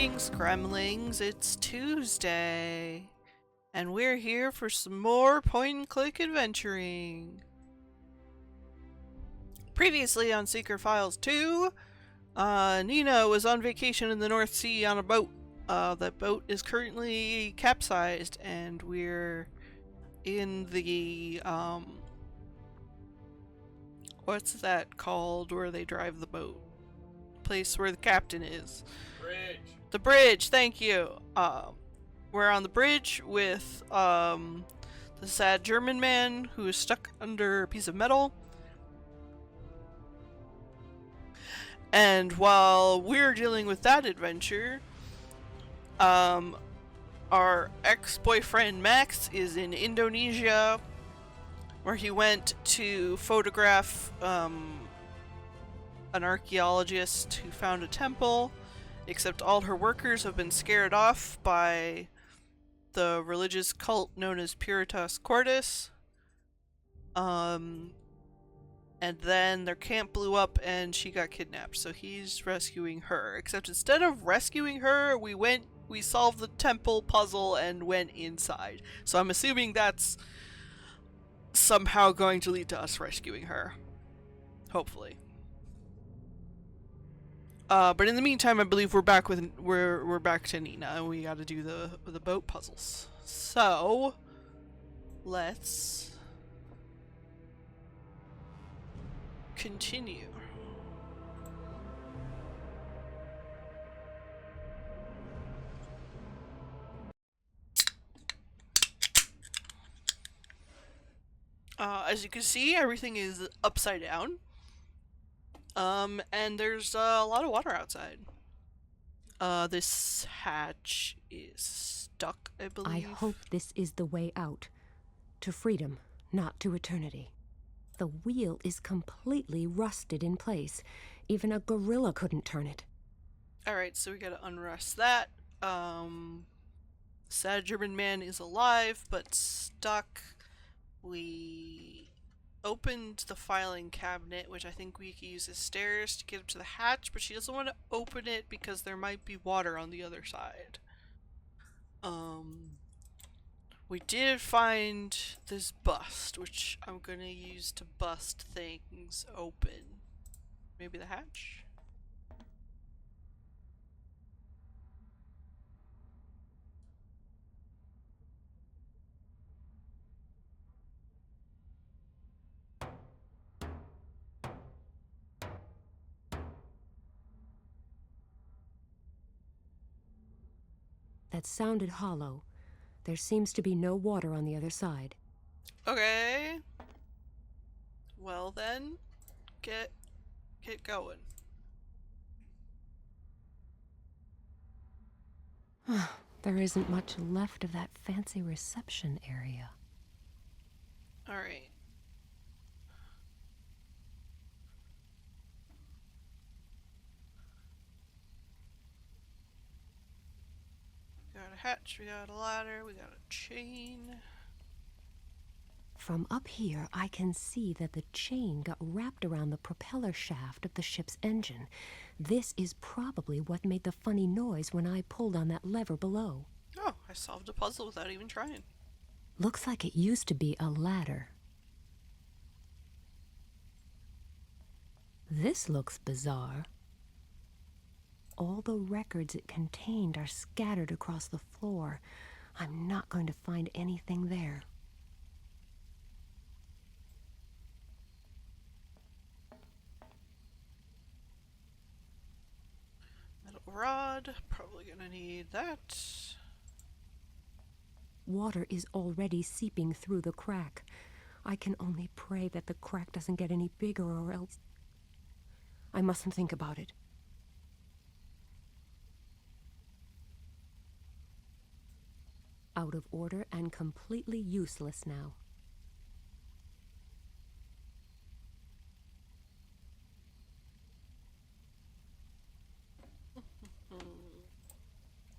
Greetings, Gremlins. It's Tuesday, and we're here for some more point-and-click adventuring. Previously on Secret Files 2, Nina was on vacation in the North Sea on a boat. That boat is currently capsized, and we're in the, what's that called where they drive the boat? Place where the captain is. Bridge. The bridge, thank you. We're on the bridge with the sad German man who is stuck under a piece of metal. And while we're dealing with that adventure, our ex-boyfriend Max is in Indonesia, where he went to photograph an archaeologist who found a temple, except all her workers have been scared off by the religious cult known as Puritas Cordis. And then their camp blew up and she got kidnapped, so he's rescuing her. Except instead of rescuing her, we solved the temple puzzle and went inside. So I'm assuming that's somehow going to lead to us rescuing her. Hopefully. But in the meantime, I believe we're back to Nina, and we got to do the boat puzzles. So let's continue. As you can see, everything is upside down. And there's a lot of water outside. This hatch is stuck, I believe. I hope this is the way out. To freedom, not to eternity. The wheel is completely rusted in place. Even a gorilla couldn't turn it. Alright, so we gotta unrust that. Sad German man is alive, but stuck. We opened the filing cabinet, which I think we could use as stairs to get up to the hatch, but she doesn't want to open it because there might be water on the other side. We did find this bust, which I'm gonna use to bust things open. Maybe the hatch? That sounded hollow. There seems to be no water on the other side. Okay. Well then, get going. There isn't much left of that fancy reception area. Alright. We got a hatch, we got a ladder, we got a chain. From up here, I can see that the chain got wrapped around the propeller shaft of the ship's engine. This is probably what made the funny noise when I pulled on that lever below. Oh, I solved a puzzle without even trying. Looks like it used to be a ladder. This looks bizarre. All the records it contained are scattered across the floor. I'm not going to find anything there. Metal rod, probably gonna need that. Water is already seeping through the crack. I can only pray that the crack doesn't get any bigger, or else I mustn't think about it. Out of order and completely useless now.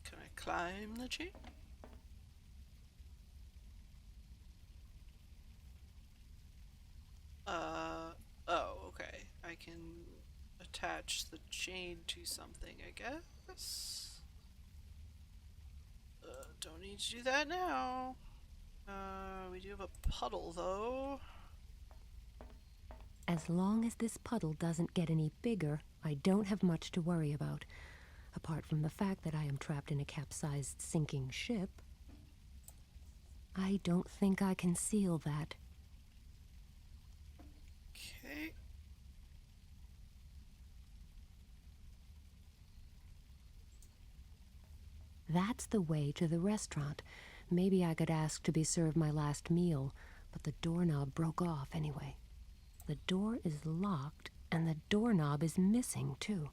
Can I climb the chain? Oh, okay. I can attach the chain to something, I guess? don't need to do that now. We do have a puddle, though. As long as this puddle doesn't get any bigger, I don't have much to worry about, apart from the fact that I am trapped in a capsized sinking ship. I don't think I can seal that. Okay. That's the way to the restaurant. Maybe I could ask to be served my last meal, but the doorknob broke off anyway. The door is locked, and the doorknob is missing, too.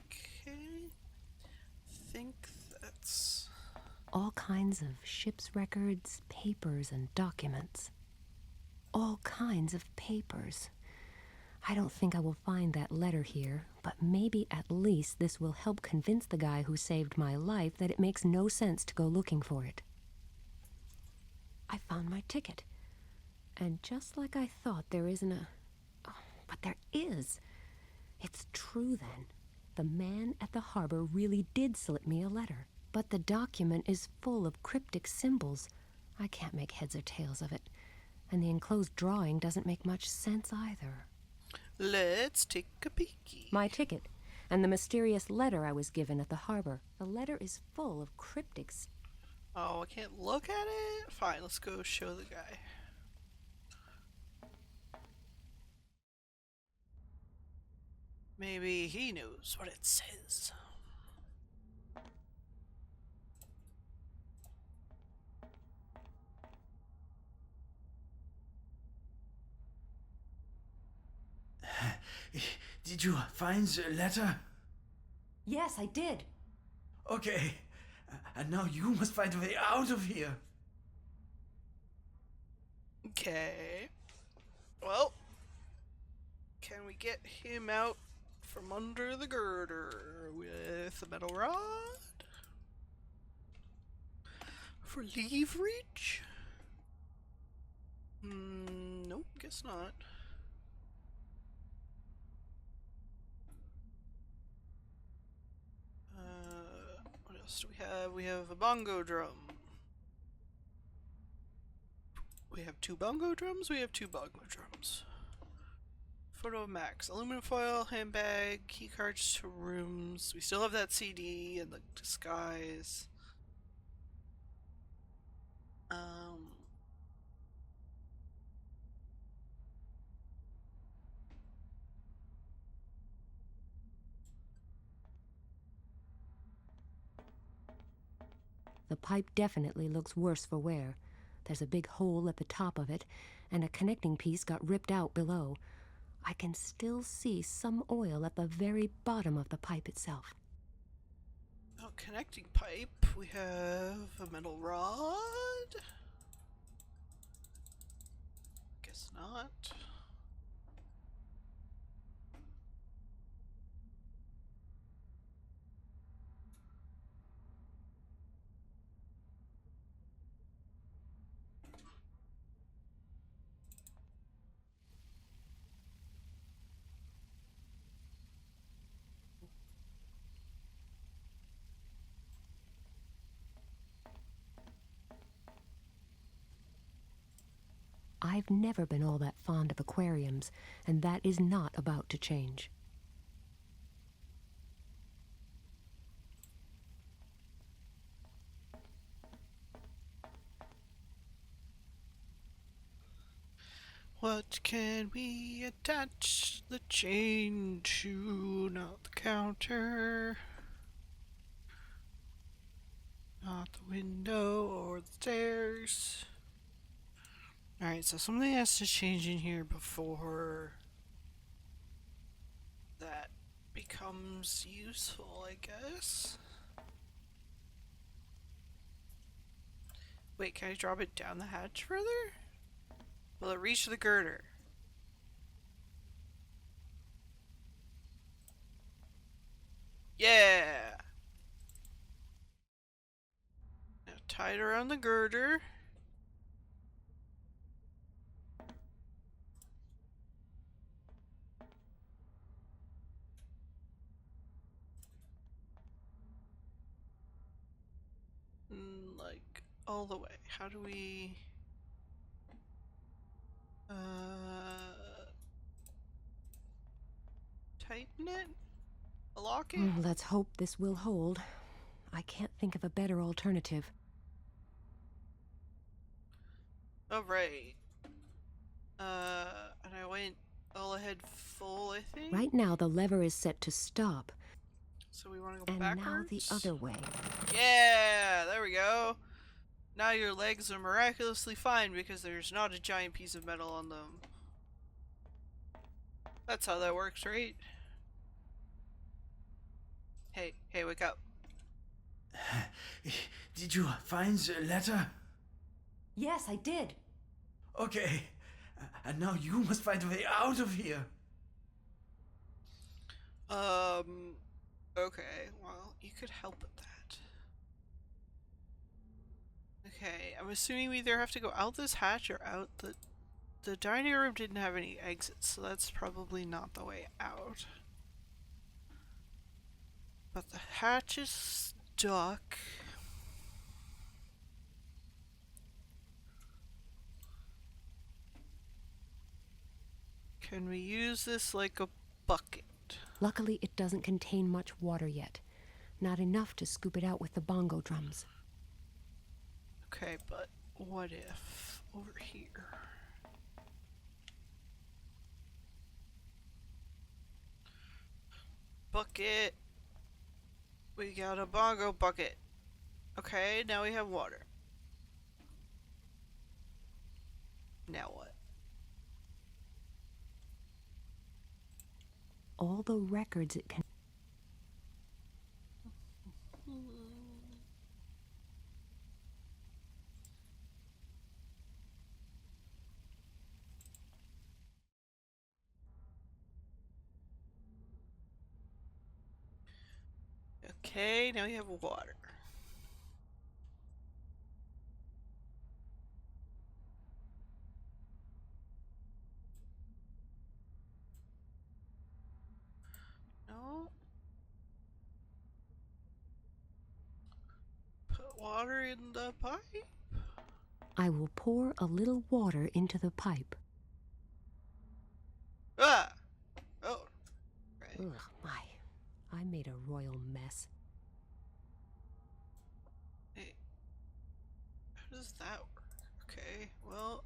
Okay. Think that's... All kinds of ship's records, papers, and documents. All kinds of papers. I don't think I will find that letter here, but maybe at least this will help convince the guy who saved my life that it makes no sense to go looking for it. I found my ticket. And just like I thought, there isn't a... Oh, but there is. It's true, then. The man at the harbor really did slip me a letter. But the document is full of cryptic symbols. I can't make heads or tails of it. And the enclosed drawing doesn't make much sense either. Let's take a peeky. My ticket, and the mysterious letter I was given at the harbor. The letter is full of cryptic... Oh, I can't look at it? Fine, let's go show the guy. Maybe he knows what it says. Did you find the letter? Yes, I did. Okay. And now you must find a way out of here. Okay. Well, can we get him out from under the girder with a metal rod? For leverage? Nope, guess not. What else do we have? We have a bongo drum. We have 2 bongo drums? We have 2 bongo drums. Photo of Max. Aluminum foil, handbag, key cards to rooms. We still have that CD and the disguise. The pipe definitely looks worse for wear. There's a big hole at the top of it, and a connecting piece got ripped out below. I can still see some oil at the very bottom of the pipe itself. Oh, connecting pipe. We have a metal rod. Guess not. I've never been all that fond of aquariums, and that is not about to change. What can we attach the chain to? Not the counter. Not the window or the stairs. Alright, so something has to change in here before that becomes useful, I guess. Wait, can I drop it down the hatch further? Will it reach the girder? Yeah! Now tie it around the girder. all the way. How do we... tighten it? Lock it? Let's hope this will hold. I can't think of a better alternative. Alright. And I went all ahead full, I think? Right now, the lever is set to stop. So we want to go And backwards? now the other way. Yeah! There we go! Now your legs are miraculously fine because there's not a giant piece of metal on them. That's how that works, right? Hey, wake up. Did you find the letter? Yes, I did. Okay. And now you must find a way out of here. Okay, well, you could help with that. Okay, I'm assuming we either have to go out this hatch or out the... The dining room didn't have any exits, so that's probably not the way out. But the hatch is stuck. Can we use this like a bucket? Luckily, it doesn't contain much water yet. Not enough to scoop it out with the bongo drums. Okay, but what if over here? Bucket. We got a bongo bucket. Okay, now we have water. Now what? All the records it can... Okay, now we have water. No. Put water in the pipe. I will pour a little water into the pipe. Ah! Oh. Right. Ugh, I made a royal mess. Hey. How does that work? Okay, well...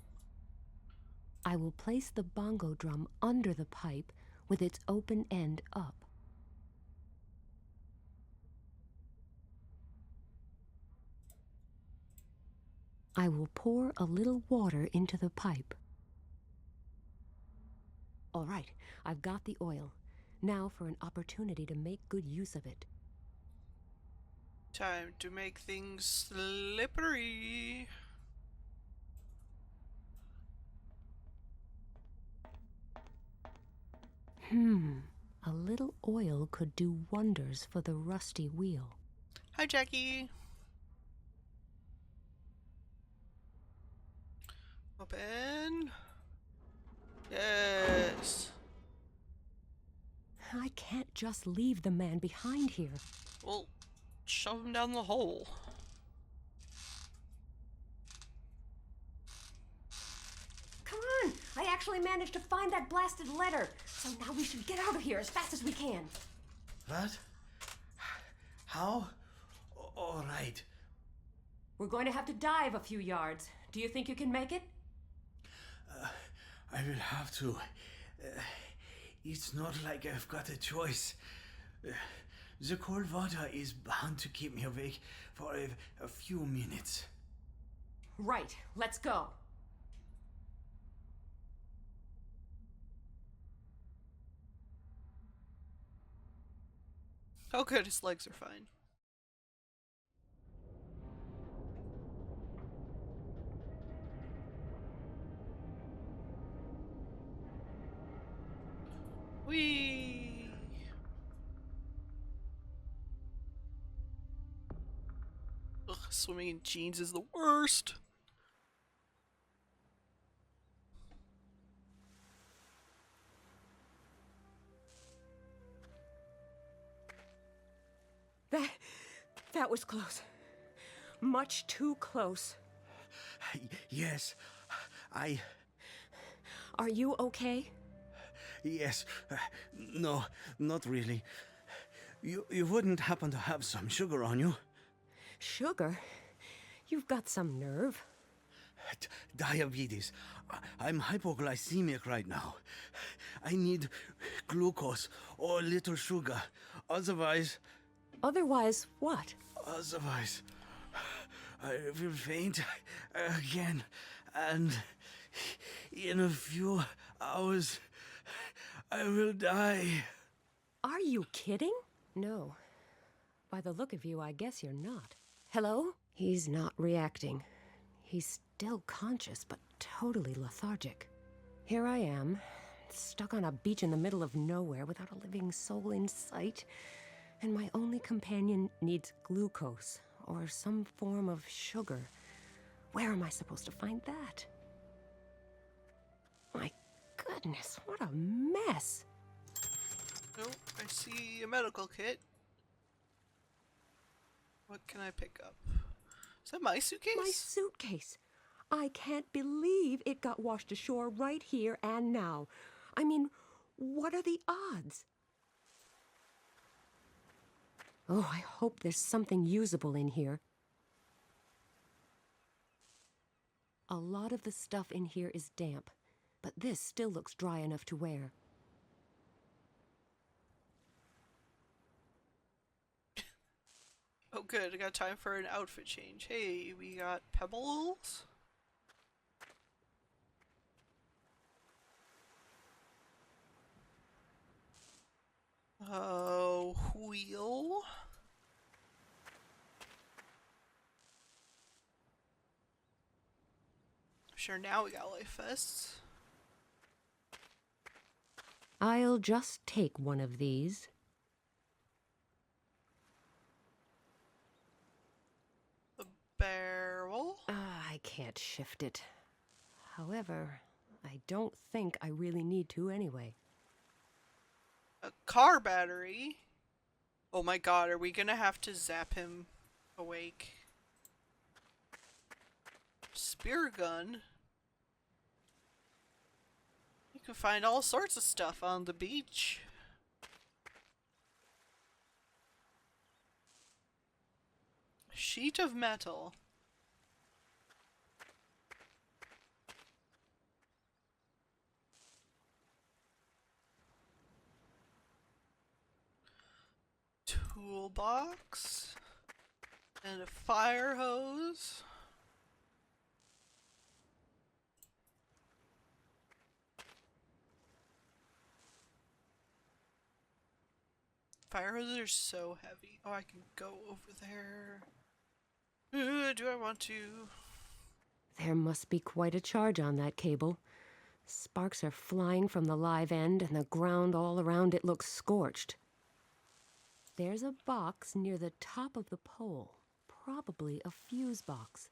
I will place the bongo drum under the pipe with its open end up. I will pour a little water into the pipe. All right, I've got the oil. Now for an opportunity to make good use of it. Time to make things slippery. A little oil could do wonders for the rusty wheel. Hi, Jackie. Open. Yes. I can't just leave the man behind here. Well, shove him down the hole. Come on! I actually managed to find that blasted letter. So now we should get out of here as fast as we can. What? How? All right. We're going to have to dive a few yards. Do you think you can make it? I will have to. It's not like I've got a choice. The cold water is bound to keep me awake for a few minutes. Right, let's go. Oh good, his legs are fine. Whee! Ugh, swimming in jeans is the worst. That was close. Much too close. Yes, I. Are you okay? Yes. No, not really. You wouldn't happen to have some sugar on you? Sugar? You've got some nerve. Diabetes. I'm hypoglycemic right now. I need glucose or a little sugar. Otherwise, Otherwise, what? otherwise, I will faint again. And in a few hours, I will die. Are you kidding? No. By the look of you, I guess you're not. Hello? He's not reacting. He's still conscious, but totally lethargic. Here I am, stuck on a beach in the middle of nowhere without a living soul in sight, and my only companion needs glucose, or some form of sugar. Where am I supposed to find that? My goodness, what a mess! Oh, I see a medical kit. What can I pick up? Is that my suitcase? My suitcase! I can't believe it got washed ashore right here and now. I mean, what are the odds? Oh, I hope there's something usable in here. A lot of the stuff in here is damp, but this still looks dry enough to wear. Oh good, I got time for an outfit change. Hey, we got pebbles. Wheel. Sure, now we got life vests. I'll just take one of these. The barrel. I can't shift it. However, I don't think I really need to anyway. A car battery. Oh my god, are we gonna have to zap him awake? Spear gun. You can find all sorts of stuff on the beach. Sheet of metal. Toolbox. And a fire hose. Fire hoses are so heavy. Oh, I can go over there. Do I want to? There must be quite a charge on that cable. Sparks are flying from the live end, and the ground all around it looks scorched. There's a box near the top of the pole. Probably a fuse box.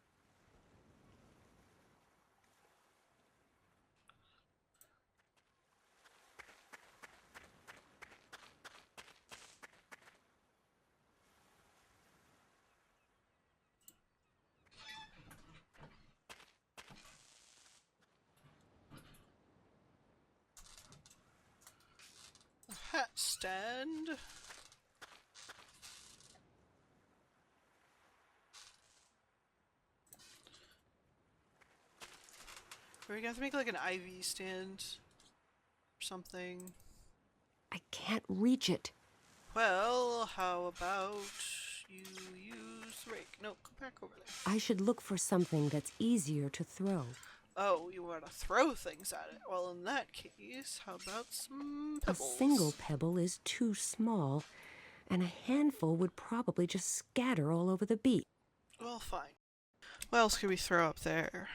A hat stand. Are we gonna have to make like an IV stand or something? I can't reach it. Well, how about you use the rake? No, go back over there. I should look for something that's easier to throw. Oh, you want to throw things at it? Well, in that case, how about some A pebbles? single pebble is too small, and a handful would probably just scatter all over the beach. Well, fine. What else could we throw up there?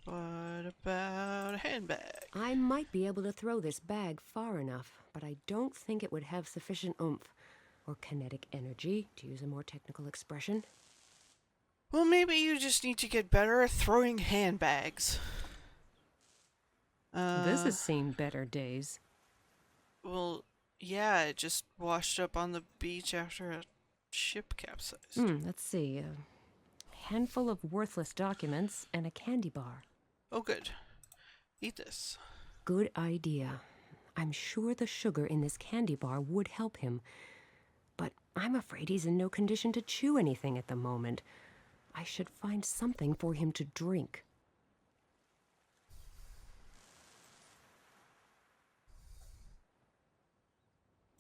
What about a handbag? I might be able to throw this bag far enough, but I don't think it would have sufficient oomph, or kinetic energy, to use a more technical expression. Well, maybe you just need to get better at throwing handbags. This has seen better days. Well, yeah, it just washed up on the beach after a ship capsized. Let's see. A handful of worthless documents and a candy bar. Oh, good. Eat this. Good idea. I'm sure the sugar in this candy bar would help him, but I'm afraid he's in no condition to chew anything at the moment. I should find something for him to drink.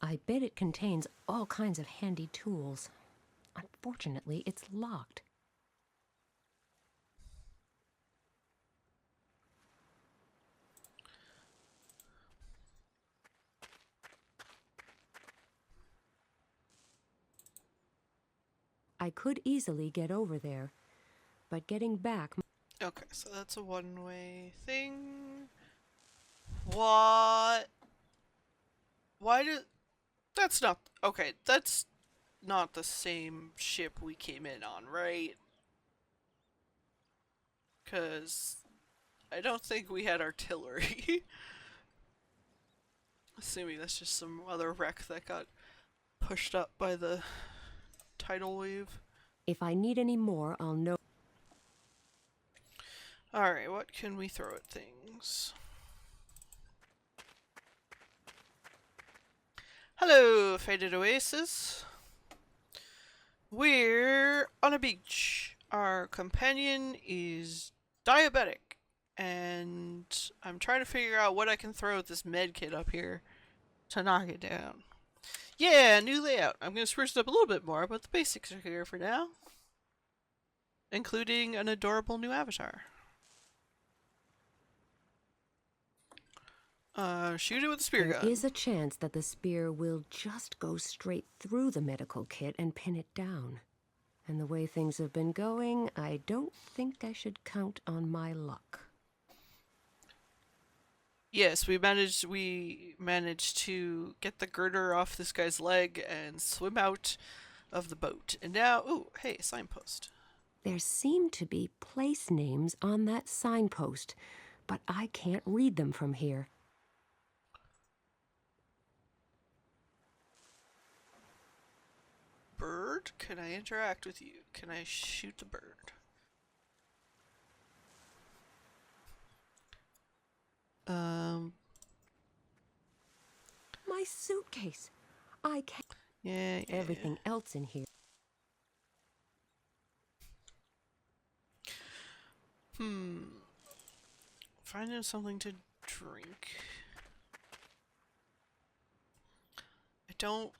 I bet it contains all kinds of handy tools. Unfortunately, it's locked. I could easily get over there, but getting back... Okay, so that's a one-way thing. What? Why did... That's not... Okay, that's not the same ship we came in on, right? Because I don't think we had artillery. Assuming that's just some other wreck that got pushed up by the tidal wave. If I need any more, I'll know... Alright, what can we throw at things? Hello, Faded Oasis. We're on a beach. Our companion is diabetic, and I'm trying to figure out what I can throw at this med kit up here to knock it down. Yeah, new layout. I'm going to spruce it up a little bit more, but the basics are here for now. Including an adorable new avatar. Shoot it with the spear gun. There is a chance that the spear will just go straight through the medical kit and pin it down. And the way things have been going, I don't think I should count on my luck. Yes, we managed to get the girder off this guy's leg and swim out of the boat. And now, ooh, hey, a signpost. There seem to be place names on that signpost, but I can't read them from here. Bird? Can I interact with you? Can I shoot the bird? My suitcase. I can't... Yeah. Everything else in here. Find him something to drink. I don't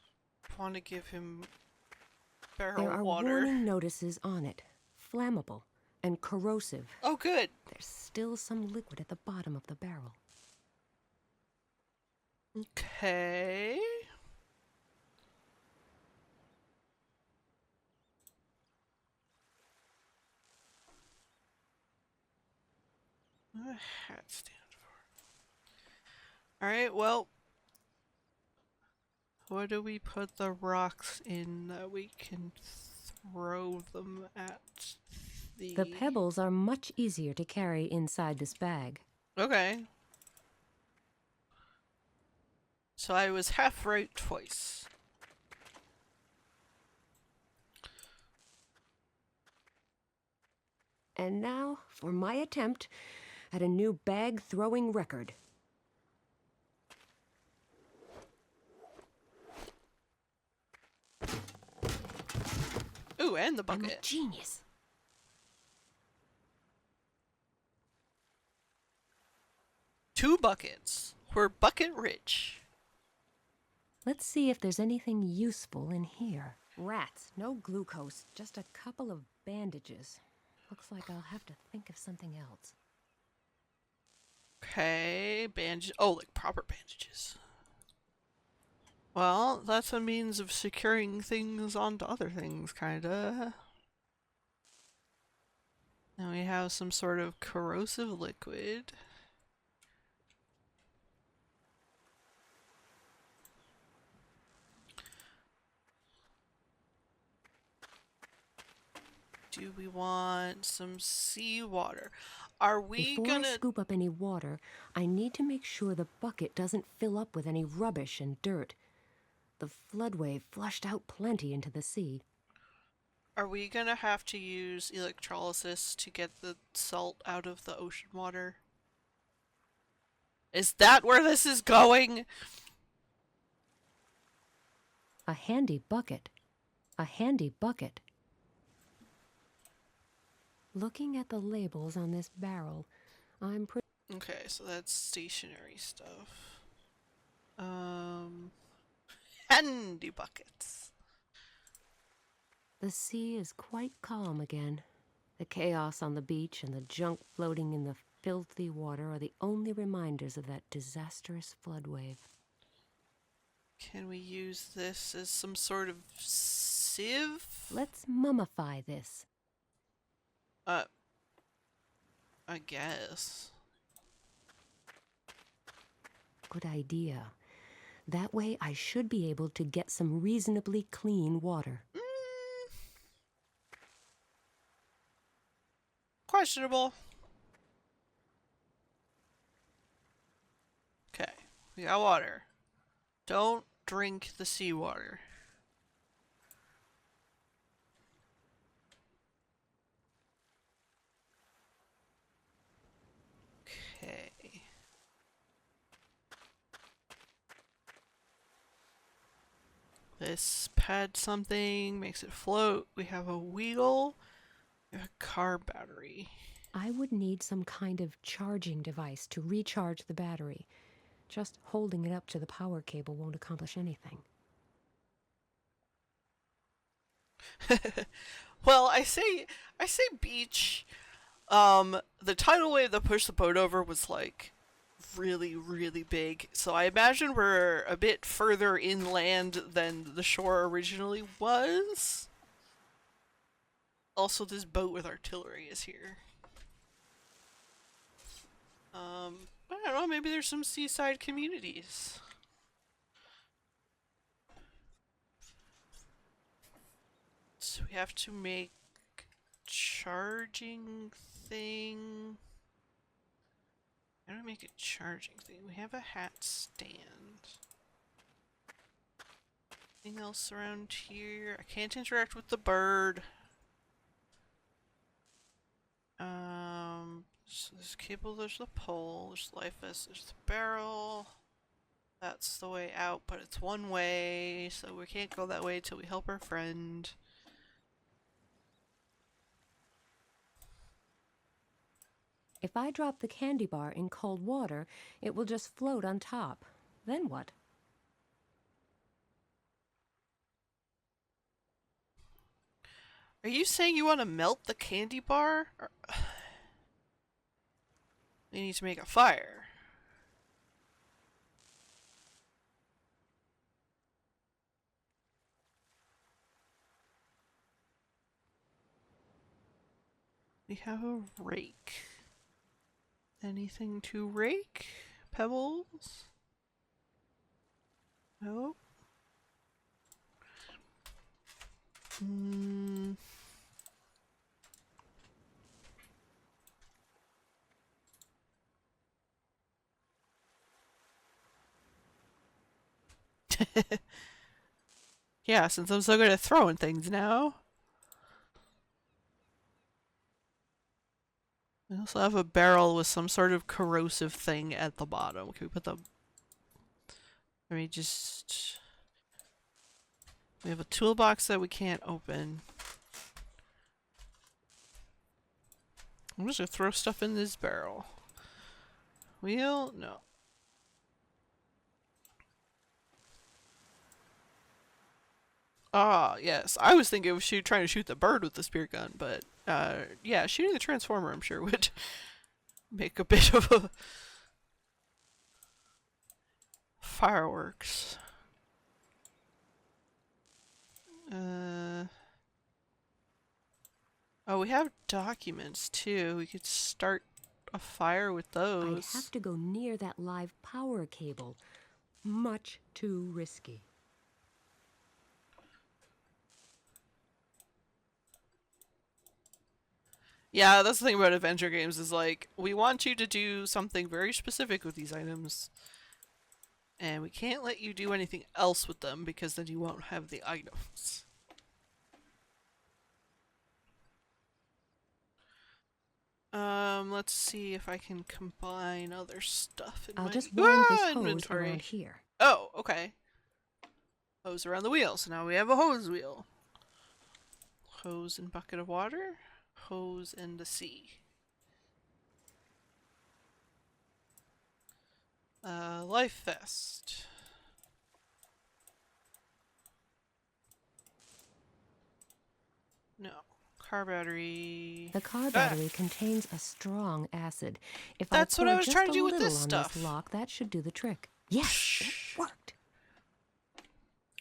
want to give him barrel There are water. warning notices on it. Flammable and corrosive. Oh, good. There's still some liquid at the bottom of the barrel. Okay. What does hat stand for? Alright, well. What do we put the rocks in that we can throw them at the... The pebbles are much easier to carry inside this bag. Okay. So I was half right twice. And now for my attempt at a new bag throwing record. Ooh, and the I'm a bucket. genius. Two buckets. We're bucket rich. Let's see if there's anything useful in here. Rats, no glucose, just a couple of bandages. Looks like I'll have to think of something else. Okay, bandage. Oh, like proper bandages. Well, that's a means of securing things onto other things, kinda. Now we have some sort of corrosive liquid. Do we want some seawater? Are we Before gonna... I scoop up any water, I need to make sure the bucket doesn't fill up with any rubbish and dirt. The flood wave flushed out plenty into the sea. Are we gonna have to use electrolysis to get the salt out of the ocean water? Is that where this is going? A handy bucket. A handy bucket. Looking at the labels on this barrel, I'm pretty... Okay, so that's stationary stuff. Handy buckets. The sea is quite calm again. The chaos on the beach and the junk floating in the filthy water are the only reminders of that disastrous flood wave. Can we use this as some sort of sieve? Let's mummify this. I guess. Good idea. That way I should be able to get some reasonably clean water. Questionable. Okay, we got water. Don't drink the seawater. Okay. This pad something, makes it float. We have a wheel. We have a car battery. I would need some kind of charging device to recharge the battery. Just holding it up to the power cable won't accomplish anything. Well, I say beach. The tidal wave that pushed the boat over was like really, really big. So I imagine we're a bit further inland than the shore originally was. Also, this boat with artillery is here. I don't know, maybe there's some seaside communities. So we have to make charging thing. How do we make a charging thing? We have a hat stand. Anything else around here? I can't interact with the bird. So there's cable, there's the pole, there's the life vest, there's the barrel. That's the way out, but it's one way, so we can't go that way until we help our friend. If I drop the candy bar in cold water, it will just float on top. Then what? Are you saying you want to melt the candy bar? Or we need to make a fire. We have a rake. Anything to rake? Pebbles? No. Yeah, since I'm so good at throwing things now. We also have a barrel with some sort of corrosive thing at the bottom. Can we put the... Let me just... We have a toolbox that we can't open. I'm just gonna throw stuff in this barrel. Wheel? No. Ah, yes. I was thinking of trying to shoot the bird with the spear gun, but yeah, shooting the transformer I'm sure would make a bit of a fireworks. Oh, we have documents too. We could start a fire with those. I'd have to go near that live power cable. Much too risky. Yeah, that's the thing about adventure games is like, we want you to do something very specific with these items. And we can't let you do anything else with them because then you won't have the items. Let's see if I can combine other stuff in I'll my just wind this hose inventory. around here. Oh, okay. Hose around the wheel. So now we have a hose wheel. Hose and bucket of water. Hose in the sea. Life vest. No. Car battery. The car battery contains a strong acid. If That's I what I pour was just trying to a do with little this on stuff. this lock, that should do the trick. Yes, it worked.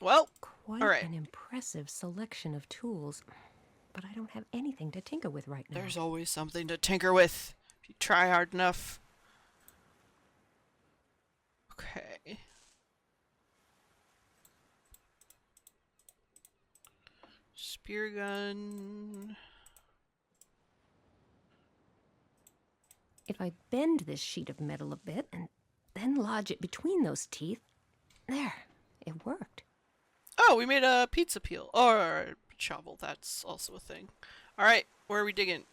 Well, Quite all right. an impressive selection of tools, but I don't have anything to tinker with right now. There's always something to tinker with if you try hard enough. Okay. Spear gun. If I bend this sheet of metal a bit and then lodge it between those teeth, there, it worked. Oh, we made a pizza peel. Or a shovel, that's also a thing. Alright, where are we digging?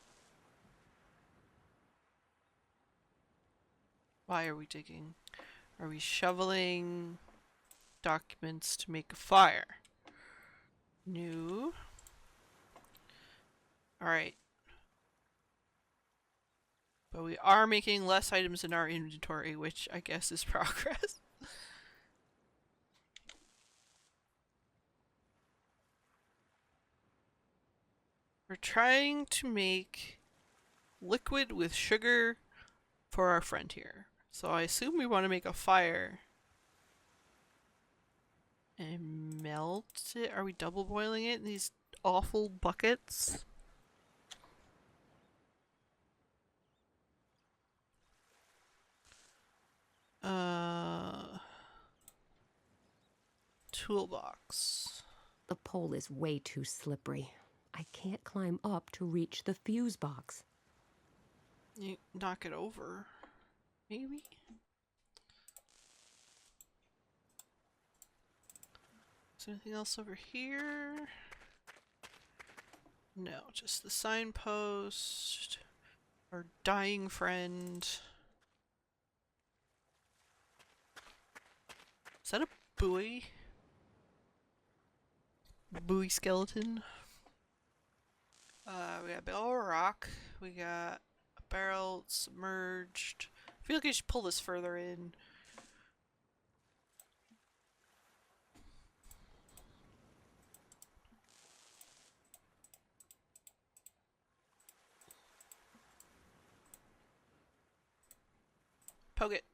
Why are we digging? Are we shoveling documents to make a fire? No. Alright. But we are making less items in our inventory, which I guess is progress. We're trying to make liquid with sugar for our friend here. So I assume we want to make a fire. And melt it? Are we double boiling it in these awful buckets? Toolbox. The pole is way too slippery. I can't climb up to reach the fuse box. You knock it over. Maybe? Is there anything else over here? No, just the signpost. Our dying friend. Is that a buoy? Buoy skeleton? We got a barrel of rock. We got a barrel submerged. I feel like I should pull this further in. Poke it.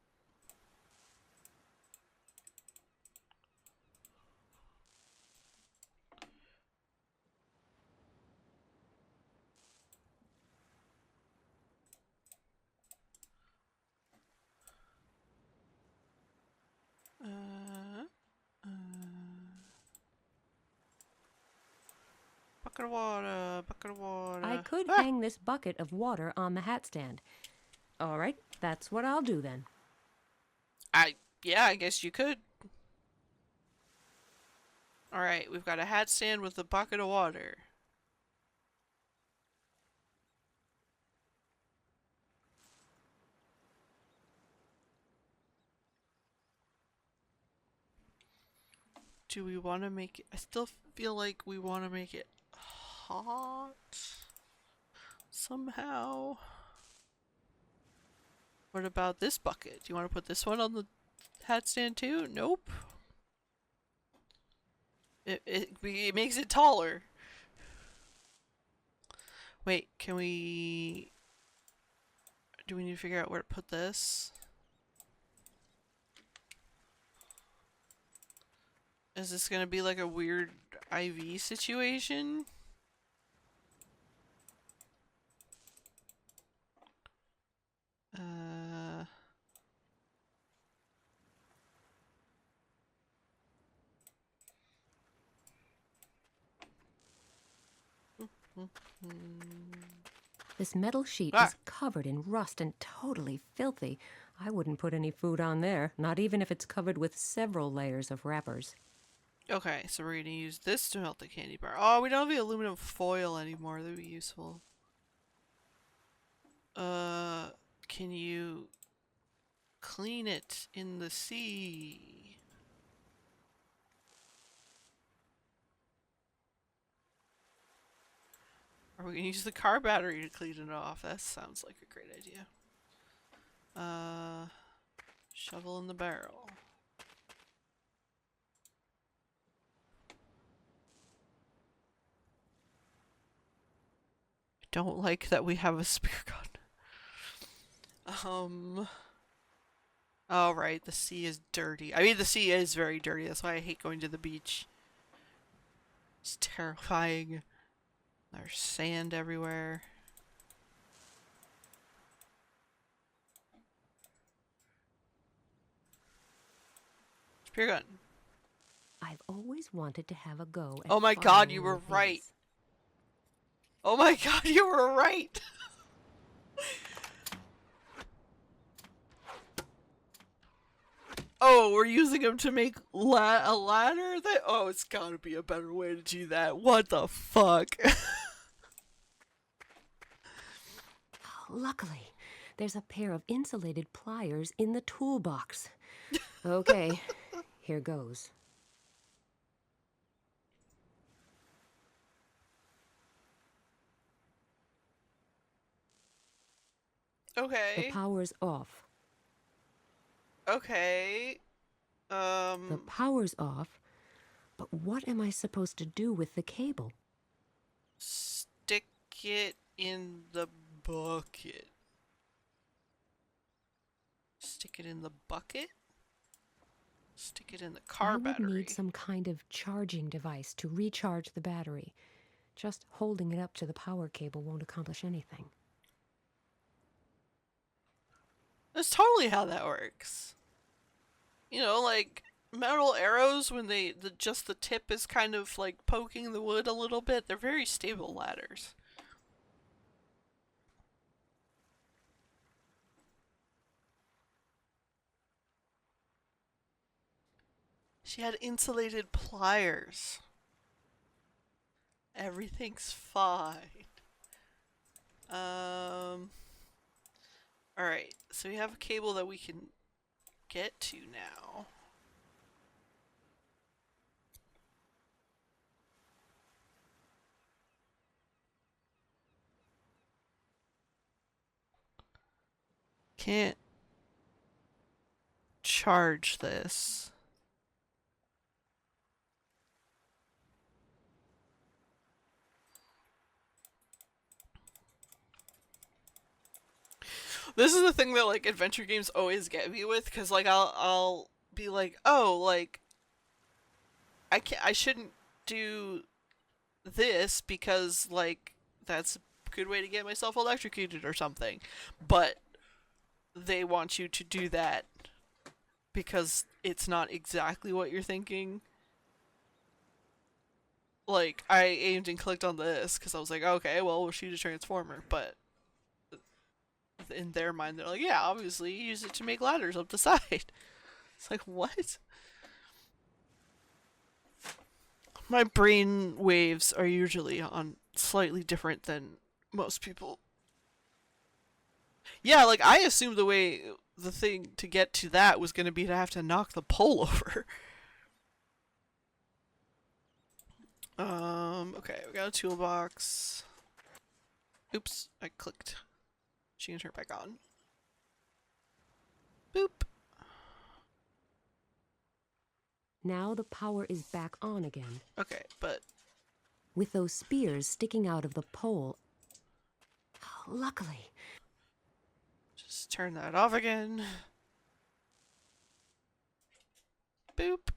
Bucket of water, bucket of water. I could hang this bucket of water on the hat stand. All right, that's what I'll do then. Yeah, I guess you could. Alright, we've got a hat stand with a bucket of water. Do we want to make it? I still feel like we want to make it hot somehow. What about this bucket? Do you want to put this one on the hat stand too? Nope. It makes it taller. Wait, can we... Do we need to figure out where to put this? Is this gonna be like a weird IV situation? This metal sheet Ah. is covered in rust and totally filthy. I wouldn't put any food on there, not even if it's covered with several layers of wrappers. Okay, so we're gonna use this to melt the candy bar. Oh, we don't have the aluminum foil anymore. That'd be useful. Can you clean it in the sea? Or we can use the car battery to clean it off. That sounds like a great idea. Shovel in the barrel. I don't like that we have a spear gun. Oh right, the sea is dirty. I mean, the sea is very dirty. That's why I hate going to the beach. It's terrifying. There's sand everywhere. Spear gun. I've always wanted to have a go at Oh my god, firing you were things. right. Oh my god, you were right. Oh, we're using them to make a ladder? Oh, it's gotta be a better way to do that. What the fuck? Luckily, there's a pair of insulated pliers in the toolbox. Okay, here goes. The Okay. power's off. Okay. The power's off, but what am I supposed to do with the cable? Stick it in the bucket. Stick it in the bucket? Stick it in the car I would battery. need some kind of charging device to recharge the battery. Just holding it up to the power cable won't accomplish anything. That's totally how that works. You know, like metal arrows when just the tip is kind of like poking the wood a little bit. They're very stable ladders. She had insulated pliers. Everything's fine. Alright, so we have a cable that we can get to now. Can't charge this. This is the thing that like adventure games always get me with, because like I'll be like, oh, like I shouldn't do this because like that's a good way to get myself electrocuted or something, but they want you to do that because it's not exactly what you're thinking. Like I aimed and clicked on this because I was like, okay, well we'll shoot a transformer, but in their mind they're like, yeah, obviously you use it to make ladders up the side. It's like, what? My brain waves are usually on slightly different than most people. Yeah, like I assumed the thing to get to that was going to be to have to knock the pole over. Okay, we got a toolbox. Oops, I clicked. She can turn it back on. Boop. Now the power is back on again. Okay, but With those spears sticking out of the pole. Luckily. just turn that off again. Boop.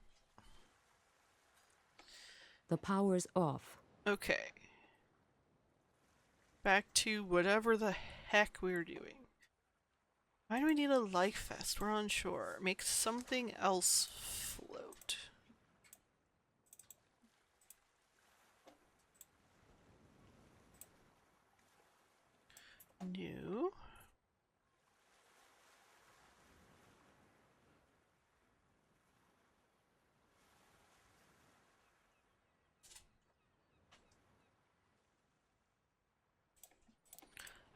The power's off. Okay. Back to whatever the heck we were doing. Why do we need a life vest? We're on shore. Make something else float. No.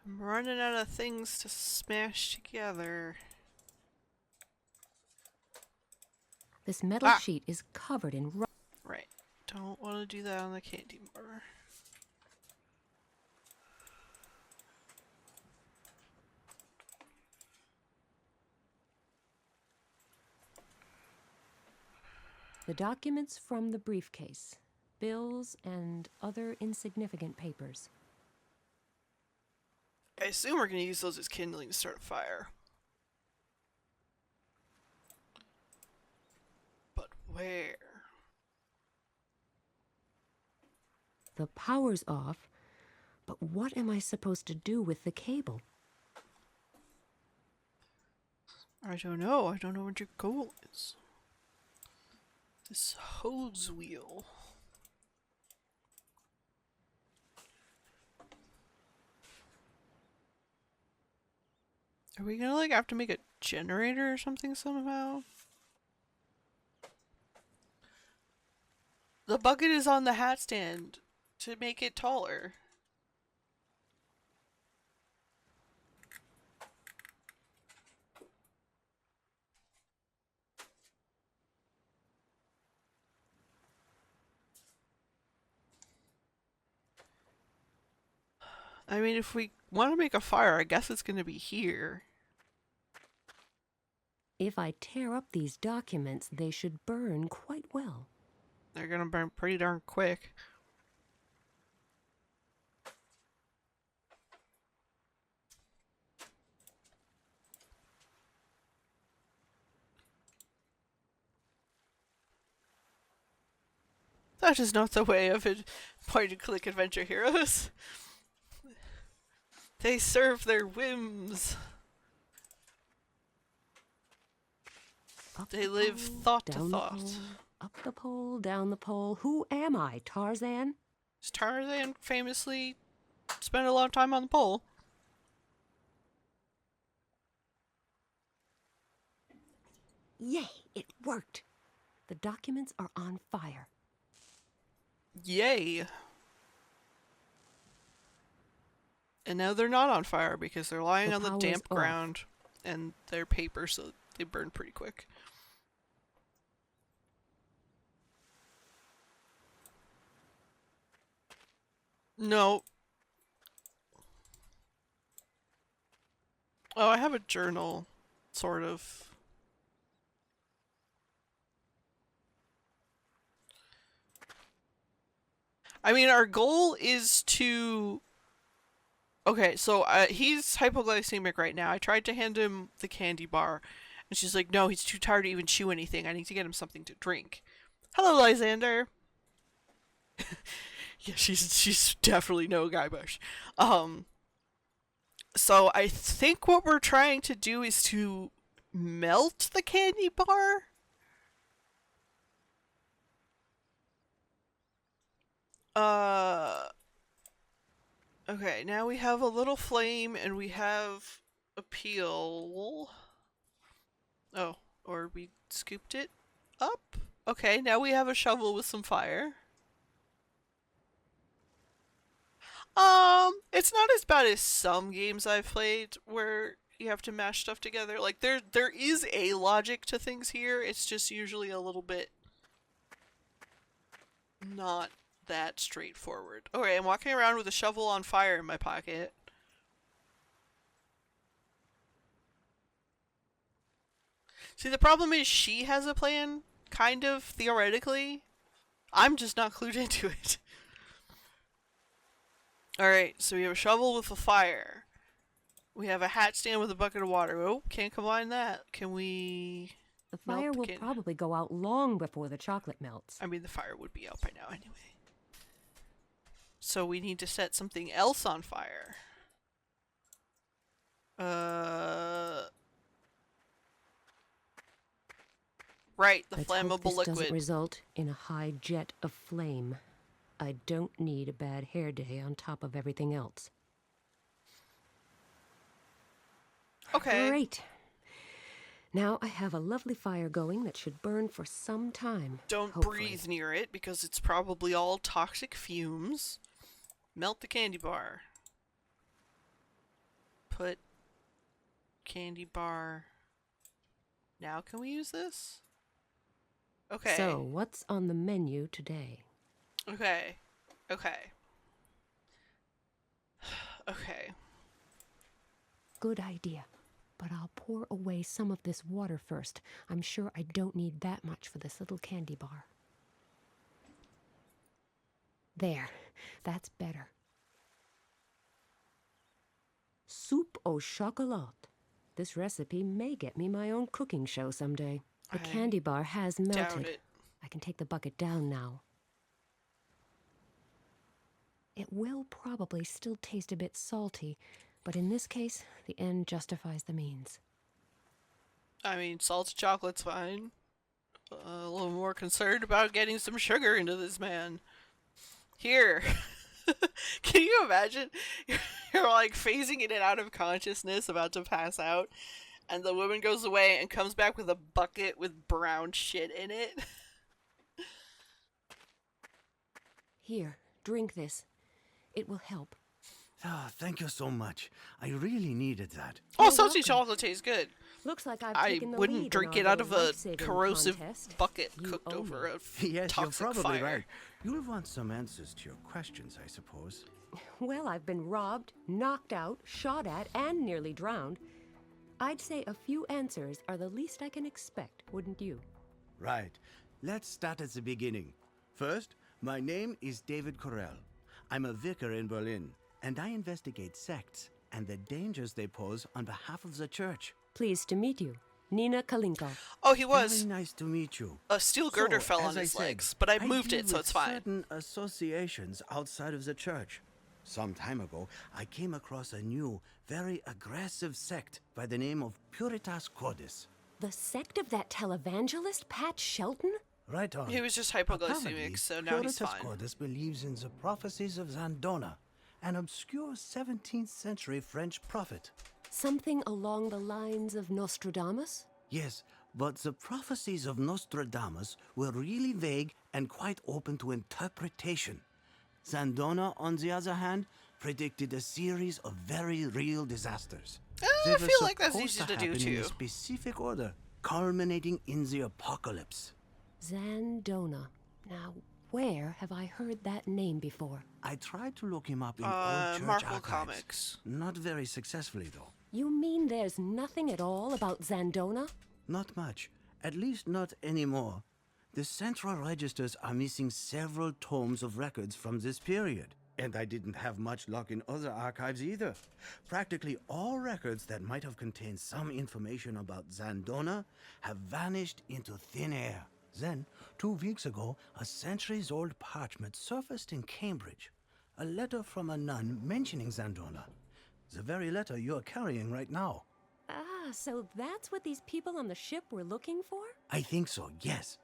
I'm running out of things to smash together. This metal sheet is covered in rust. Right. Don't want to do that on the candy bar. The documents from the briefcase, bills, and other insignificant papers. I assume we're going to use those as kindling to start a fire. But where? The power's off, but what am I supposed to do with the cable? I don't know. I don't know what your goal is. This hose wheel. Are we gonna like have to make a generator or something somehow? The bucket is on the hat stand to make it taller. I mean, if we want to make a fire, I guess it's gonna be here. If I tear up these documents, they should burn quite well. They're gonna burn pretty darn quick. That is not the way of point-and-click adventure heroes. They serve their whims. They live thought to thought. Up the pole, down the pole. Who am I, Tarzan? Tarzan famously spent a lot of time on the pole. Yay, it worked. The documents are on fire. Yay. And now they're not on fire because they're lying on the damp ground and they're paper, so they burn pretty quick. No. Oh, I have a journal, sort of. I mean, our goal is to... Okay, so he's hypoglycemic right now. I tried to hand him the candy bar, and she's like, no, he's too tired to even chew anything. I need to get him something to drink. Hello, Lysander. Yeah, she's definitely no Guybrush. So I think what we're trying to do is to melt the candy bar. Okay, now we have a little flame and we have a peel. Oh, or we scooped it up? Okay, now we have a shovel with some fire. It's not as bad as some games I've played where you have to mash stuff together. Like, there is a logic to things here, it's just usually a little bit not that straightforward. Okay, I'm walking around with a shovel on fire in my pocket. See, the problem is she has a plan, kind of, theoretically. I'm just not clued into it. Alright, so we have a shovel with a fire. We have a hat stand with a bucket of water. Oh, can't combine that. Can we... The fire will probably go out long before the chocolate melts. I mean, the fire would be out by now anyway. So we need to set something else on fire. Right, the flammable liquid. This doesn't result in a high jet of flame. I don't need a bad hair day on top of everything else. Okay. Great. Now I have a lovely fire going that should burn for some time. Don't hopefully. breathe near it because it's probably all toxic fumes. Melt the candy bar. Put candy bar. Now can we use this? Okay. So, what's on the menu today? Okay. Okay. Okay. Good idea. But I'll pour away some of this water first. I'm sure I don't need that much for this little candy bar. There. That's better. Soupe au chocolat. This recipe may get me my own cooking show someday. The candy bar has melted. Doubt it. I can take the bucket down now. It will probably still taste a bit salty, but in this case, the end justifies the means. I mean, salted chocolate's fine. A little more concerned about getting some sugar into this man. Here. Can you imagine? You're like phasing in and out of consciousness, about to pass out, and the woman goes away and comes back with a bucket with brown shit in it. Here, drink this. It will help. Ah, thank you so much. I really needed that. Oh, You're salty welcome. chocolate tastes good. Looks like I've I taken the wouldn't lead drink in it our out of little a life-saving corrosive contest. bucket You cooked owe over me. a Yes, toxic you're probably fire. right. You'll want some answers to your questions, I suppose. Well, I've been robbed, knocked out, shot at, and nearly drowned. I'd say a few answers are the least I can expect, wouldn't you? Right. Let's start at the beginning. First, my name is David Corell. I'm a vicar in Berlin, and I investigate sects and the dangers they pose on behalf of the church. Pleased to meet you. Nina Kalinko. Oh, he was. Very nice to meet you. A steel girder So, fell on as I his said, legs, but I moved deal it, so with it's fine. Certain associations outside of the church. Some time ago, I came across a new, very aggressive sect by the name of Puritas Cordis. The sect of that televangelist, Pat Shelton? Right on. He was just Apparently, hypoglycemic, so now he's Puritas fine. Cordis believes in the prophecies of Zandona, an obscure 17th century French prophet. Something along the lines of Nostradamus? Yes, but the prophecies of Nostradamus were really vague and quite open to interpretation. Zandona, on the other hand, predicted a series of very real disasters. They I were feel like that's supposed easy to do happen in too. a specific order, culminating in the apocalypse. Zandona. Now, where have I heard that name before? I tried to look him up in old church Marvel archives. Comics. Not very successfully, though. You mean there's nothing at all about Zandona? Not much. At least not anymore. The central registers are missing several tomes of records from this period. And I didn't have much luck in other archives either. Practically all records that might have contained some information about Zandona have vanished into thin air. Then, 2 weeks ago, a centuries-old parchment surfaced in Cambridge. A letter from a nun mentioning Zandona. The very letter you're carrying right now. Ah, so that's what these people on the ship were looking for? I think so, yes.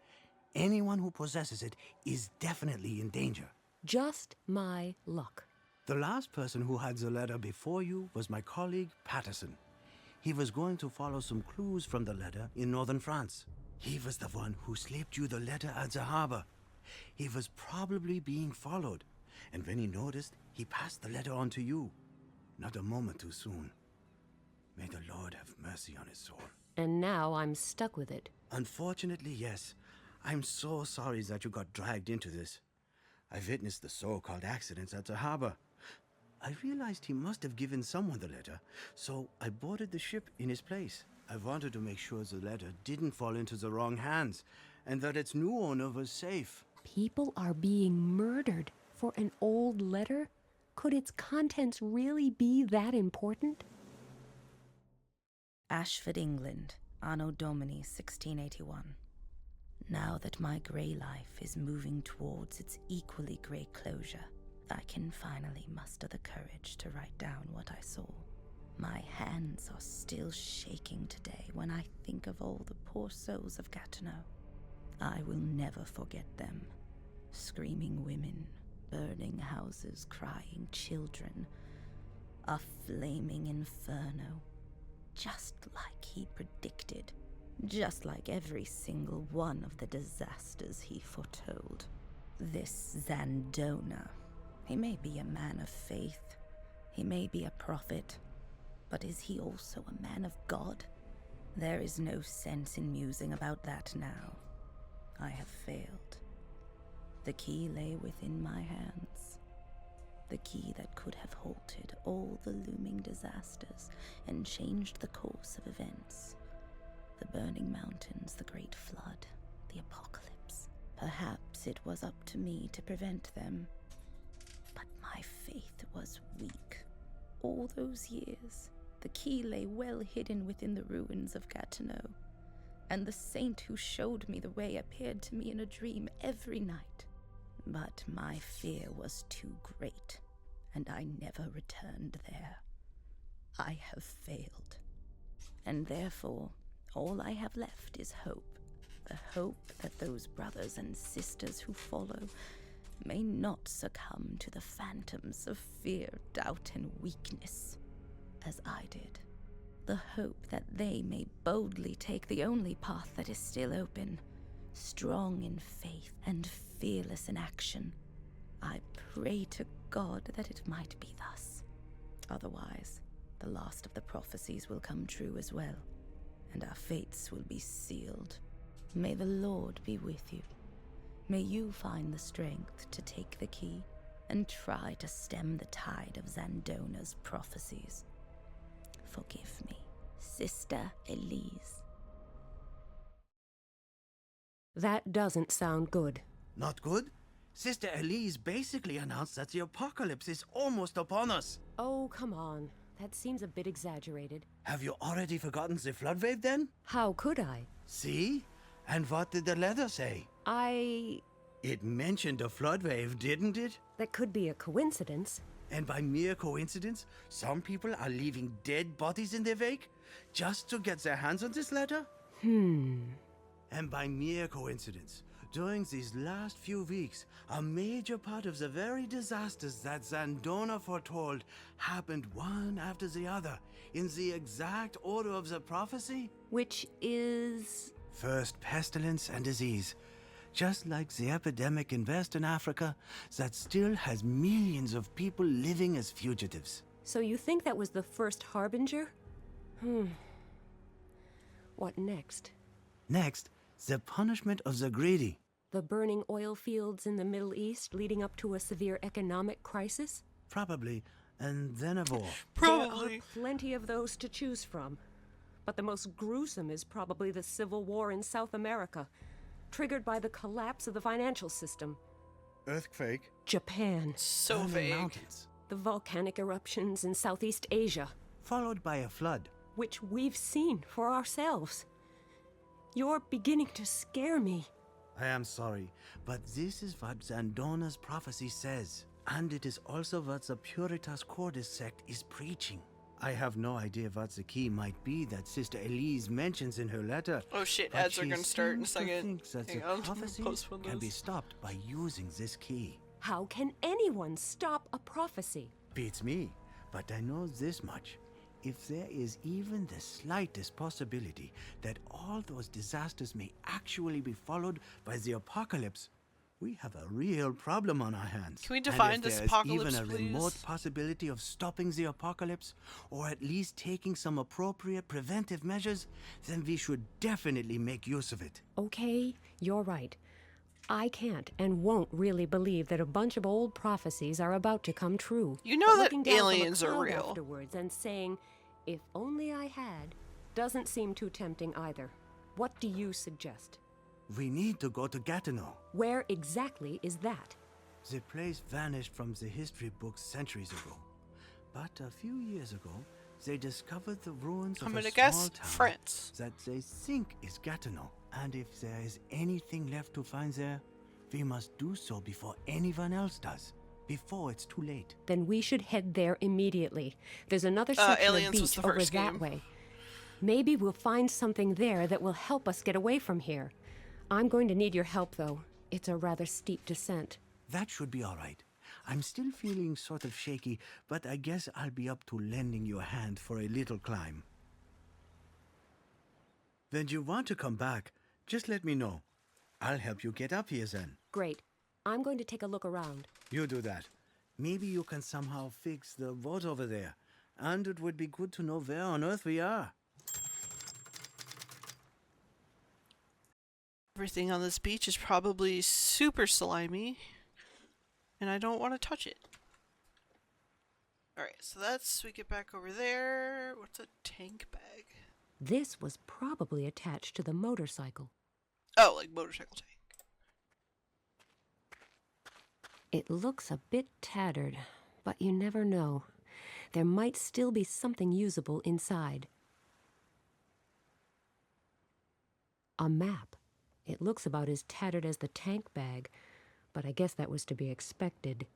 Anyone who possesses it is definitely in danger. Just my luck. The last person who had the letter before you was my colleague Patterson. He was going to follow some clues from the letter in northern France. He was the one who slipped you the letter at the harbor. He was probably being followed, and when he noticed, he passed the letter on to you. Not a moment too soon. May the Lord have mercy on his soul. And now I'm stuck with it. Unfortunately, yes. I'm so sorry that you got dragged into this. I witnessed the so-called accidents at the harbor. I realized he must have given someone the letter, so I boarded the ship in his place. I wanted to make sure the letter didn't fall into the wrong hands, and that its new owner was safe. People are being murdered for an old letter? Could its contents really be that important? Ashford, England, Anno Domini 1681. Now that my grey life is moving towards its equally grey closure, I can finally muster the courage to write down what I saw. My hands are still shaking today when I think of all the poor souls of Gatineau. I will never forget them. Screaming women, burning houses, crying children. A flaming inferno. just like he predicted. Just like every single one of the disasters he foretold. This Zandona, he may be a man of faith, he may be a prophet, but is he also a man of God? There is no sense in musing about that now. I have failed. The key lay within my hands. The key that could have halted all the looming disasters and changed the course of events. The burning mountains, the great flood, the apocalypse. Perhaps it was up to me to prevent them. But my faith was weak. All those years, the key lay well hidden within the ruins of Gatineau, and the saint who showed me the way appeared to me in a dream every night. But my fear was too great, and I never returned there. I have failed, and therefore all I have left is hope. The hope that those brothers and sisters who follow may not succumb to the phantoms of fear, doubt, and weakness, as I did. The hope that they may boldly take the only path that is still open, strong in faith and fearless in action. I pray to God that it might be thus. Otherwise, the last of the prophecies will come true as well, and our fates will be sealed. May the Lord be with you. May you find the strength to take the key and try to stem the tide of Zandona's prophecies. Forgive me, Sister Elise. That doesn't sound good. Not good? Sister Elise basically announced that the apocalypse is almost upon us. Oh, come on. That seems a bit exaggerated. Have you already forgotten the flood wave then? How could I? See? And what did the letter say? It mentioned a flood wave, didn't it? That could be a coincidence. And by mere coincidence, some people are leaving dead bodies in their wake just to get their hands on this letter? And by mere coincidence, during these last few weeks, a major part of the very disasters that Zandona foretold happened one after the other, in the exact order of the prophecy. Which is... First pestilence and disease, just like the epidemic in Western Africa that still has millions of people living as fugitives. So you think that was the first harbinger? What next? Next, the punishment of the greedy. The burning oil fields in the Middle East leading up to a severe economic crisis? Probably, and then a war. Probably. There are plenty of those to choose from. But the most gruesome is probably the Civil War in South America, triggered by the collapse of the financial system. Earthquake. Japan. So Burning vague. mountains. The volcanic eruptions in Southeast Asia, Followed by a flood. which we've seen for ourselves. You're beginning to scare me. I am sorry, but this is what Zandona's prophecy says. And it is also what the Puritas Cordis sect is preaching. I have no idea what the key might be that Sister Elise mentions in her letter. Oh shit, but ads are she gonna start in a seems to second. think that Hang the on, prophecies postpone can be those. stopped by using this key. How can anyone stop a prophecy? Beats me, but I know this much. If there is even the slightest possibility that all those disasters may actually be followed by the apocalypse, we have a real problem on our hands. Can we define and this if there is apocalypse, even a remote please? possibility of stopping the apocalypse, or at least taking some appropriate preventive measures, then we should definitely make use of it. Okay, you're right. I can't and won't really believe that a bunch of old prophecies are about to come true. You know But that looking down from a aliens are cloud real. afterwards and saying, if only I had, doesn't seem too tempting either. What do you suggest? We need to go to Gatineau. Where exactly is that? The place vanished from the history books centuries ago. But a few years ago, they discovered the ruins I'm of a gonna small guess town France. that they think is Gatineau. And if there is anything left to find there, we must do so before anyone else does. Before it's too late. Then we should head there immediately. There's another section of Aliens was beach the over first that game. way. Maybe we'll find something there that will help us get away from here. I'm going to need your help, though. It's a rather steep descent. That should be all right. I'm still feeling sort of shaky, but I guess I'll be up to lending you a hand for a little climb. When you want to come back, just let me know. I'll help you get up here then. Great. I'm going to take a look around. You do that. Maybe you can somehow fix the boat over there. And it would be good to know where on earth we are. Everything on this beach is probably super slimy, and I don't want to touch it. Alright, so we get back over there. What's a tank bag? This was probably attached to the motorcycle. Oh, like motorcycle tank. It looks a bit tattered, but you never know. There might still be something usable inside. A map. It looks about as tattered as the tank bag, but I guess that was to be expected.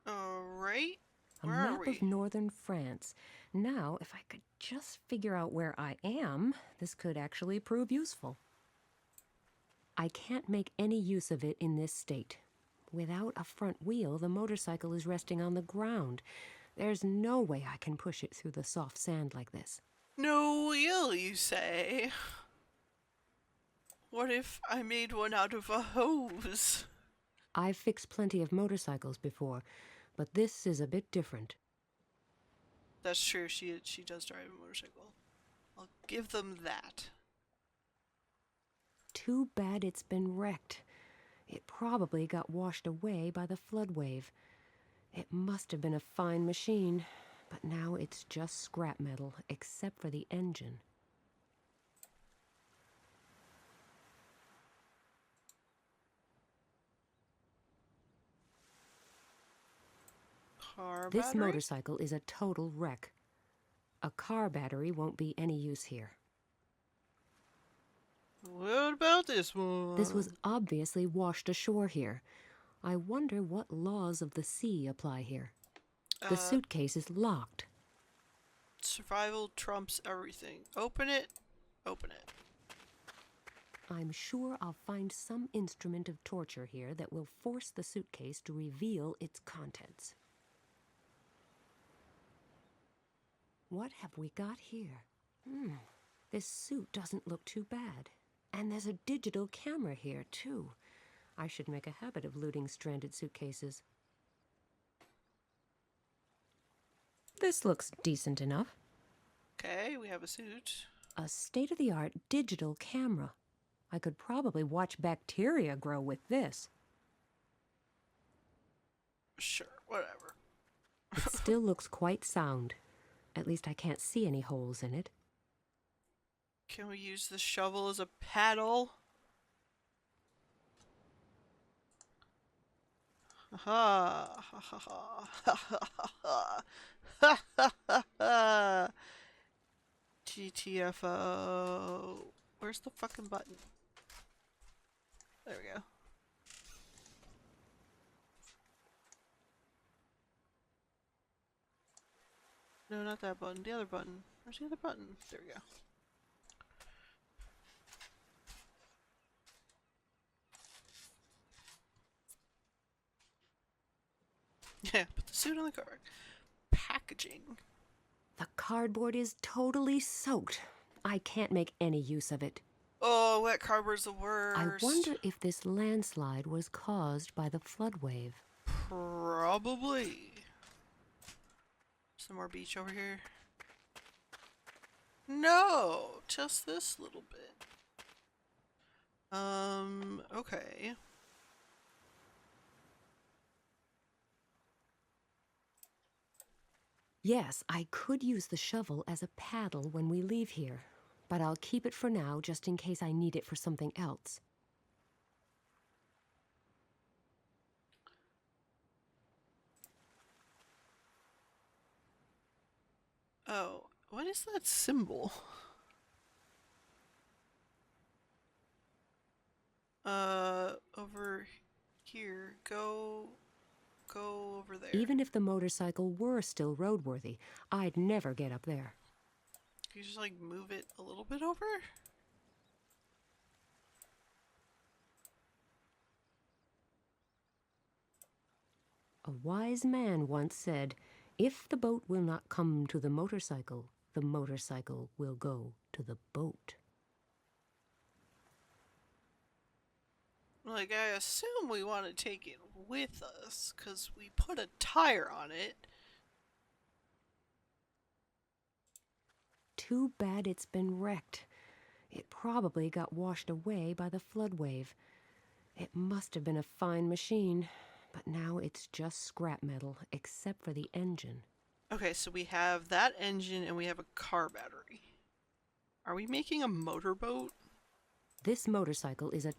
Alright. A Where are map we? of northern France. Now, if I could just figure out where I am, this could actually prove useful. I can't make any use of it in this state. Without a front wheel, the motorcycle is resting on the ground. There's no way I can push it through the soft sand like this. No wheel, you say? What if I made one out of a hose? I've fixed plenty of motorcycles before, but this is a bit different. That's true, she does drive a motorcycle. I'll give them that. Too bad it's been wrecked. It probably got washed away by the flood wave. It must have been a fine machine, but now it's just scrap metal, except for the engine. Car This battery? motorcycle is a total wreck. A car battery won't be any use here. What about this one? This was obviously washed ashore here. I wonder what laws of the sea apply here. The suitcase is locked. Survival trumps everything. Open it. Open it. I'm sure I'll find some instrument of torture here that will force the suitcase to reveal its contents. What have we got here? This suit doesn't look too bad. And there's a digital camera here, too. I should make a habit of looting stranded suitcases. This looks decent enough. Okay, we have a suit. A state-of-the-art digital camera. I could probably watch bacteria grow with this. Sure, whatever. It still looks quite sound. At least I can't see any holes in it. Can we use the shovel as a paddle? Ha ha ha ha ha ha ha ha ha. GTFO. Where's the fucking button? There we go. No, not that button. The other button. Where's the other button? There we go. Yeah, put the suit on the cover. Packaging. The cardboard is totally soaked. I can't make any use of it. Oh, wet cardboard's the worst. I wonder if this landslide was caused by the flood wave. Probably. Some more beach over here. No, just this little bit. Okay. Yes, I could use the shovel as a paddle when we leave here, but I'll keep it for now just in case I need it for something else. Oh, what is that symbol? Over here. Go over there. Even if the motorcycle were still roadworthy, I'd never get up there. Can you just like move it a little bit over? A wise man once said, "If the boat will not come to the motorcycle will go to the boat." Like, I assume we want to take it with us, because we put a tire on it. Too bad it's been wrecked. It probably got washed away by the flood wave. It must have been a fine machine, but now it's just scrap metal, except for the engine. Okay, so we have that engine and we have a car battery. Are we making a motorboat? This motorcycle is a...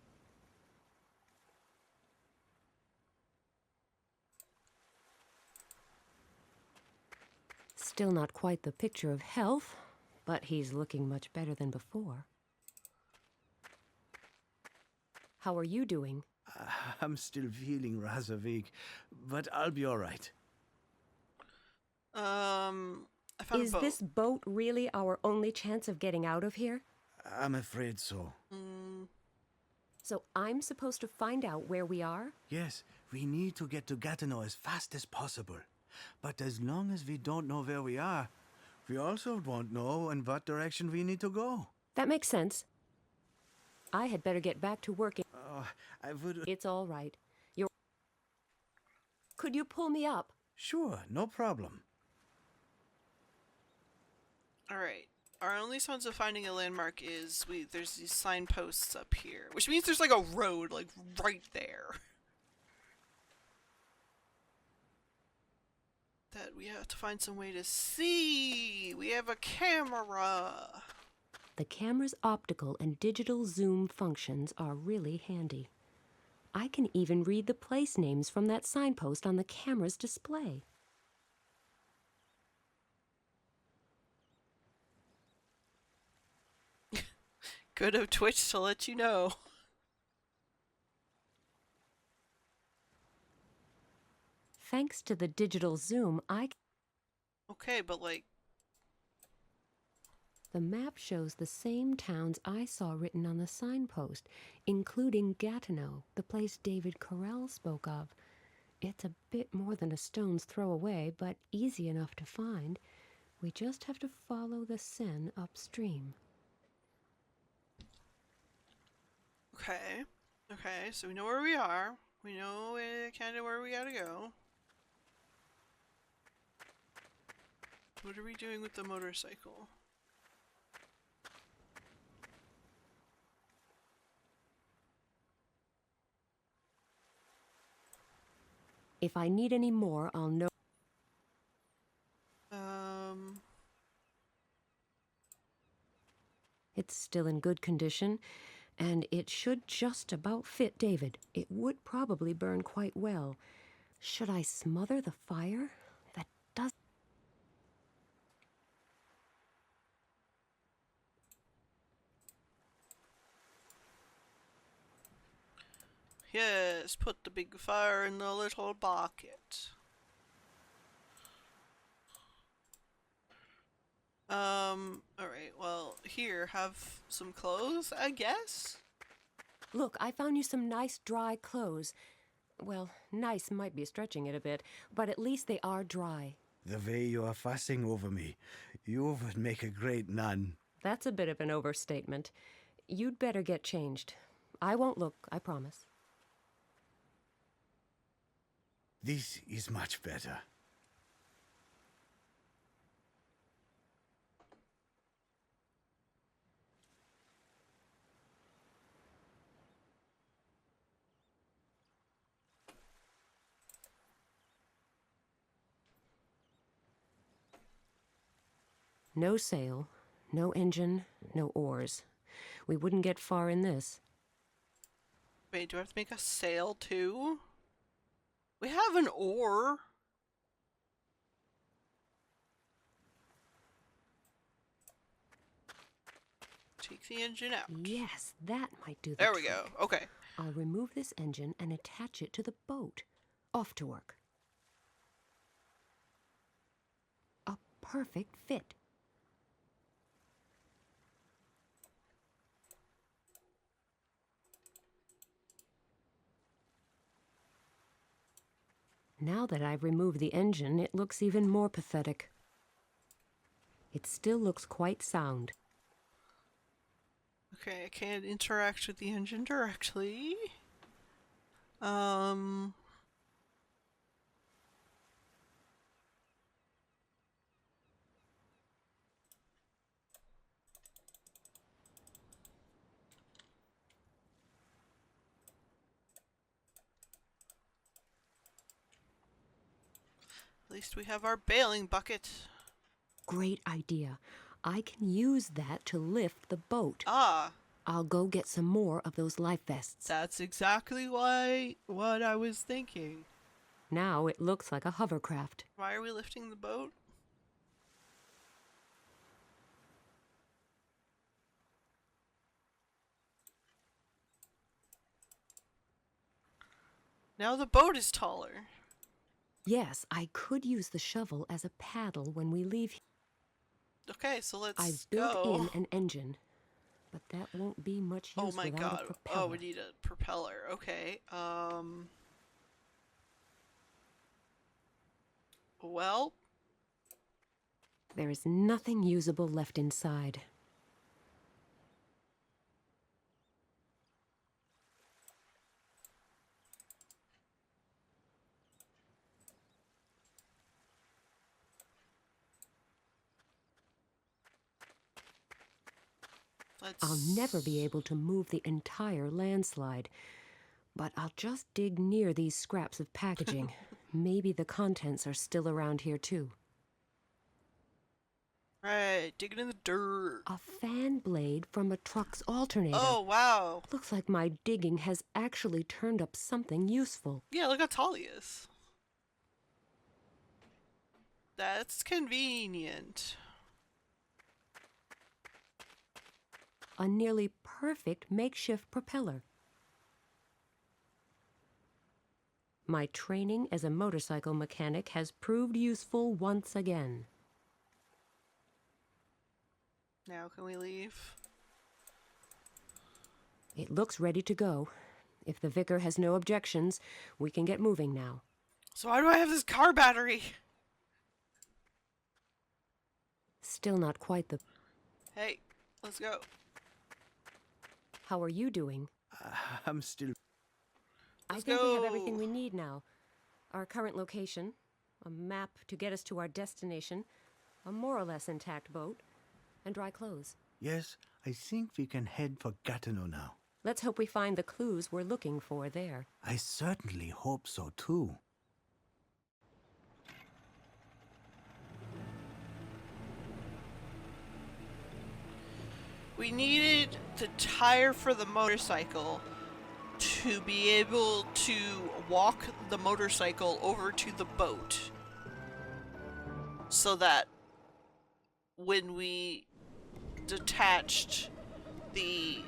Still not quite the picture of health, but he's looking much better than before. How are you doing? I'm still feeling rather weak, but I'll be all right. I found Is a boat. this boat really our only chance of getting out of here? I'm afraid so. So I'm supposed to find out where we are? Yes, we need to get to Gatineau as fast as possible. But as long as we don't know where we are, we also won't know in what direction we need to go. That makes sense. I had better get back to working. I would... It's all right. Could you pull me up? Sure, no problem. Alright. Our only chance of finding a landmark is there's these signposts up here. Which means there's like a road, like, right there. That we have to find some way to see. We have a camera. The camera's optical and digital zoom functions are really handy. I can even read the place names from that signpost on the camera's display. Good of Twitch to let you know. Thanks to the digital zoom, Okay, but like... The map shows the same towns I saw written on the signpost, including Gatineau, the place David Carell spoke of. It's a bit more than a stone's throw away, but easy enough to find. We just have to follow the Seine upstream. Okay. Okay, so we know where we are. We know kind of where we gotta go. What are we doing with the motorcycle? If I need any more, I'll know. It's still in good condition, and it should just about fit David. It would probably burn quite well. Should I smother the fire? That does... Yes, put the big fire in the little bucket. Alright, well, here, have some clothes, I guess? Look, I found you some nice dry clothes. Well, nice might be stretching it a bit, but at least they are dry. The way you are fussing over me, you would make a great nun. That's a bit of an overstatement. You'd better get changed. I won't look, I promise. This is much better. No sail, no engine, no oars. We wouldn't get far in this. Wait, do I have to make a sail too? We have an oar. Take the engine out. Yes, that might do the There we trick. go. Okay. I'll remove this engine and attach it to the boat. Off to work. A perfect fit. Now that I've removed the engine, it looks even more pathetic. It still looks quite sound. Okay, I can't interact with the engine directly. Um. At least we have our bailing bucket. Great idea. I can use that to lift the boat. Ah, I'll go get some more of those life vests. that's exactly what I was thinking. Now it looks like a hovercraft. Why are we lifting the boat? Now the boat is taller. Yes, I could use the shovel as a paddle when we leave. Okay, so let's I've built go. in an engine, but that won't be much use Oh my without god. a propeller. Oh, we need a propeller. Okay. Well, There is nothing usable left inside. I'll never be able to move the entire landslide, but I'll just dig near these scraps of packaging. Maybe the contents are still around here too. Right, digging in the dirt. A fan blade from a truck's alternator. Oh, wow. Looks like my digging has actually turned up something useful. Yeah, look how tall he is. That's convenient. A nearly perfect makeshift propeller. My training as a motorcycle mechanic has proved useful once again. Now can we leave? It looks ready to go. If the vicar has no objections, we can get moving now. So why do I have this car battery? Still not quite the... Hey, let's go. How are you doing? I'm still... I Let's think we have everything go. we need now. Our current location, a map to get us to our destination, a more or less intact boat, and dry clothes. Yes, I think we can head for Gatineau now. Let's hope we find the clues we're looking for there. I certainly hope so too. We needed the tire for the motorcycle to be able to walk the motorcycle over to the boat. So that when we detached the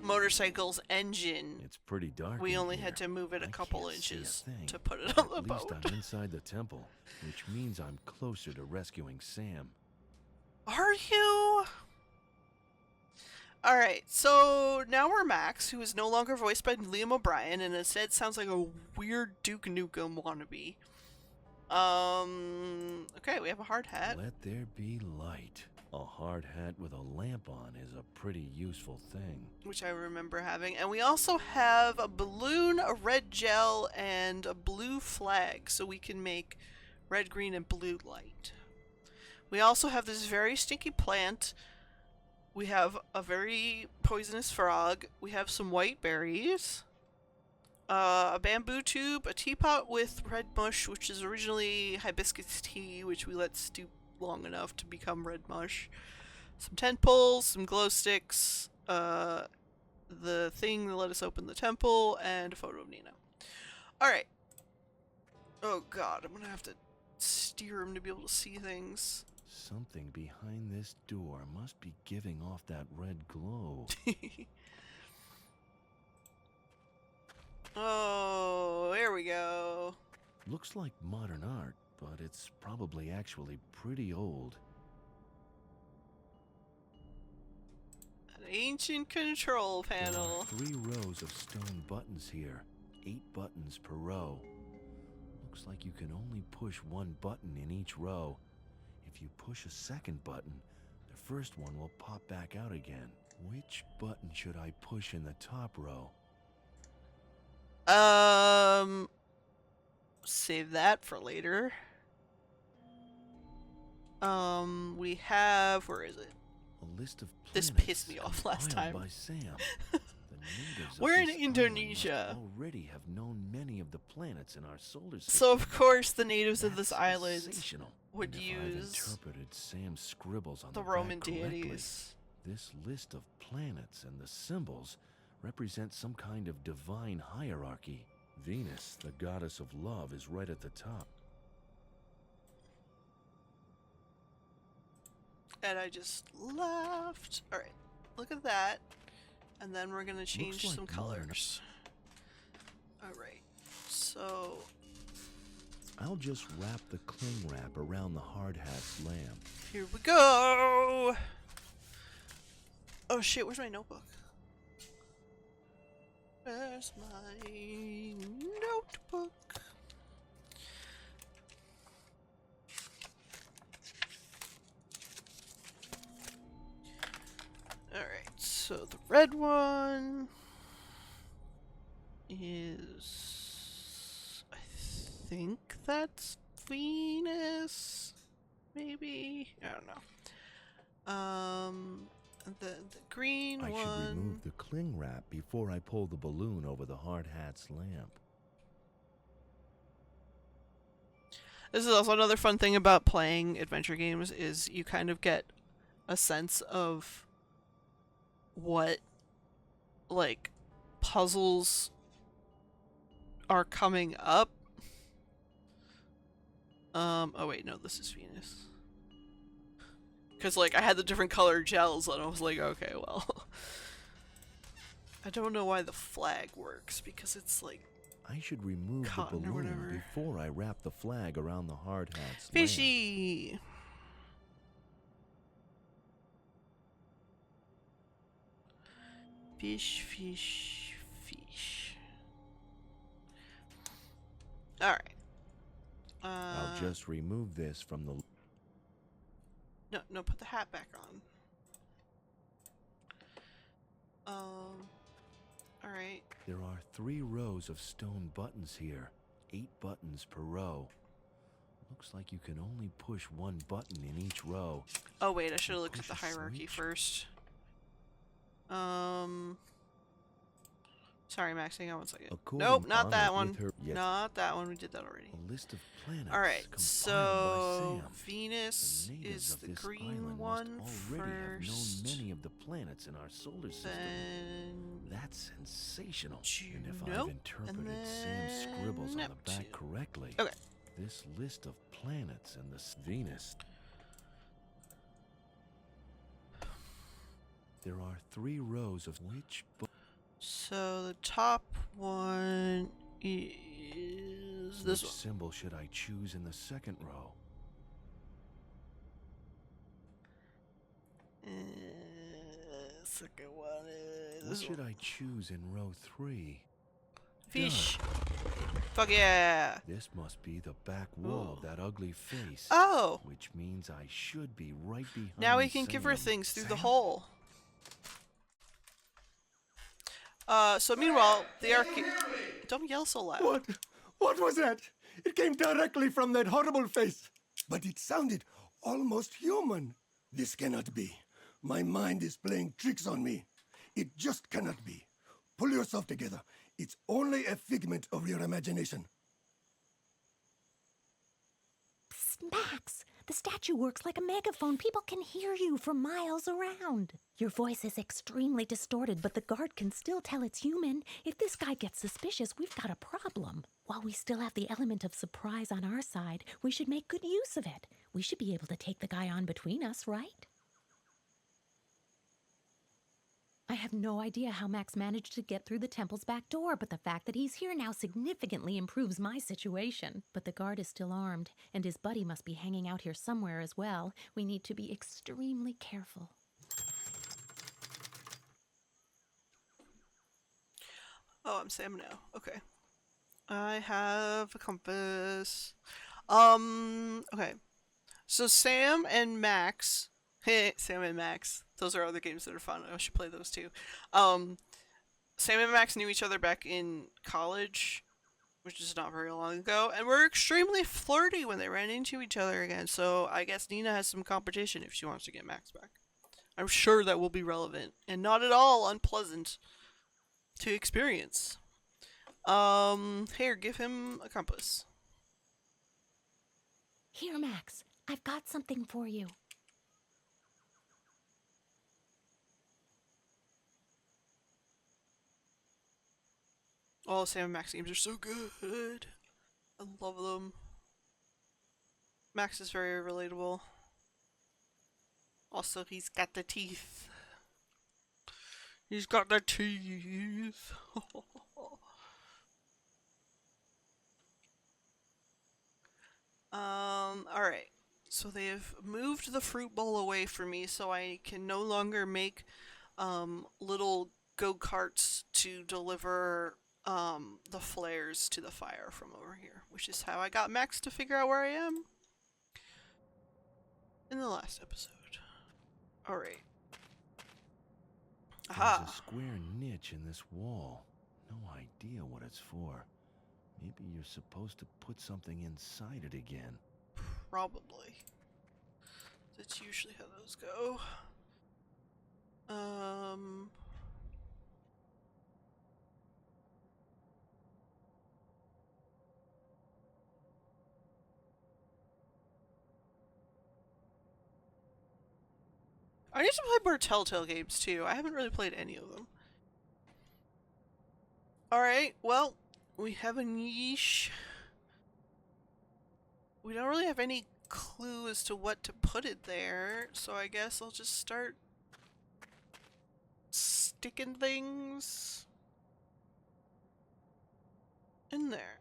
motorcycle's engine, It's pretty dark. we in only here. had to move it a I couple can't see a inches thing. to put it on the At least boat. I'm inside the temple, which means I'm closer to rescuing Sam. Are you? Alright, so now we're Max, who is no longer voiced by Liam O'Brien, and instead sounds like a weird Duke Nukem wannabe. Okay, we have a hard hat. Let there be light. A hard hat with a lamp on is a pretty useful thing. Which I remember having. And we also have a balloon, a red gel, and a blue flag, so we can make red, green, and blue light. We also have this very stinky plant. We have a very poisonous frog. We have some white berries. A bamboo tube, a teapot with red mush, which is originally hibiscus tea, which we let stew long enough to become red mush. Some tent poles, some glow sticks, the thing that let us open the temple, and a photo of Nina. Alright. Oh god, I'm gonna have to steer him to be able to see things. Something behind this door must be giving off that red glow. Oh, here we go. Looks like modern art, but it's probably actually pretty old. An ancient control There panel. are 3 rows of stone buttons here, 8 buttons per row. Looks like you can only push 1 button in each row. If you push a second button, the first one will pop back out again. Which button should I push in the top row? Save that for later. We have, where is it? A list of This planets pissed me off last compiled time. by Sam. The natives We're of in this Indonesia. island must already have known many of the planets in our solar system. So of course the natives of this That's island sensational. would And if use I've interpreted Sam's scribbles on the back Roman correctly, deities. this list of planets and the symbols represent some kind of divine hierarchy. Venus, the goddess of love, is right at the top. And I just laughed. Alright, look at that. And then we're gonna change like some modern- colors. Alright, so I'll just wrap the cling wrap around the hard hat's lamp. here we go! Oh shit, where's my notebook? Where's my notebook? Alright, so the red one is, I think that's Venus, maybe? I don't know. The green I one. should remove the cling wrap before I pull the balloon over the hard hat's lamp. This is also another fun thing about playing adventure games is you kind of get a sense of what, like, puzzles are coming up. Oh wait, no, this is Venus. Because, like, I had the different colored gels and I was like, okay, well. I don't know why the flag works, because it's, like, I should remove the cotton or balloon whatever. before I wrap the flag around the hard hat's lamp. fishy! Fish, fish, fish. Alright. I'll just remove this from the... No, put the hat back on. Alright. There are 3 rows of stone buttons here. 8 buttons per row. Looks like you can only push 1 button in each row. Oh wait, I should have looked at Push the a hierarchy switch. first. Sorry, Max, hang on one second. According Nope, not Anna that one. with her- yes. Not that one, we did that already. A list of planets Alright, compiled so by Sam. Venus The natives is of the this green island one must already have known first. many of the planets in our solar system. Then That's sensational. And if Juno, I've interpreted and Sam's scribbles on the Neptune. back correctly, Okay. this list of planets and Venus. There are 3 rows of which So the top one is this which one. symbol should I choose in the second row? Second one is What this should one. I choose in row 3? Fish. Fuck yeah. This must be the back wall Ooh. of that ugly face. Oh, Which means I should be right behind now we can give her Sam. things through the Sam? hole. So meanwhile, the don't yell so loud. What? What was that? It came directly from that horrible face. But it sounded almost human. This cannot be. My mind is playing tricks on me. It just cannot be. Pull yourself together. It's only a figment of your imagination. Psst, Max, the statue works like a megaphone. People can hear you for miles around. Your voice is extremely distorted, but the guard can still tell it's human. If this guy gets suspicious, we've got a problem. While we still have the element of surprise on our side, we should make good use of it. We should be able to take the guy on between us, right? I have no idea how Max managed to get through the temple's back door, but the fact that he's here now significantly improves my situation. But the guard is still armed, and his buddy must be hanging out here somewhere as well. We need to be extremely careful. Oh, I'm Sam now. Okay. I have a compass. Okay. So Sam and Max. Hey, Sam and Max. Those are other games that are fun. I should play those too. Sam and Max knew each other back in college, which is not very long ago, and were extremely flirty when they ran into each other again. So I guess Nina has some competition if she wants to get Max back. I'm sure that will be relevant and not at all unpleasant to experience. Here, give him a compass. Here, Max, I've got something for you. All Sam and Max games are so good. I love them. Max is very relatable. Also, he's got the teeth. He's got the teeth. Alright. So they have moved the fruit bowl away from me so I can no longer make little go-karts to deliver the flares to the fire from over here, which is how I got Max to figure out where I am in the last episode. Alright. There's Aha! a square niche in this wall. No idea what it's for. Maybe you're supposed to put something inside it again. Probably. That's usually how those go. I need to play more Telltale games too. I haven't really played any of them. Alright, well, we have a niche. We don't really have any clue as to what to put it there, so I guess I'll just start sticking things in there.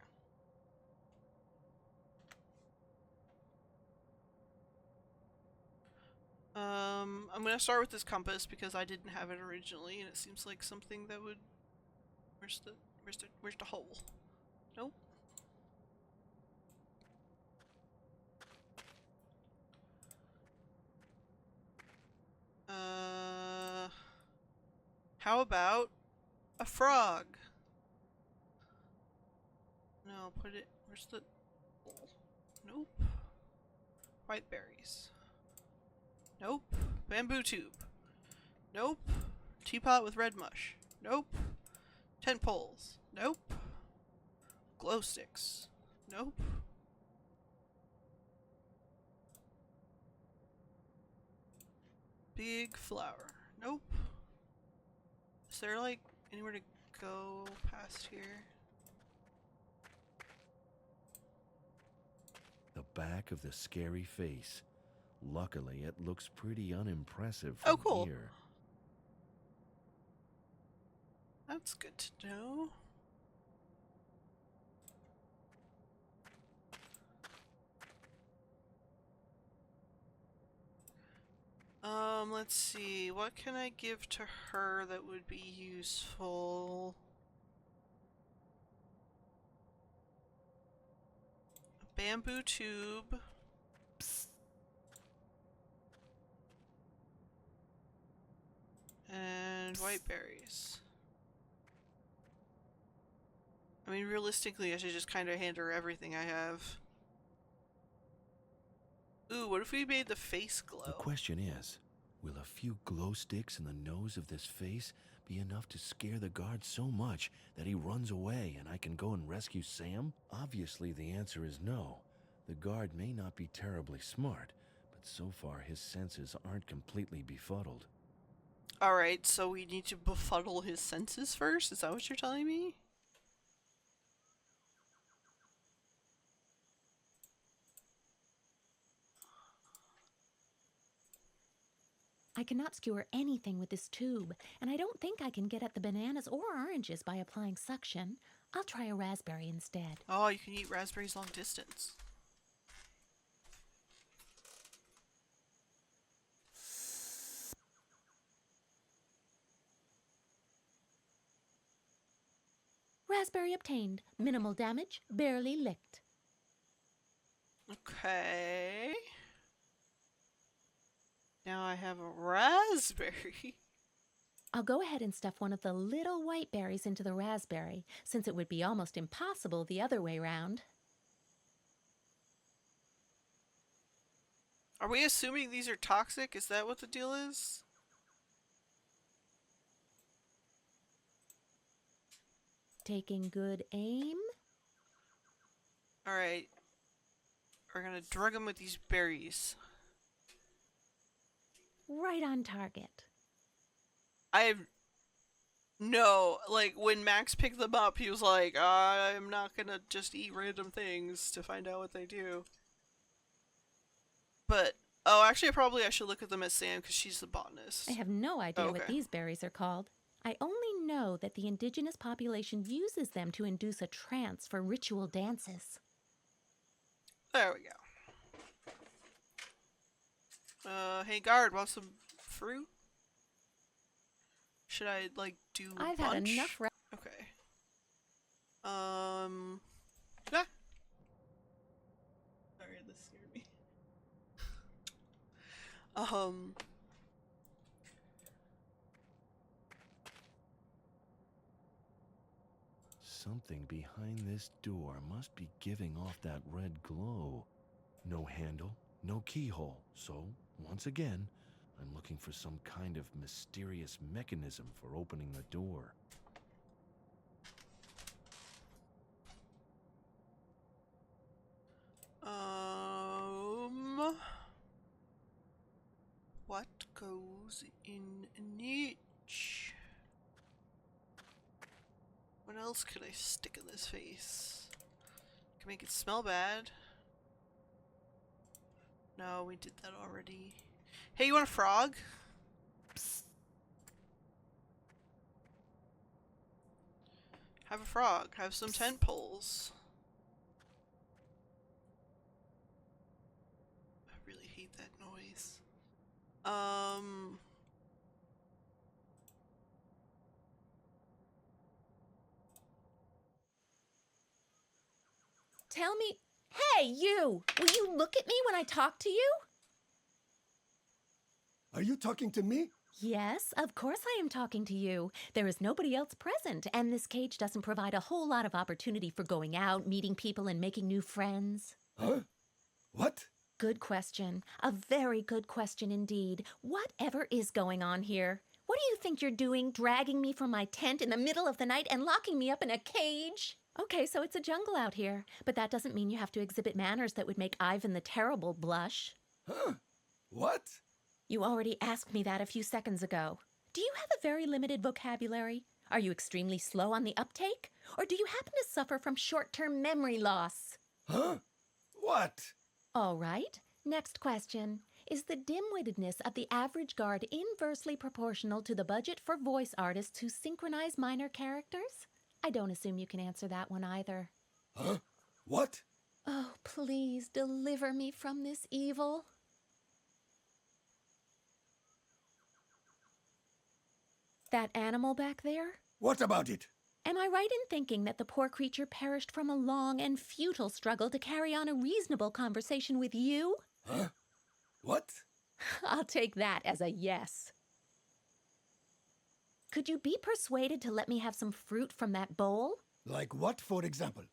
I'm gonna start with this compass because I didn't have it originally, and it seems like something that would. Where's the hole? Nope. How about a frog? No, put it. Where's the hole? Nope. White berries. Nope. Bamboo tube. Nope. Teapot with red mush. Nope. Tent poles. Nope. Glow sticks. Nope. Big flower. Nope. Is there like anywhere to go past here? The back of the scary face. Luckily, it looks pretty unimpressive Oh, from cool. here. That's good to know. Let's see. What can I give to her that would be useful? A bamboo tube. And white berries. I mean, realistically, I should just kind of hand her everything I have. Ooh, what if we made the face glow? The question is, will a few glow sticks in the nose of this face be enough to scare the guard so much that he runs away and I can go and rescue Sam? Obviously, the answer is no. The guard may not be terribly smart, but so far his senses aren't completely befuddled. Alright, so we need to befuddle his senses first? Is that what you're telling me? I cannot skewer anything with this tube, and I don't think I can get at the bananas or oranges by applying suction. I'll try a raspberry instead. Oh, you can eat raspberries long distance. Raspberry obtained. Minimal damage, barely licked. Okay. Now I have a raspberry. I'll go ahead and stuff one of the little white berries into the raspberry, since it would be almost impossible the other way round. Are we assuming these are toxic? Is that what the deal is? Taking good aim. Alright. We're gonna drug them with these berries. Right on target. No, like, when Max picked them up, he was like, I'm not gonna just eat random things to find out what they do. But, oh, actually, I should look at them as Sam, because she's the botanist. I have no idea what Okay. these berries are called. I only know that the indigenous population uses them to induce a trance for ritual dances. There we go. Hey guard, want some fruit? Should I, like, do I've lunch? had enough. Okay. Ah. Sorry, this scared me. Something behind this door must be giving off that red glow. No handle, no keyhole, so, once again, I'm looking for some kind of mysterious mechanism for opening the door. What goes in niche? What else could I stick in this face? Can make it smell bad? No, we did that already. Hey, you want a frog? Psst. Have a frog. Have some tent poles. I really hate that noise. Tell me. Hey, you! Will you look at me when I talk to you? Are you talking to me? Yes, of course I am talking to you. There is nobody else present, and this cage doesn't provide a whole lot of opportunity for going out, meeting people, and making new friends. Huh? What? Good question. A very good question indeed. Whatever is going on here? What do you think you're doing, dragging me from my tent in the middle of the night and locking me up in a cage? Okay, so it's a jungle out here, but that doesn't mean you have to exhibit manners that would make Ivan the Terrible blush. Huh? What? You already asked me that a few seconds ago. Do you have a very limited vocabulary? Are you extremely slow on the uptake? Or do you happen to suffer from short-term memory loss? Huh? What? All right. Next question. Is the dim-wittedness of the average guard inversely proportional to the budget for voice artists who synchronize minor characters? I don't assume you can answer that one either. Huh? What? Oh, please deliver me from this evil. That animal back there? What about it? Am I right in thinking that the poor creature perished from a long and futile struggle to carry on a reasonable conversation with you? Huh? What? I'll take that as a yes. Could you be persuaded to let me have some fruit from that bowl? Like what, for example?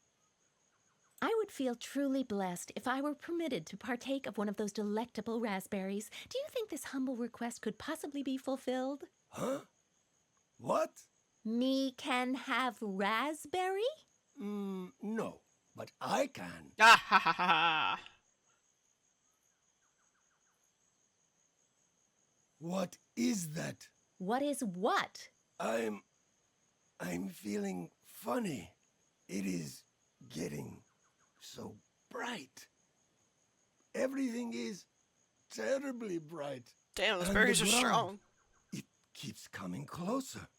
I would feel truly blessed if I were permitted to partake of one of those delectable raspberries. Do you think this humble request could possibly be fulfilled? Huh? What? Me can have raspberry? No, but I can. Ah ha ha ha! What is that? What is what? I'm feeling funny. It is getting so bright. Everything is terribly bright. Damn, those And berries the are ground. strong. It keeps coming closer.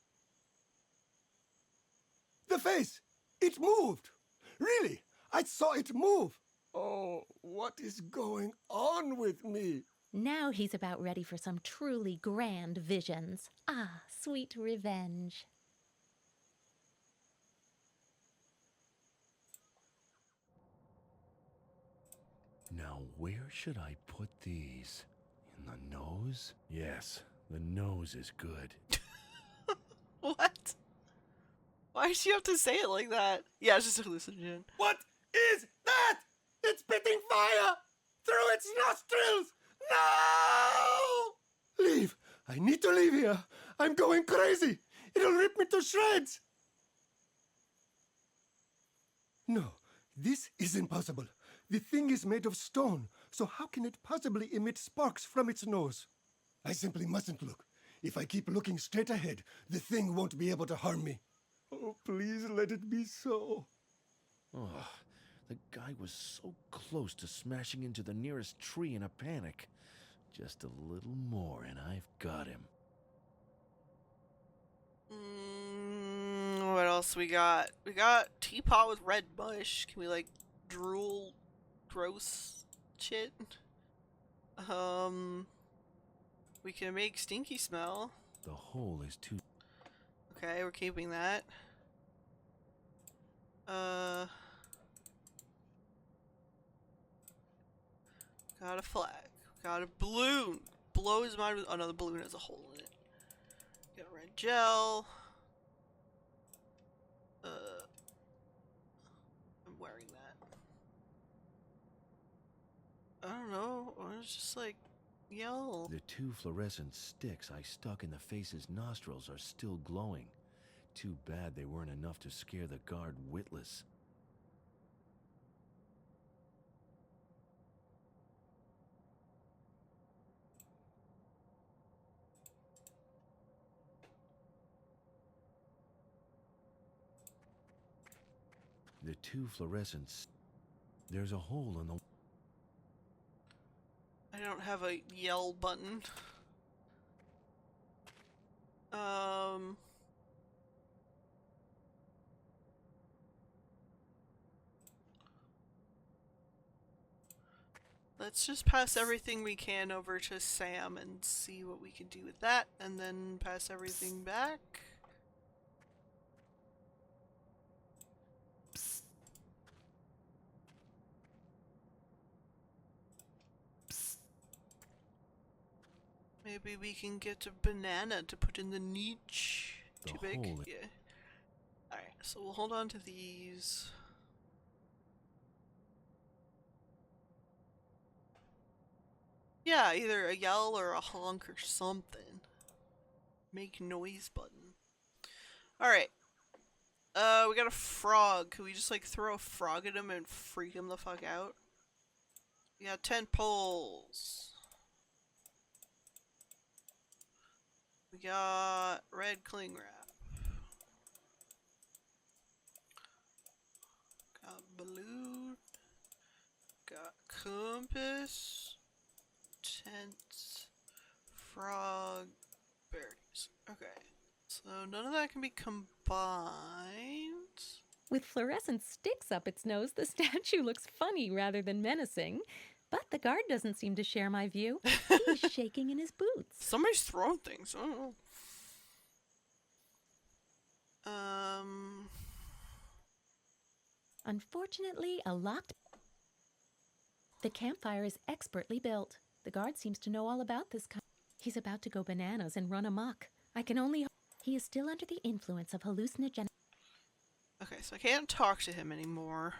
The face! It moved! Really, I saw it move. Oh, what is going on with me? Now he's about ready for some truly grand visions. Ah, sweet revenge. Now, where should I put these? In the nose? Yes, the nose is good. What? Why did you have to say it like that? Yeah, it's just a hallucinogen. What is that? It's spitting fire through its nostrils! No! Leave. I need to leave here. I'm going crazy. It'll rip me to shreds. No, this is impossible. The thing is made of stone, so how can it possibly emit sparks from its nose? I simply mustn't look. If I keep looking straight ahead, the thing won't be able to harm me. Oh, please let it be so. Oh, the guy was so close to smashing into the nearest tree in a panic. Just a little more and I've got him. What else we got? We got teapot with red mush. Can we like drool gross shit? We can make stinky smell. The hole is too... Okay, we're keeping that. Got a flag. Got a balloon. Blow his mind with... Oh no, the balloon has a hole in it. Got a red gel. I'm wearing that. I don't know. I was just like, yell. The 2 fluorescent sticks I stuck in the face's nostrils are still glowing. Too bad they weren't enough to scare the guard witless. The 2 fluorescents. There's a hole in the... I don't have a yell button. Let's just pass everything we can over to Sam and see what we can do with that, and then pass everything back. Maybe we can get a banana to put in the niche. Too The big? hole. Yeah. Alright, so we'll hold on to these. Yeah, either a yell or a honk or something. Make noise button. Alright. We got a frog. Can we just like throw a frog at him and freak him the fuck out? We got 10 poles. We got red cling wrap. Got balloon. Got compass. Tent. Frog. Berries. Okay. So none of that can be combined. With fluorescent sticks up its nose, the statue looks funny rather than menacing. But the guard doesn't seem to share my view. He's shaking in his boots. Somebody's throwing things. I don't know. Unfortunately, a locked... The campfire is expertly built. The guard seems to know all about this kind. He's about to go bananas and run amok. I can only... He is still under the influence of hallucinogen... Okay, so I can't talk to him anymore.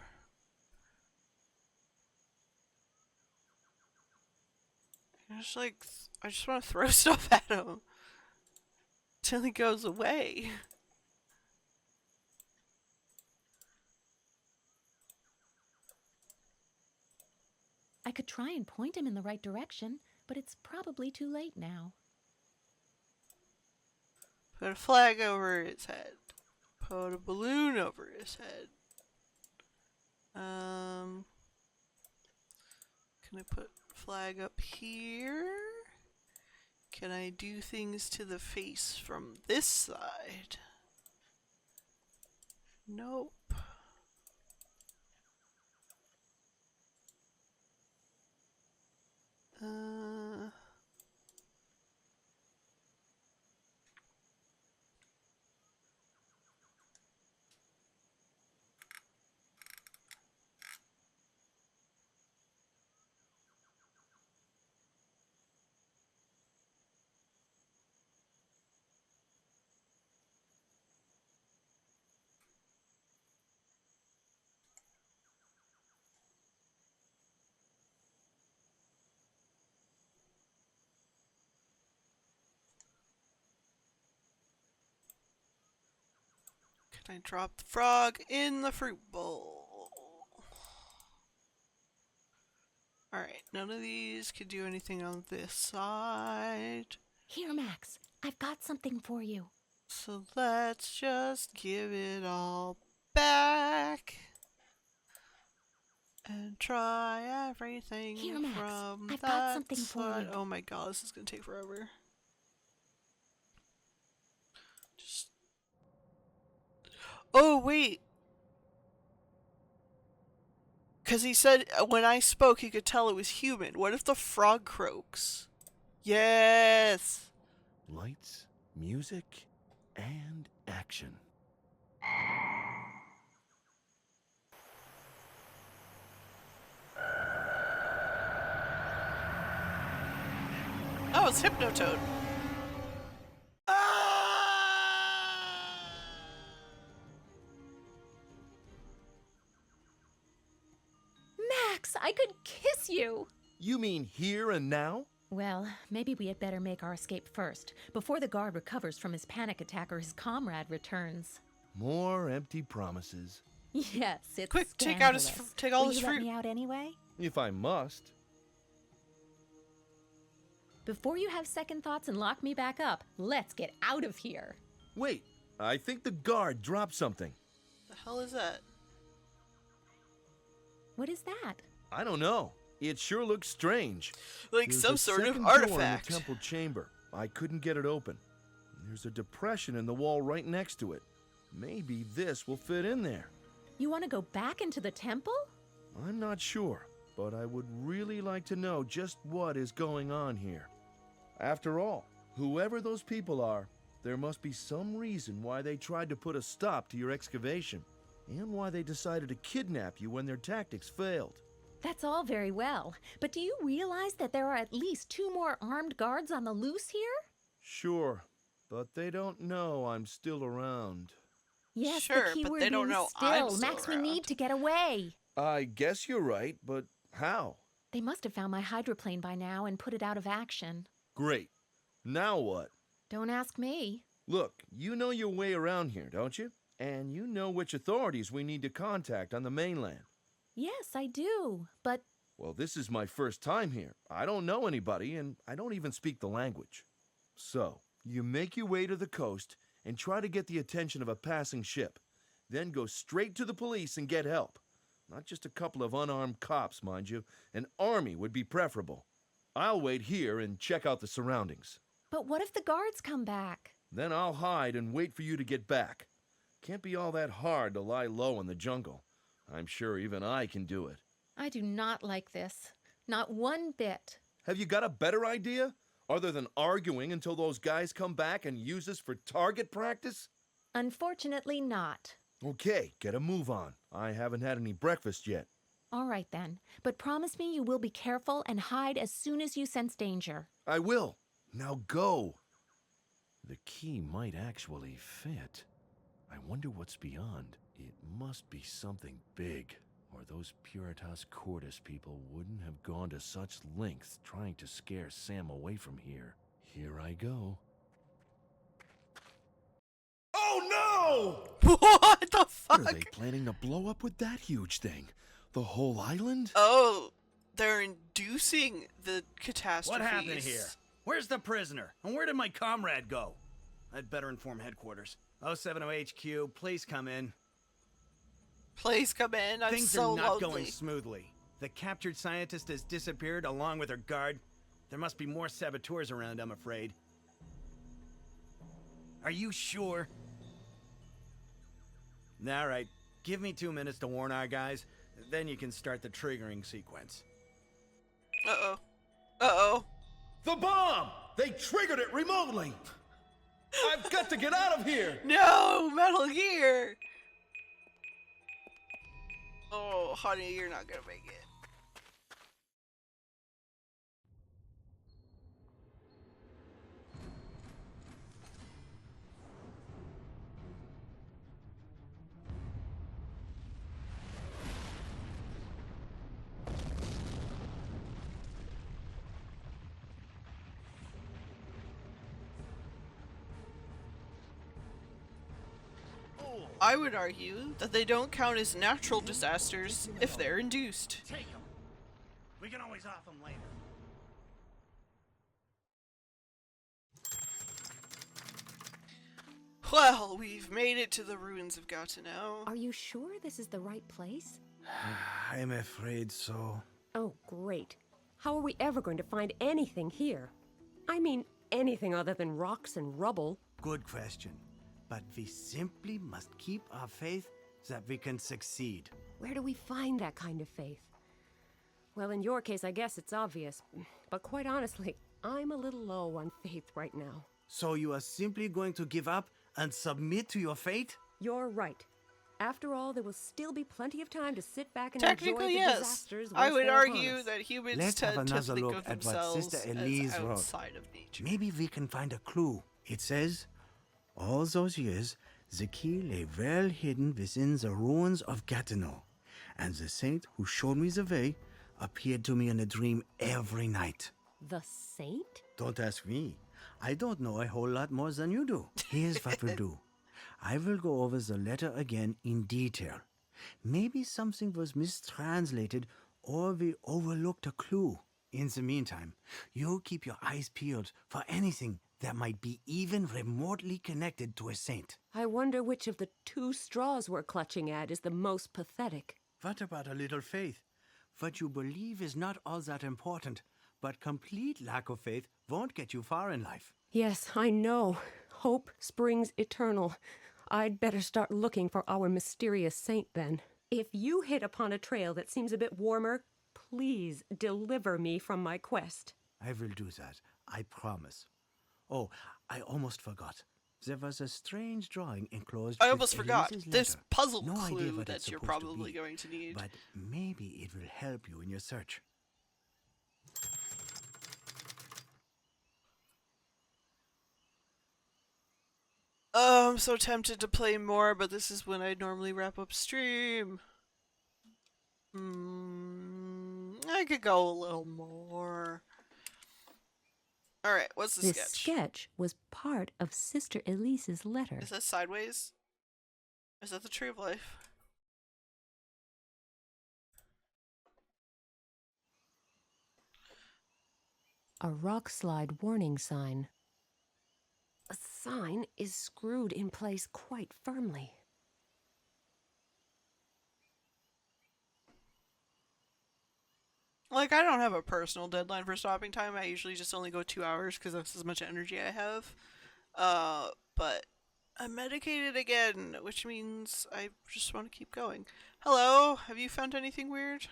I just want to throw stuff at him till he goes away. I could try and point him in the right direction, but it's probably too late now. Put a flag over his head. Put a balloon over his head. Can I put flag up here? Can I do things to the face from this side? Nope. I dropped the frog in the fruit bowl. Alright, none of these could do anything on this side. Here, Max. I've got something for you. So let's just give it all back. And try everything Here, Max. from I've that got something for side. you. Oh my god, this is gonna take forever. Oh, wait. Because he said when I spoke, he could tell it was human. What if the frog croaks? Yes! Lights, music, and action. Oh, it's Hypnotoad. Max, I could kiss you! You mean here and now? Well, maybe we had better make our escape first, before the guard recovers from his panic attack or his comrade returns. More empty promises. Yes, it's Quick, take all his Will you let fruit. me out anyway? If I must. Before you have second thoughts and lock me back up, let's get out of here. Wait, I think the guard dropped something. The hell is that? What is that? I don't know. It sure looks strange. Like There's some a sort of second door in artifact. the temple chamber. I couldn't get it open. There's a depression in the wall right next to it. Maybe this will fit in there. You want to go back into the temple? I'm not sure, but I would really like to know just what is going on here. After all, whoever those people are, there must be some reason why they tried to put a stop to your excavation, and why they decided to kidnap you when their tactics failed. That's all very well, but do you realize that there are at least 2 more armed guards on the loose here? Sure, but they don't know I'm still around. Yes, Sure, the key but word they don't means know still. I'm still Max, we around. need to get away. I guess you're right, but how? They must have found my hydroplane by now and put it out of action. Great. Now what? Don't ask me. Look, you know your way around here, don't you? And you know which authorities we need to contact on the mainland. Yes, I do, but Well, this is my first time here. I don't know anybody, and I don't even speak the language. So, you make your way to the coast and try to get the attention of a passing ship. Then go straight to the police and get help. Not just a couple of unarmed cops, mind you. An army would be preferable. I'll wait here and check out the surroundings. but what if the guards come back? Then I'll hide and wait for you to get back. Can't be all that hard to lie low in the jungle. I'm sure even I can do it. I do not like this. Not one bit. Have you got a better idea? Other than arguing until those guys come back and use us for target practice? Unfortunately not. Okay, get a move on. I haven't had any breakfast yet. All right then, but promise me you will be careful and hide as soon as you sense danger. I will. Now go. The key might actually fit. I wonder what's beyond. It must be something big, or those Puritas Cordis people wouldn't have gone to such lengths trying to scare Sam away from here. Here I go. Oh no! What the What are fuck? they planning to blow up with that huge thing? The whole island? Oh, they're inducing the catastrophes. What happened here? Where's the prisoner? And where did my comrade go? I'd better inform headquarters. 070 HQ, please come in. Please come in. I'm Things so are not lonely. going smoothly. The captured scientist has disappeared along with her guard. There must be more saboteurs around, I'm afraid. Are you sure? All right. Give me 2 minutes to warn our guys. Then you can start the triggering sequence. Uh-oh. Uh-oh. The bomb! They triggered it remotely! I've got to get out of here! No, Metal Gear! Oh, honey, you're not gonna make it. I would argue that they don't count as natural disasters if they're induced. Take them. We can always off them later. Well, we've made it to the ruins of Gatineau. Are you sure this is the right place? I'm afraid so. Oh, great. How are we ever going to find anything here? I mean, anything other than rocks and rubble. Good question. But we simply must keep our faith that we can succeed. Where do we find that kind of faith? Well, in your case, I guess it's obvious. But quite honestly, I'm a little low on faith right now. So you are simply going to give up and submit to your fate? You're right. After all, there will still be plenty of time to sit back and enjoy Technically, the yes. disasters. I once would they're upon argue us. that humans Let's have tend to another think look of at what themselves Sister as Elise wrote. outside of nature. Maybe we can find a clue. It says, all those years, the key lay well hidden within the ruins of Gatineau, and the saint who showed me the way appeared to me in a dream every night. The saint? Don't ask me. I don't know a whole lot more than you do. Here's what we'll do. I will go over the letter again in detail. Maybe something was mistranslated or we overlooked a clue. In the meantime, you keep your eyes peeled for anything that might be even remotely connected to a saint. I wonder which of the two straws we're clutching at is the most pathetic. What about a little faith? What you believe is not all that important, but complete lack of faith won't get you far in life. Yes, I know. Hope springs eternal. I'd better start looking for our mysterious saint then. If you hit upon a trail that seems a bit warmer, please deliver me from my quest. I will do that, I promise. Oh, I almost forgot. There was a strange drawing enclosed. I with almost forgot. Elise's This letter. puzzle No idea clue what that it's you're supposed to probably be, going to need. But maybe it will help you in your search. Oh, I'm so tempted to play more, but this is when I normally wrap up stream. I could go a little more. Alright, what's the This sketch? sketch was part of Sister Elise's letter. Is that sideways? Is that the tree of life? A rock slide warning sign. A sign is screwed in place quite firmly. Like, I don't have a personal deadline for stopping time. I usually just only go 2 hours because that's as much energy I have. But I'm medicated again, which means I just want to keep going. Hello, have you found anything weird?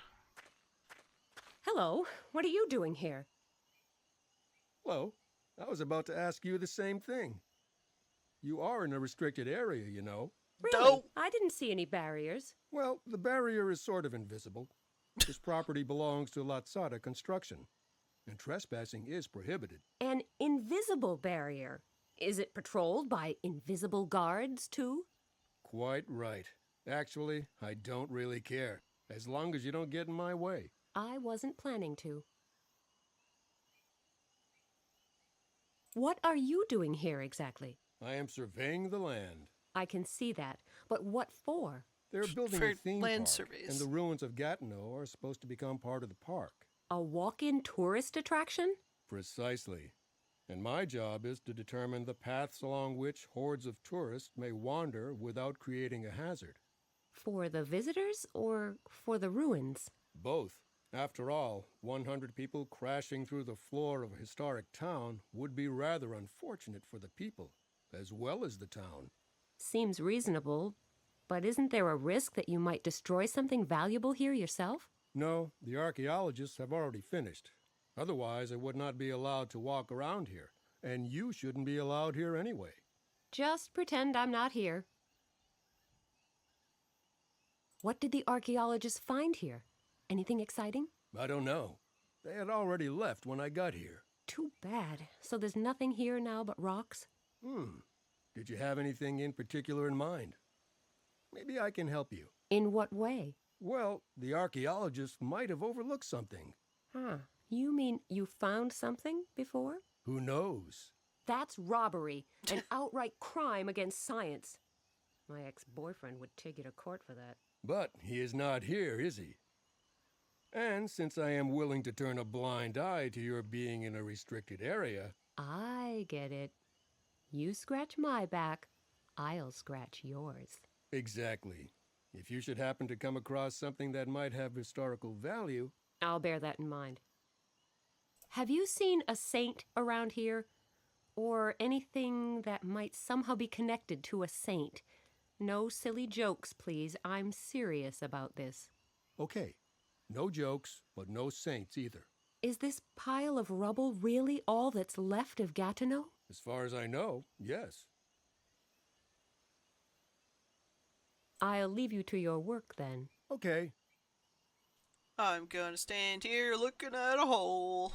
Hello, what are you doing here? Hello. I was about to ask you the same thing. You are in a restricted area, you know. Really? Dope. I didn't see any barriers. Well, the barrier is sort of invisible. This property belongs to Latsada Construction, and trespassing is prohibited. An invisible barrier. Is it patrolled by invisible guards, too? Quite right. Actually, I don't really care, as long as you don't get in my way. I wasn't planning to. What are you doing here exactly? I am surveying the land. I can see that, but what for? They're building For a theme land park, surveys. and the ruins of Gatineau are supposed to become part of the park. A walk-in tourist attraction? Precisely. And my job is to determine the paths along which hordes of tourists may wander without creating a hazard. For the visitors or for the ruins? Both. After all, 100 people crashing through the floor of a historic town would be rather unfortunate for the people, as well as the town. Seems reasonable, but isn't there a risk that you might destroy something valuable here yourself? No, the archaeologists have already finished. Otherwise, I would not be allowed to walk around here, and you shouldn't be allowed here anyway. Just pretend I'm not here. What did the archaeologists find here? Anything exciting? I don't know. They had already left when I got here. Too bad. So there's nothing here now but rocks? Did you have anything in particular in mind? Maybe I can help you. In what way? Well, the archaeologists might have overlooked something. You mean you found something before? Who knows? That's robbery, an outright crime against science. My ex-boyfriend would take you to court for that. But he is not here, is he? And since I am willing to turn a blind eye to your being in a restricted area... I get it. You scratch my back, I'll scratch yours. Exactly. If you should happen to come across something that might have historical value... I'll bear that in mind. Have you seen a saint around here? Or anything that might somehow be connected to a saint? No silly jokes, please. I'm serious about this. Okay. No jokes, but no saints either. Is this pile of rubble really all that's left of Gatineau? As far as I know, yes. I'll leave you to your work then. Okay. I'm gonna stand here looking at a hole.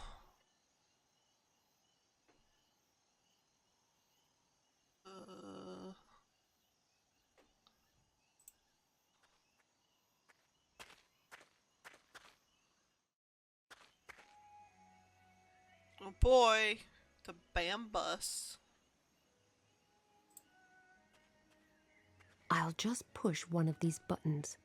Oh boy, the bambus. I'll just push one of these buttons.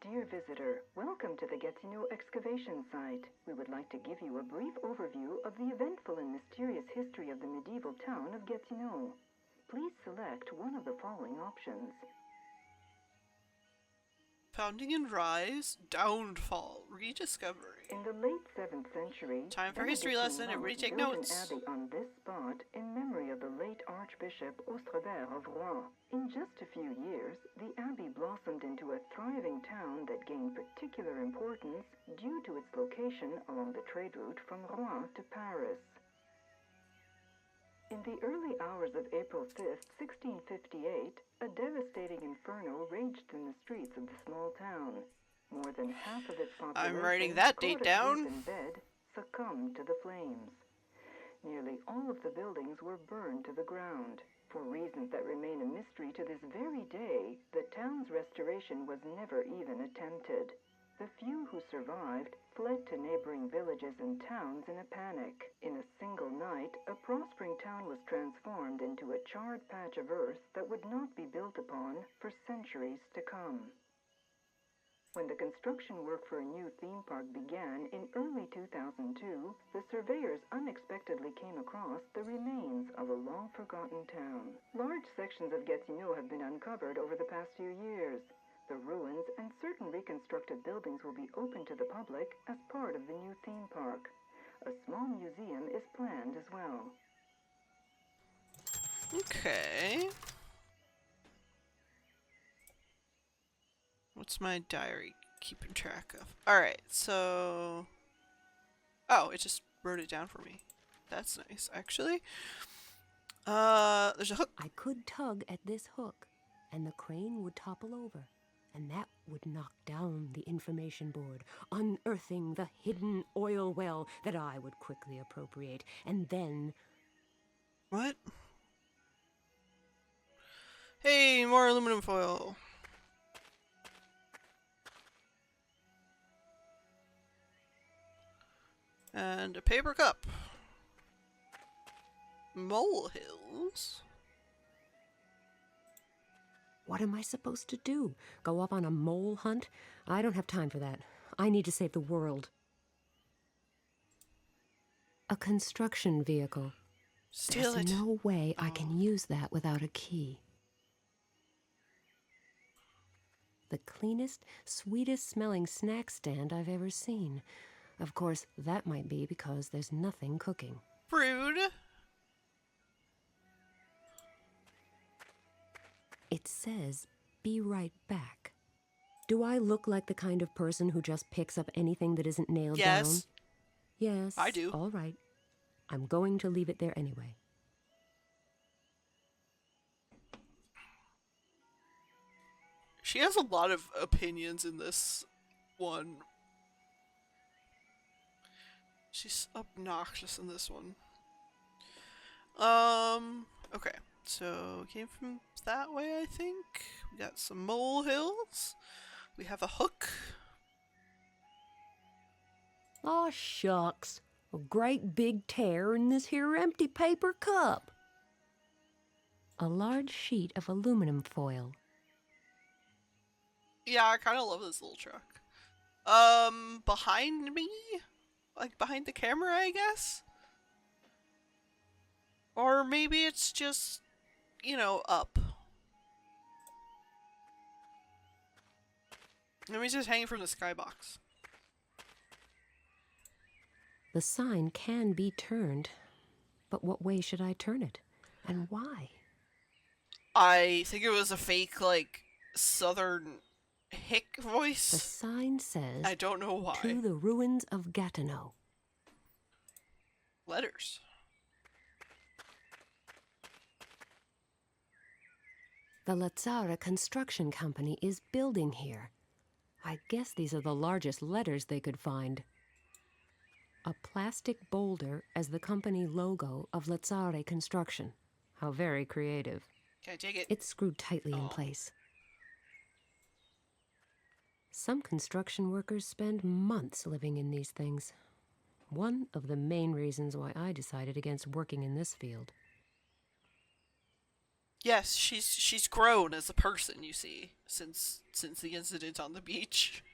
Dear visitor, welcome to the Gatineau excavation site. We would like to give you a brief overview of the eventful and mysterious history of the medieval town of Gatineau. Please select one of the following options. Founding and rise, downfall, rediscovery. In the late 7th century, Time for history lesson, everybody take built notes. an abbey on this spot in memory of the late Archbishop Austrebert of Rouen. In just a few years, the abbey blossomed into a thriving town that gained particular importance due to its location along the trade route from Rouen to Paris. In the early hours of April 5th, 1658, a devastating inferno raged in the streets of the small town. More than half of its population, I'm writing that date caught down. asleep in bed, succumbed to the flames. Nearly all of the buildings were burned to the ground. For reasons that remain a mystery to this very day, the town's restoration was never even attempted. The few who survived fled to neighboring villages and towns in a panic. In a single night, a prospering town was transformed into a charred patch of earth that would not be built upon for centuries to come. When the construction work for a new theme park began in early 2002, the surveyors unexpectedly came across the remains of a long-forgotten town. Large sections of Gatineau have been uncovered over the past few years. The ruins and certain reconstructed buildings will be open to the public as part of the new theme park. A small museum is planned as well. Okay. What's my diary keeping track of? Alright, so... Oh, it just wrote it down for me. That's nice, actually. There's a hook. I could tug at this hook, and the crane would topple over, and that would knock down the information board, unearthing the hidden oil well that I would quickly appropriate, and then... What? Hey, more aluminum foil. And a paper cup. Molehills? What am I supposed to do? Go off on a mole hunt? I don't have time for that. I need to save the world. A construction vehicle. Steal There's it. no way I can use that without a key. The cleanest, sweetest smelling snack stand I've ever seen. Of course, that might be because there's nothing cooking. Rude. It says, be right back. Do I look like the kind of person who just picks up anything that isn't nailed down? Yes. Yes. I do. All right. I'm going to leave it there anyway. She has a lot of opinions in this one. She's obnoxious in this one. Okay. So, came from that way, I think. We got some molehills. We have a hook. Aw, shucks. A great big tear in this here empty paper cup. A large sheet of aluminum foil. Yeah, I kind of love this little truck. Behind me? Like, behind the camera, I guess? Or maybe it's just, you know, up. Maybe it's just hanging from the skybox. The sign can be turned, but what way should I turn it? And why? I think it was a fake, like, southern hick The voice. sign says, I don't know why. to the ruins of Gatineau. Letters. The Lazzara Construction Company is building here. I guess these are the largest letters they could find. A plastic boulder as the company logo of Lazzara Construction. How very creative. Can I take it? It's screwed tightly in Oh. place. Some construction workers spend months living in these things. One of the main reasons why I decided against working in this field. Yes, she's grown as a person, you see, since the incident on the beach.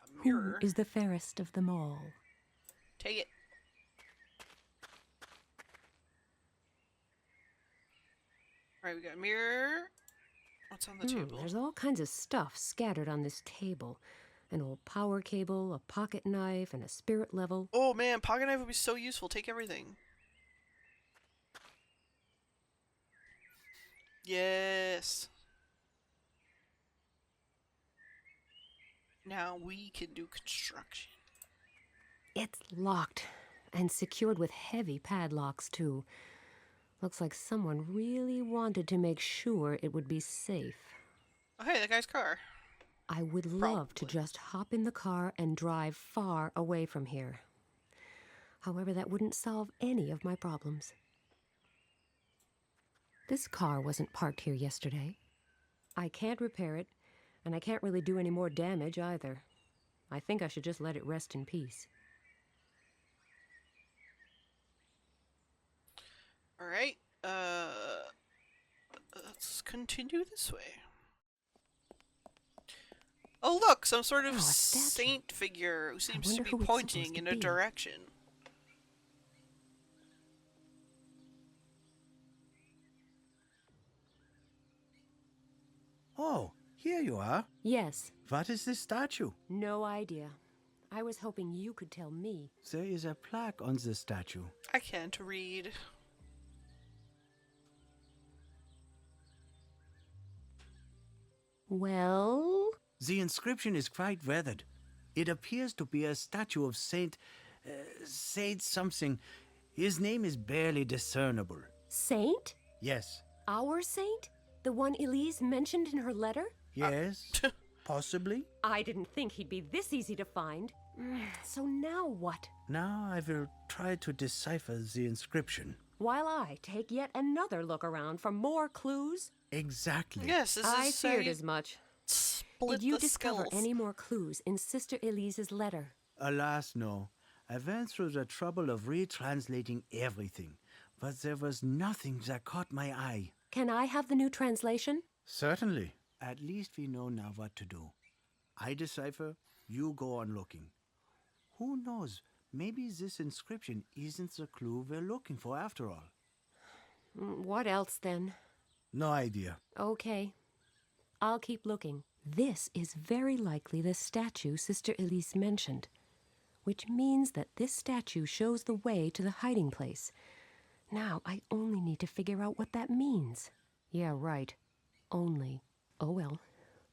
A Who mirror. is the fairest of them all? Take it. Alright, we got a mirror. What's on the table? There's all kinds of stuff scattered on this table. An old power cable, a pocket knife, and a spirit level. Oh man, pocket knife would be so useful. Take everything. Yes. Now we can do construction. It's locked and secured with heavy padlocks, too. Looks like someone really wanted to make sure it would be safe. Oh hey, that guy's car. I would love to Probably. just hop in the car and drive far away from here. However, that wouldn't solve any of my problems. This car wasn't parked here yesterday. I can't repair it, and I can't really do any more damage either. I think I should just let it rest in peace. Alright, let's continue this way. Oh look, some sort of Oh, a statue. saint figure who seems to wonder be who it's pointing supposed in to a be. direction. Oh, here you are. Yes, What is this statue? no idea. I was hoping you could tell me. There is a plaque on the statue. I can't read. Well, The inscription is quite weathered. It appears to be a statue of Saint something. His name is barely discernible. Saint? Yes. Our saint? The one Elise mentioned in her letter? Yes. Possibly. I didn't think he'd be this easy to find. So now what? Now I will try to decipher the inscription. While I take yet another look around for more clues? Exactly. Yes, this I is feared a as much. split Did you the discover skulls. any more clues in Sister Elise's letter? Alas, no. I went through the trouble of retranslating everything, but there was nothing that caught my eye. Can I have the new translation? Certainly. At least we know now what to do. I decipher, you go on looking. Who knows? Maybe this inscription isn't the clue we're looking for after all. What else then? No idea. Okay. I'll keep looking. This is very likely the statue Sister Elise mentioned, which means that this statue shows the way to the hiding place. Now, I only need to figure out what that means. Yeah, right. Only. Oh well.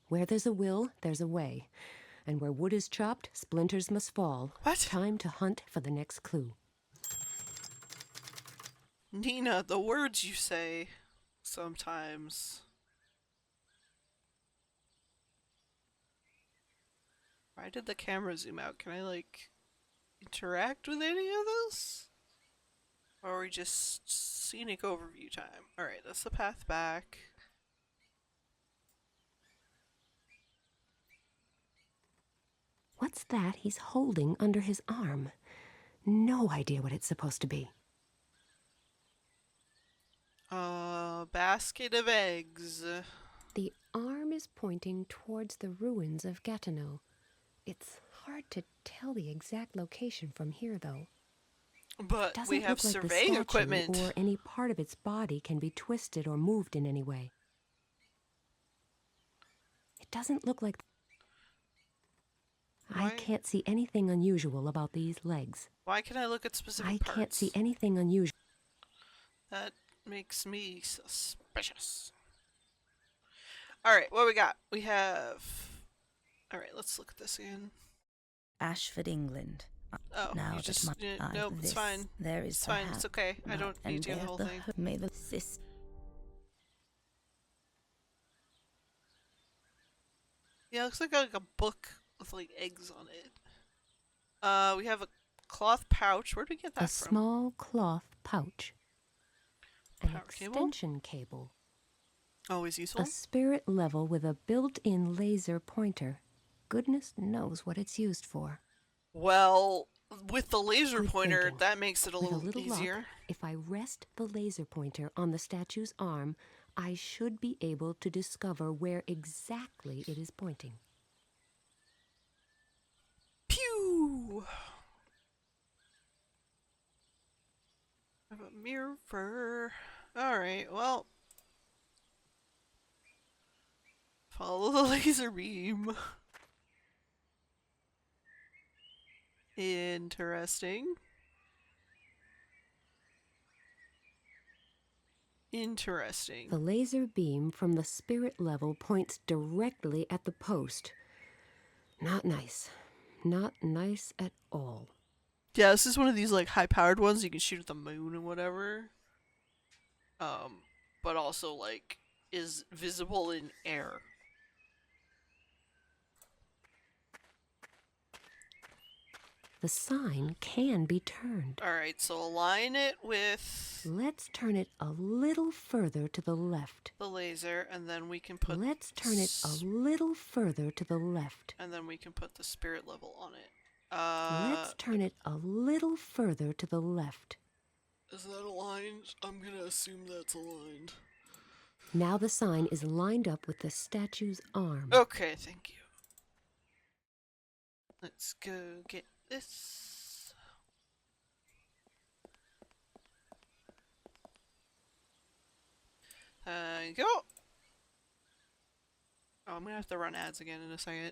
Where there's a will, there's a way. And where wood is chopped, splinters must fall. What? Time to hunt for the next clue. Nina, the words you say sometimes. Why did the camera zoom out? Can I, like, interact with any of this? Or are we just scenic overview time? Alright, that's the path back. What's that he's holding under his arm? No idea what it's supposed to be. Basket of eggs. The arm is pointing towards the ruins of Gatineau. It's hard to tell the exact location from here, though. But Doesn't we have look like the surveying statue equipment. or any part of its body can be twisted or moved in any way. It doesn't look like... I Why- can't see anything unusual about these legs. Why can I look at specific I parts? can't see anything unusual. That makes me suspicious. Alright, what we got? We have... Alright, let's look at this again. Ashford, England. Oh, Now you that just... my eye nope, it's this, fine. There is It's fine, it's perhaps okay. I not don't need to get the whole thing. May the sis. Yeah, it looks like a book with like eggs on it. We have a cloth pouch. Where did we get that A from? small cloth pouch. An Power cable? extension cable. Always useful. A spirit level with a built-in laser pointer. Goodness knows what it's used for. Well, with the laser Good pointer, thinking. that makes it a With little easier. luck, if I rest the laser pointer on the statue's arm, I should be able to discover where exactly it is pointing. Pew! I have a mirror. Alright, well. Follow the laser beam. Interesting. Interesting. The laser beam from the spirit level points directly at the post. Not nice. Not nice at all. Yeah, this is one of these like high-powered ones you can shoot at the moon and whatever. But also like is visible in air. The sign can be turned. Alright, so align it with Let's turn it a little further to the left. the laser, and then we can put Let's turn it a little further to the left. and then we can put the spirit level on it. Let's turn it a little further to the left. Is that aligned? I'm gonna assume that's aligned. Now the sign is lined up with the statue's arm. Okay, thank you. Let's go get this. Go. Oh, I'm gonna have to run ads again in a second.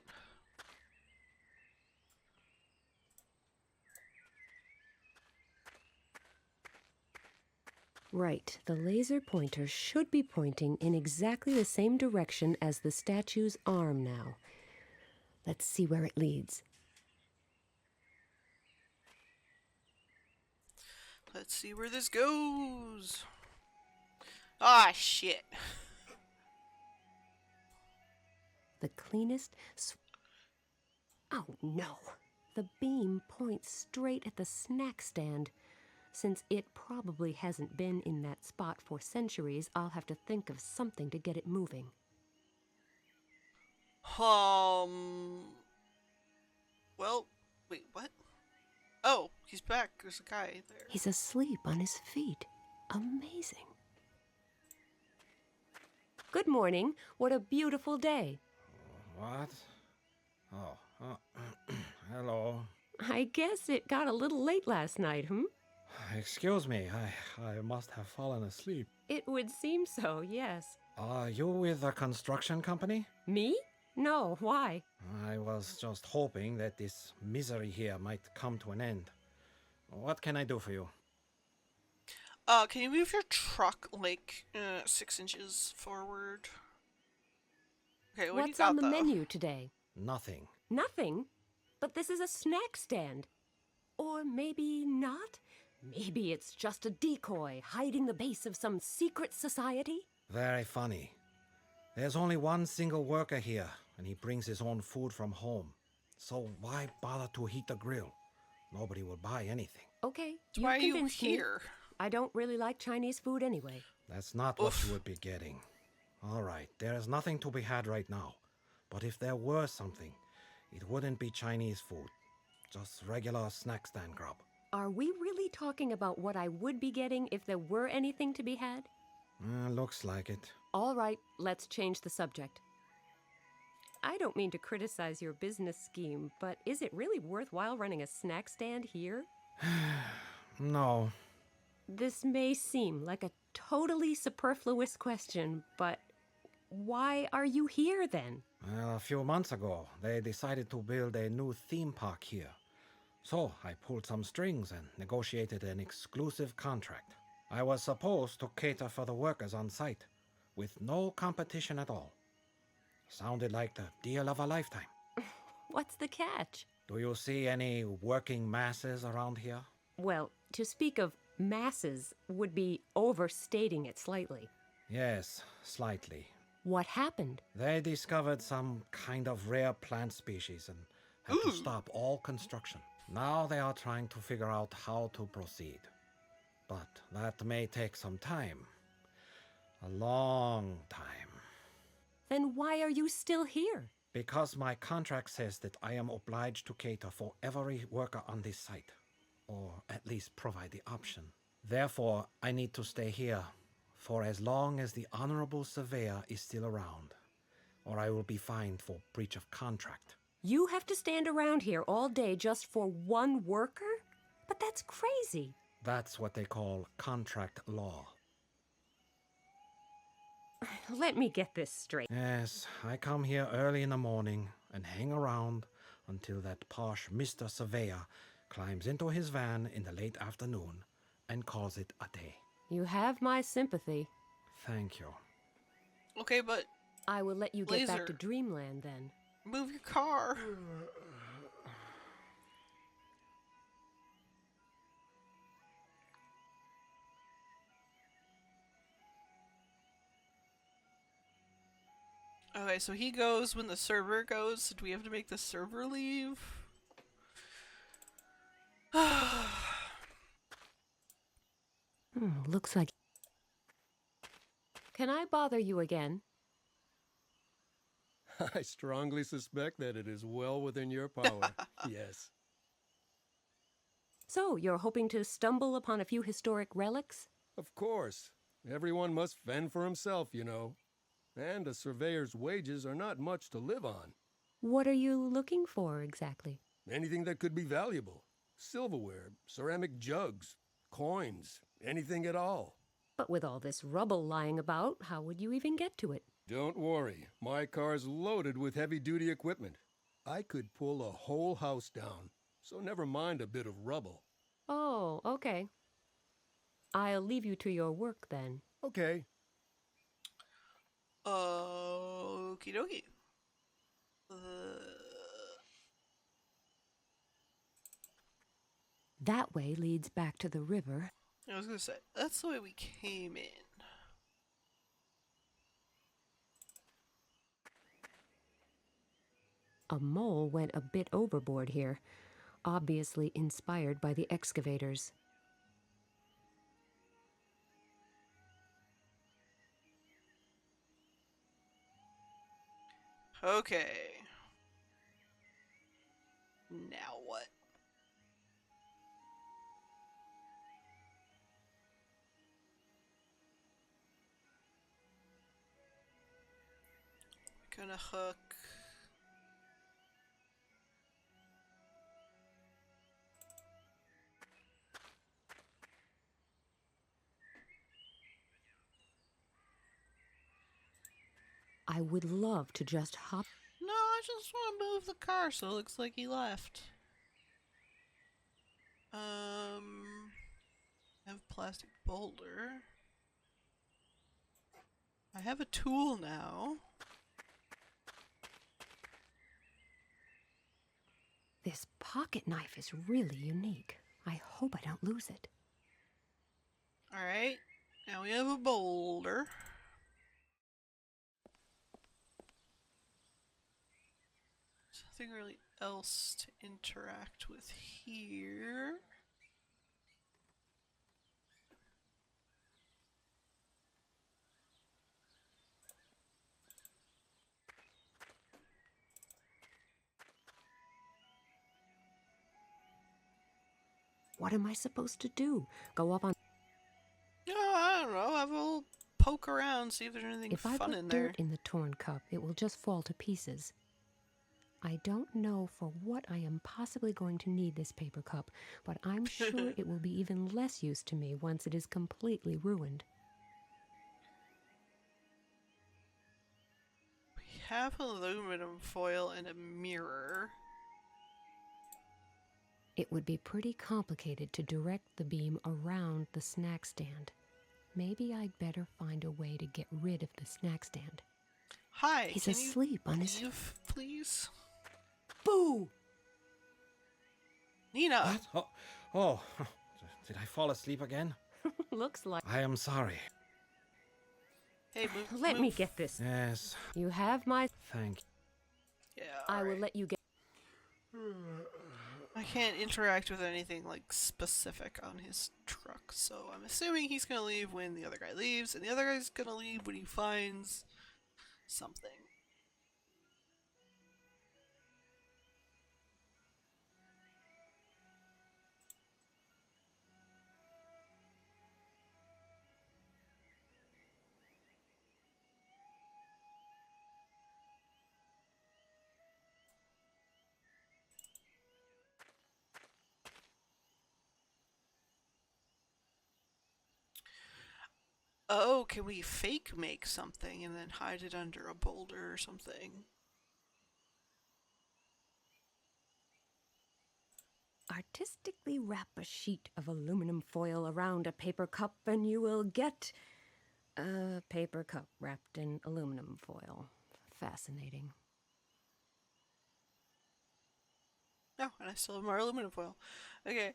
Right, the laser pointer should be pointing in exactly the same direction as the statue's arm now. Let's see where it leads. Let's see where this goes. Ah, shit. The cleanest... Oh, no. The beam points straight at the snack stand. Since it probably hasn't been in that spot for centuries, I'll have to think of something to get it moving. Well, wait, what? Oh, he's back. There's a guy there. He's asleep on his feet. Amazing. Good morning. What a beautiful day. What? Oh, hello. I guess it got a little late last night, Excuse me, I must have fallen asleep. It would seem so, yes. Are you with a construction company? Me? No, why? I was just hoping that this misery here might come to an end. What can I do for you? Can you move your truck like 6 inches forward? Okay, what do you What's got on the though? menu today? Nothing. Nothing? But this is a snack stand. Or maybe not? Maybe it's just a decoy hiding the base of some secret society? Very funny. There's only one single worker here, and he brings his own food from home. So why bother to heat the grill? Nobody will buy anything. Okay, Why are you convinced me. here? I don't really like Chinese food anyway. That's not what Oof. you would be getting. All right, there is nothing to be had right now. But if there were something, it wouldn't be Chinese food. Just regular snack stand grub. Are we really talking about what I would be getting if there were anything to be had? Looks like it. All right, let's change the subject. I don't mean to criticize your business scheme, but is it really worthwhile running a snack stand here? No. This may seem like a totally superfluous question, but why are you here then? Well, a few months ago, they decided to build a new theme park here. So I pulled some strings and negotiated an exclusive contract. I was supposed to cater for the workers on site, with no competition at all. Sounded like the deal of a lifetime. What's the catch? Do you see any working masses around here? Well, to speak of masses would be overstating it slightly. Yes, slightly. What happened? They discovered some kind of rare plant species and had to stop all construction. Now they are trying to figure out how to proceed. But that may take some time. A long time. Then why are you still here? Because my contract says that I am obliged to cater for every worker on this site, or at least provide the option. Therefore, I need to stay here for as long as the Honorable Surveyor is still around, or I will be fined for breach of contract. You have to stand around here all day just for one worker? But that's crazy. That's what they call contract law. Let me get this straight. Yes, I come here early in the morning and hang around until that posh Mr. Surveyor climbs into his van in the late afternoon and calls it a day. You have my sympathy. Thank you. Okay, but I will let you get back Laser. to Dreamland then. move your car. Okay, so he goes when the server goes. Do we have to make the server leave? Looks like... Can I bother you again? I strongly suspect that it is well within your power. Yes. So, you're hoping to stumble upon a few historic relics? Of course. Everyone must fend for himself, you know. And a surveyor's wages are not much to live on. What are you looking for exactly? Anything that could be valuable. Silverware, ceramic jugs, coins, anything at all. But with all this rubble lying about, how would you even get to it? Don't worry, my car's loaded with heavy-duty equipment. I could pull a whole house down, so never mind a bit of rubble. Oh, okay. I'll leave you to your work then. Okay. Okie dokie. That way leads back to the river. I was gonna say, that's the way we came in. A mole went a bit overboard here, obviously inspired by the excavators. Okay. Now what? Gonna hook. I would love to just hop. No, I just want to move the car so it looks like he left. I have a plastic boulder. I have a tool now. This pocket knife is really unique. I hope I don't lose it. Alright, now we have a boulder. Nothing really else to interact with here. What am I supposed to do? Go up on... No, I don't know. Have a little poke around, see if there's anything If I fun put in there. dirt in the torn cup, it will just fall to pieces. I don't know for what I am possibly going to need this paper cup, but I'm sure it will be even less use to me once it is completely ruined. We have aluminum foil and a mirror. It would be pretty complicated to direct the beam around the snack stand. Maybe I'd better find a way to get rid of the snack stand. Hi, He's can asleep you on his... leave, please? Boo! Nina! What? Oh, did I fall asleep again? Looks like... I am sorry. Hey, move. Let me get this. Yes, You have my... thank you. Yeah, I will alright. let you get... I can't interact with anything, like, specific on his truck, so I'm assuming he's gonna leave when the other guy leaves, and the other guy's gonna leave when he finds something. Oh, can we fake make something and then hide it under a boulder or something? Artistically wrap a sheet of aluminum foil around a paper cup and you will get a paper cup wrapped in aluminum foil. Fascinating. Oh, and I still have more aluminum foil. Okay,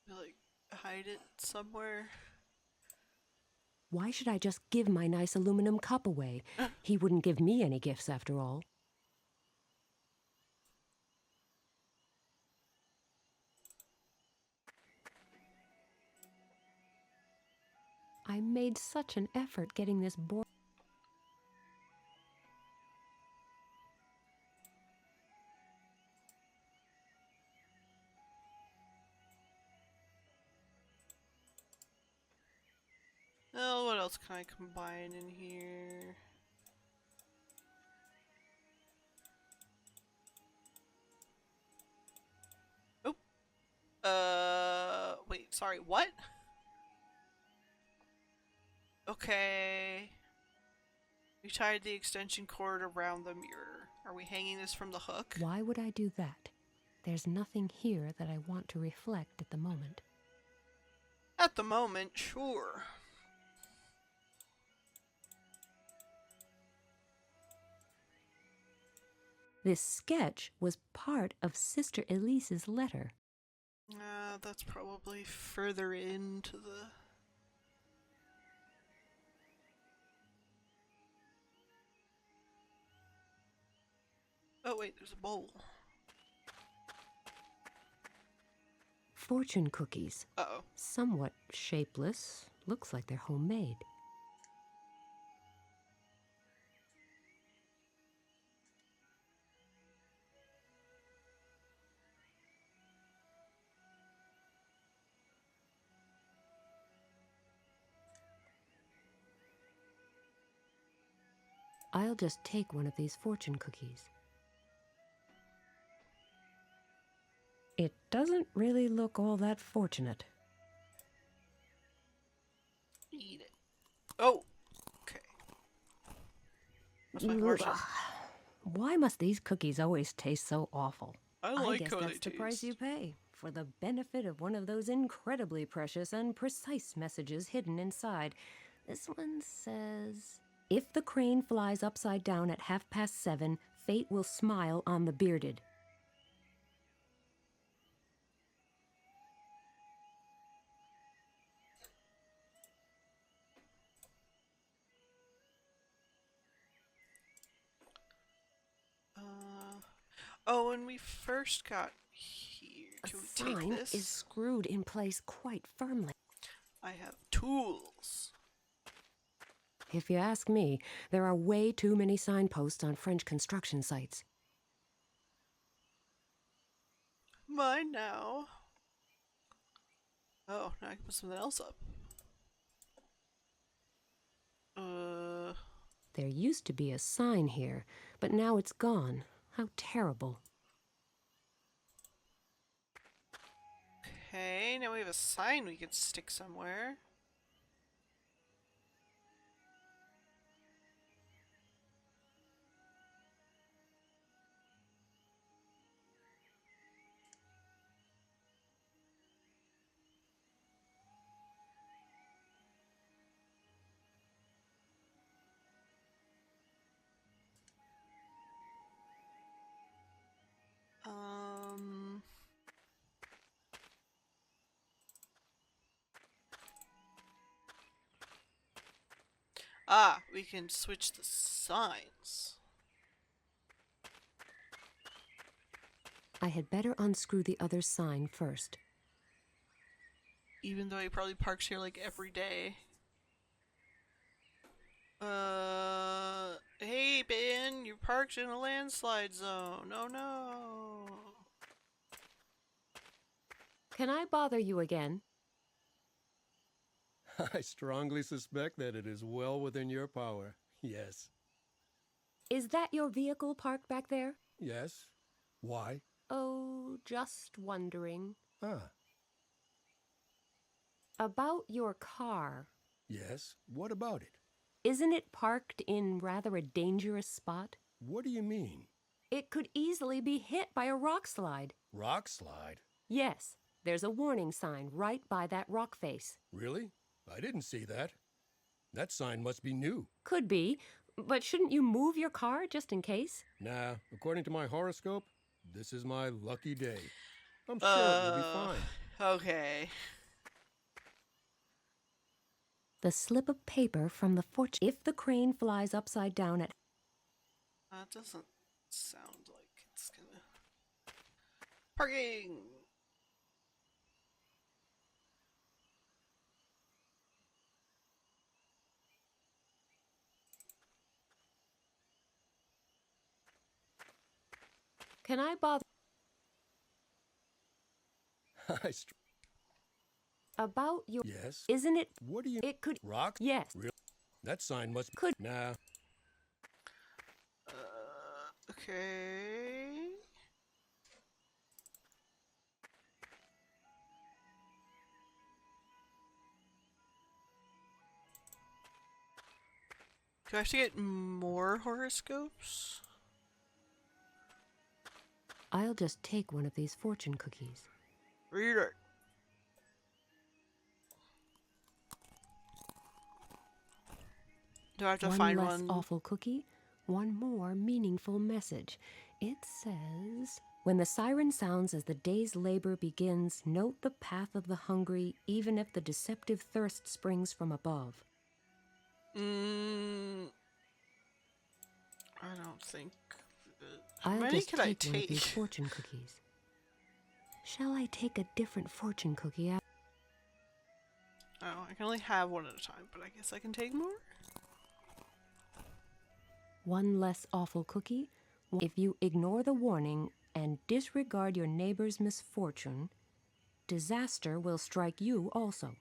like, hide it somewhere. Why should I just give my nice aluminum cup away? He wouldn't give me any gifts after all. I made such an effort getting this board. Oh, what else can I combine in here? Oh. Wait, sorry, what? Okay. We tied the extension cord around the mirror. Are we hanging this from the hook? Why would I do that? There's nothing here that I want to reflect at the moment. At the moment, sure. This sketch was part of Sister Elise's letter. That's probably further into the... Oh wait, there's a bowl. Fortune cookies. Uh-oh. Somewhat shapeless. Looks like they're homemade. I'll just take one of these fortune cookies. It doesn't really look all that fortunate. Eat it. Oh! Okay. That's my portion. Why must these cookies always taste so awful? I like guess how that's they the price taste. you pay for the benefit of one of those incredibly precious and precise messages hidden inside. This one says, if the crane flies upside down at 7:30, fate will smile on the bearded. Oh, when we first got here, A can we take sign this? is screwed in place quite firmly. I have tools. If you ask me, there are way too many signposts on French construction sites. Mine now. Oh, now I can put something else up. There used to be a sign here, but now it's gone. How terrible. Okay, now we have a sign we could stick somewhere. Ah, we can switch the signs. I had better unscrew the other sign first. Even though he probably parks here like every day. Hey Ben, you're parked in a landslide zone. Oh no. Can I bother you again? I strongly suspect that it is well within your power. Yes. Is that your vehicle parked back there? Yes. Why? Oh, just wondering. Ah. About your car. Yes. What about it? Isn't it parked in rather a dangerous spot? What do you mean? It could easily be hit by a rock slide. Rock slide? Yes, there's a warning sign right by that rock face. Really? I didn't see that. That sign must be new. Could be, but shouldn't you move your car just in case? Nah, according to my horoscope, this is my lucky day. I'm sure it will be fine. Okay. The slip of paper from the fortune. If the crane flies upside down at... That doesn't sound like it's gonna... Parking! Can I bother... About your... Yes. Isn't it... What do you... It could... Rock? Yes. Real? That sign must... Could... Nah. Okay... Do I have to get more horoscopes? I'll just take one of these fortune cookies. Read it. Do I have to find One less one? awful cookie, one more meaningful message. It says, when the siren sounds as the day's labor begins, note the path of the hungry, even if the deceptive thirst springs from above. I don't think... I'll How many just could I take one of these take? fortune cookies. Shall I take a different fortune cookie out? Oh, I can only have one at a time, but I guess I can take more? One less awful cookie. If you ignore the warning and disregard your neighbor's misfortune, disaster will strike you also.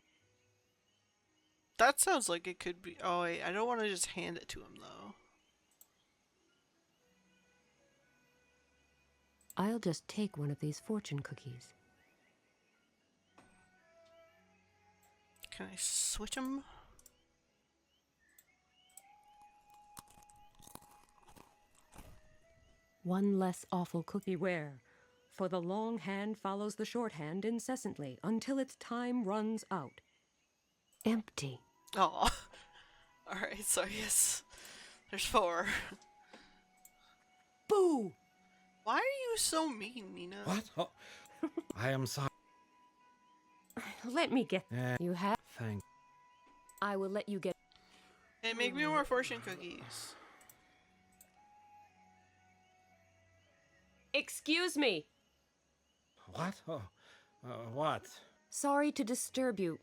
That sounds like it could be... Oh wait, I don't want to just hand it to him though. I'll just take one of these fortune cookies. Can I switch them? One less awful cookie. Beware, for the long hand follows the short hand incessantly until its time runs out. Empty. Oh. Alright, so yes. There's 4. Boo! Why are you so mean, Nina? What? Oh, I am sorry. Let me get... You have... Thank... I will let you get... Hey, make me more fortune cookies. Excuse me! What? Oh, what? Sorry to disturb you,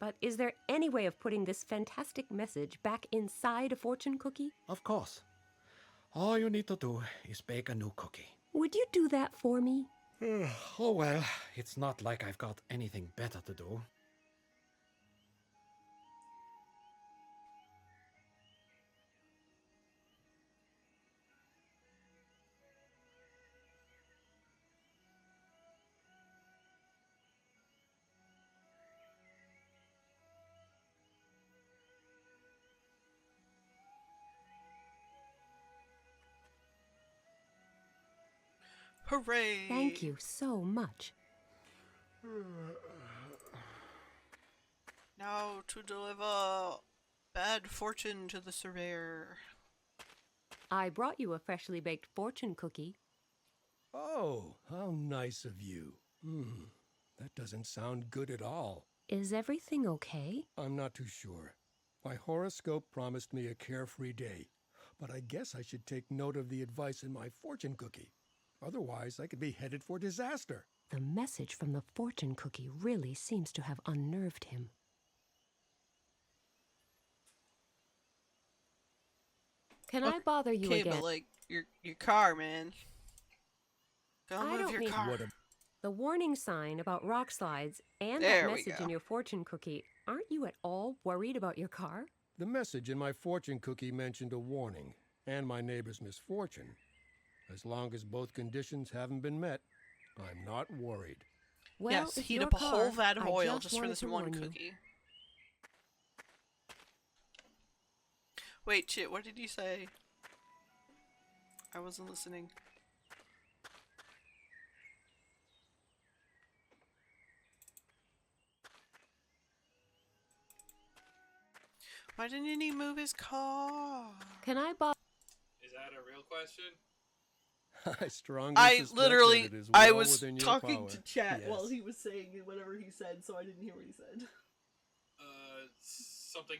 But is there any way of putting this fantastic message back inside a fortune cookie? Of course. All you need to do is bake a new cookie. Would you do that for me? Oh well, it's not like I've got anything better to do. Hooray! Thank you so much. Now to deliver bad fortune to the surveyor. I brought you a freshly baked fortune cookie. Oh, how nice of you. That doesn't sound good at all. Is everything okay? I'm not too sure. My horoscope promised me a carefree day, but I guess I should take note of the advice in my fortune cookie. Otherwise, I could be headed for disaster. The message from the fortune cookie really seems to have unnerved him. Can I bother you Okay, again? but like your car, man. Go I move don't your mean- car. The warning sign about rock slides and There that we message go. in your fortune cookie, aren't you at all worried about your car? The message in my fortune cookie mentioned a warning and my neighbor's misfortune. As long as both conditions haven't been met, I'm not worried. Well, Yes, it's heat your up a whole car. vat of I oil just for wanted this to one warn you. cookie. Wait, shit, what did you say? I wasn't listening. Why didn't he move his car? Can I bother? Is that a real question? I strongly I suspect literally, that it is I well was within your talking power. to chat while Yes. he was saying whatever he said, so I didn't hear what he said.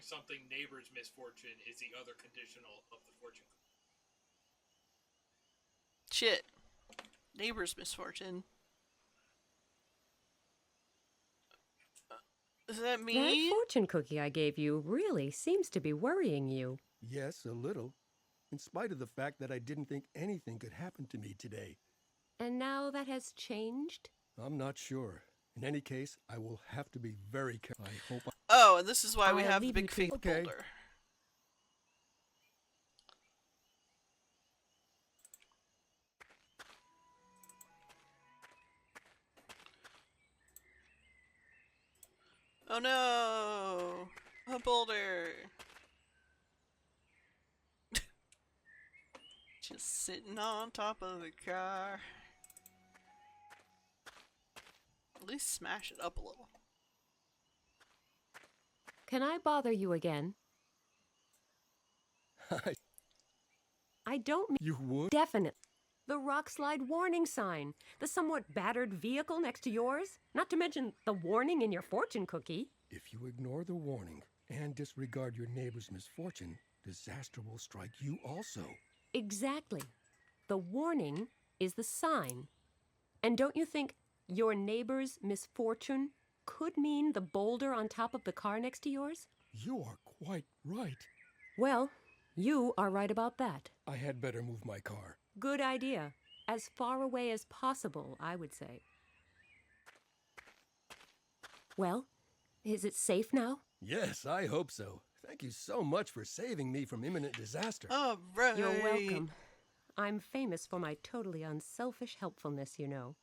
Something neighbor's misfortune is the other conditional of the fortune. Shit. Neighbor's misfortune. Does that That mean? fortune cookie I gave you really seems to be worrying you. Yes, a little. In spite of the fact that I didn't think anything could happen to me today. And now that has changed? I'm not sure. In any case, I will have to be very careful. I hope Oh, and this is why we I'll have the leave big you to- faith Okay. boulder. Oh no! A boulder! Just sitting on top of the car. At least smash it up a little. Can I bother you again? I don't mean You would? definite. The rock slide warning sign. The somewhat battered vehicle next to yours. Not to mention the warning in your fortune cookie. If you ignore the warning and disregard your neighbor's misfortune, disaster will strike you also. Exactly. The warning is the sign. And don't you think your neighbor's misfortune could mean the boulder on top of the car next to yours? You are quite right. Well, you are right about that. I had better move my car. Good idea. As far away as possible, I would say. Well, is it safe now? Yes, I hope so. Thank you so much for saving me from imminent disaster. Alright! You're welcome. I'm famous for my totally unselfish helpfulness, you know.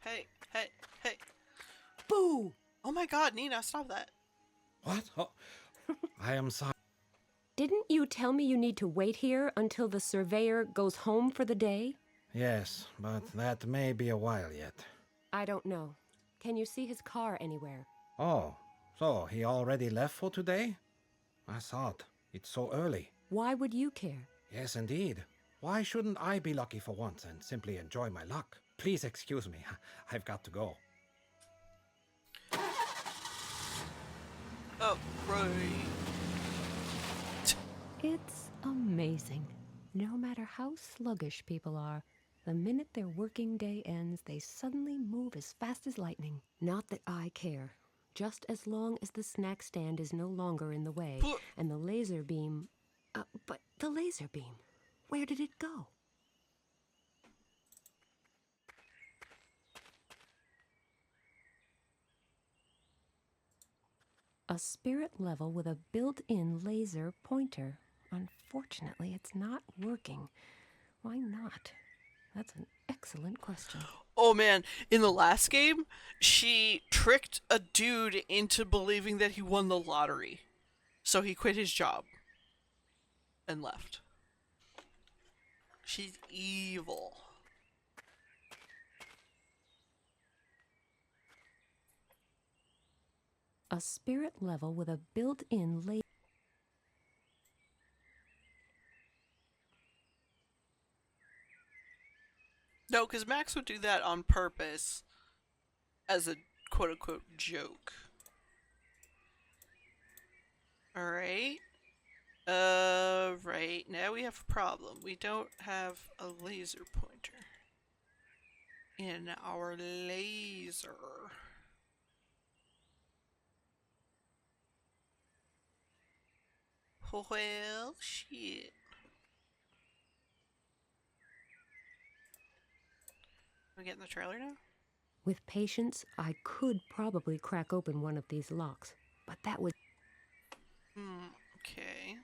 Hey, hey, hey. Boo! Oh my god, Nina, stop that. What? Oh, I am sorry. Didn't you tell me you need to wait here until the surveyor goes home for the day? Yes, but that may be a while yet. I don't know. Can you see his car anywhere? Oh, so he already left for today? I thought. It's so early. Why would you care? Yes, indeed. Why shouldn't I be lucky for once and simply enjoy my luck? Please excuse me. I've got to go. Oh, right. It's amazing. No matter how sluggish people are, The minute their working day ends, they suddenly move as fast as lightning. Not that I care. Just as long as the snack stand is no longer in the way, and the laser beam... but the laser beam, where did it go? A spirit level with a built-in laser pointer. Unfortunately, it's not working. Why not? That's an excellent question. Oh man, in the last game, she tricked a dude into believing that he won the lottery. So he quit his job and left. She's evil. A spirit level with a built-in laser. No, because Max would do that on purpose as a quote-unquote joke. Alright. Right. Now we have a problem. We don't have a laser pointer in our laser. Well, shit. We getting the trailer now? With patience, I could probably crack open one of these locks, but that would... Okay.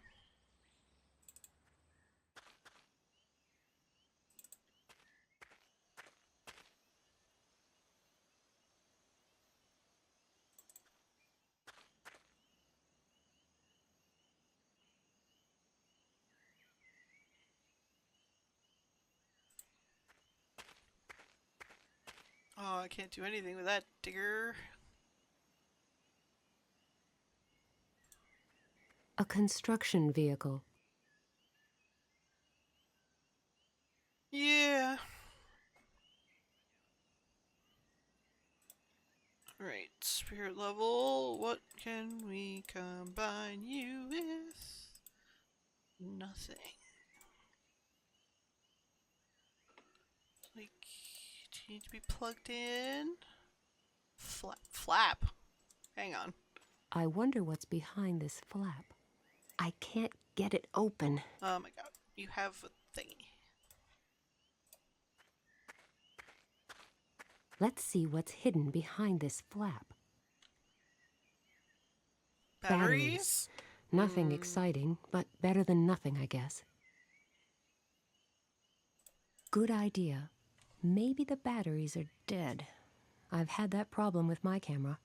Oh, I can't do anything with that digger. A construction vehicle. Yeah. Alright, spirit level. What can we combine you with? Nothing. Like, do you need to be plugged in? Flap. Hang on. I wonder what's behind this flap. I can't get it open. Oh my god. You have a thingy. Let's see what's hidden behind this flap. Batteries? Nothing exciting, but better than nothing, I guess. Good idea. Maybe the batteries are dead. I've had that problem with my camera.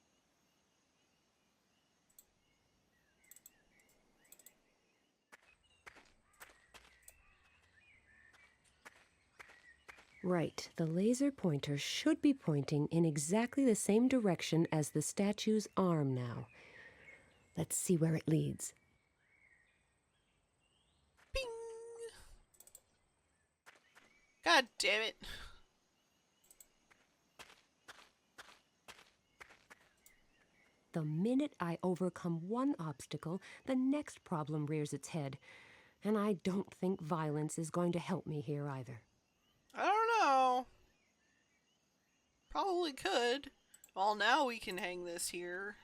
Right, the laser pointer should be pointing in exactly the same direction as the statue's arm now. Let's see where it leads. Bing! God damn it. The minute I overcome one obstacle, the next problem rears its head. And I don't think violence is going to help me here either. I don't know. Probably could. Well, now we can hang this here.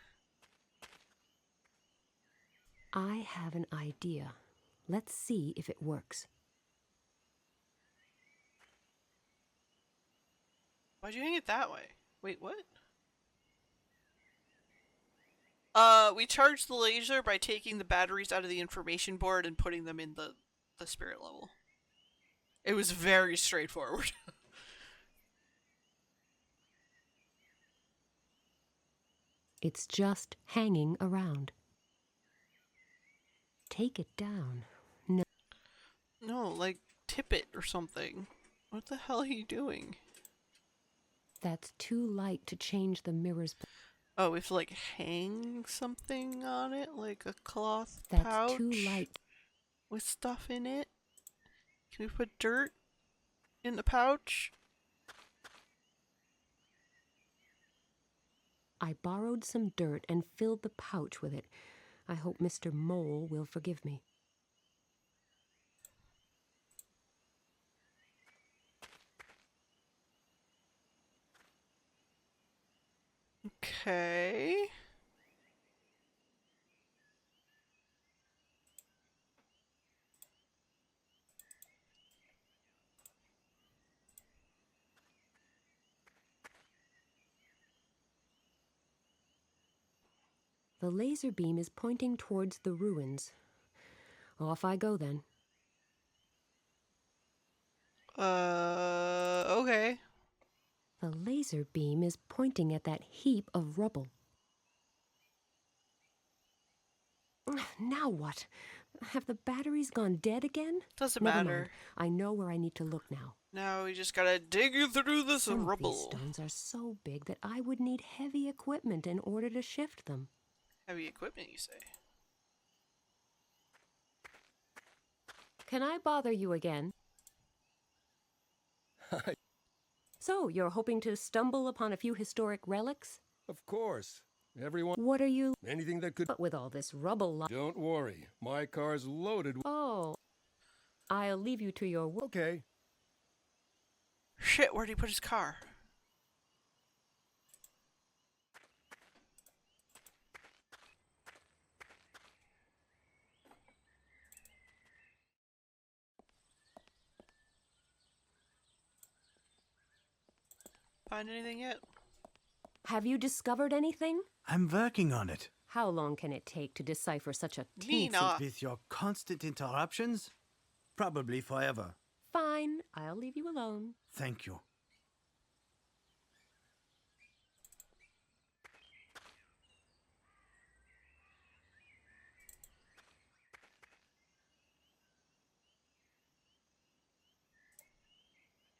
I have an idea. Let's see if it works. Why'd you hang it that way? Wait, what? We charged the laser by taking the batteries out of the information board and putting them in the spirit level. It was very straightforward. It's just hanging around. Take it down. No. No, like, tip it or something. What the hell are you doing? That's too light to change the mirror's... Oh, we have to, like, hang something on it? Like a cloth That's pouch? too light. With stuff in it? Can we put dirt in the pouch? I borrowed some dirt and filled the pouch with it. I hope Mr. Mole will forgive me. Okay. The laser beam is pointing towards the ruins. Off I go then. Okay. The laser beam is pointing at that heap of rubble. Now what? Have the batteries gone dead again? Doesn't Never matter. mind. I know where I need to look now. Now we just gotta dig through this Some of these rubble. stones are so big that I would need heavy equipment in order to shift them. Heavy equipment, you say? Can I bother you again? So, you're hoping to stumble upon a few historic relics? Of course. Everyone. What are you... Anything that could. But with all this rubble... Don't worry. My car's loaded. Oh. I'll leave you to your work. Okay. Shit, where'd he put his car? Find anything yet? Have you discovered anything? I'm working on it. How long can it take to decipher such a Nina. teensy... With your constant interruptions? Probably forever. Fine, I'll leave you alone. Thank you.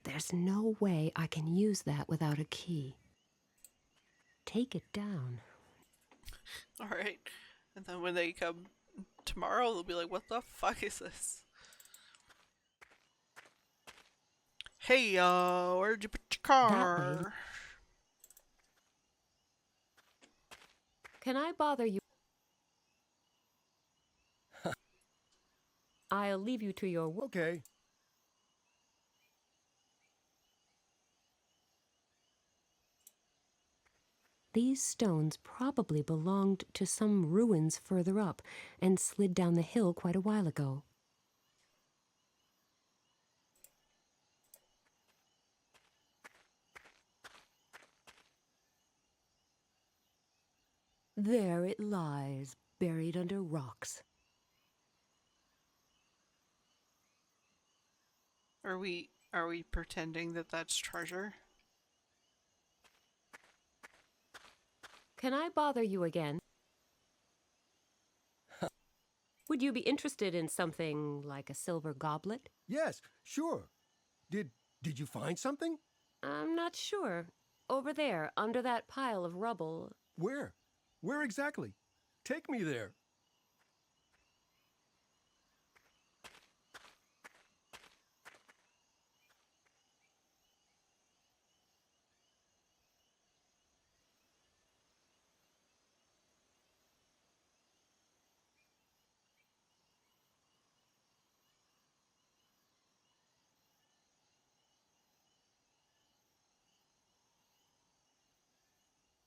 There's no way I can use that without a key. Take it down. Alright. And then when they come tomorrow, they'll be like, what the fuck is this? Hey, where'd you put your car? Can I bother you? I'll leave you to your work. Okay. These stones probably belonged to some ruins further up and slid down the hill quite a while ago. There it lies, buried under rocks. Are we pretending that that's treasure? Can I bother you again? Would you be interested in something like a silver goblet? Yes, sure. Did you find something? I'm not sure. Over there, under that pile of rubble. Where? Where exactly? Take me there.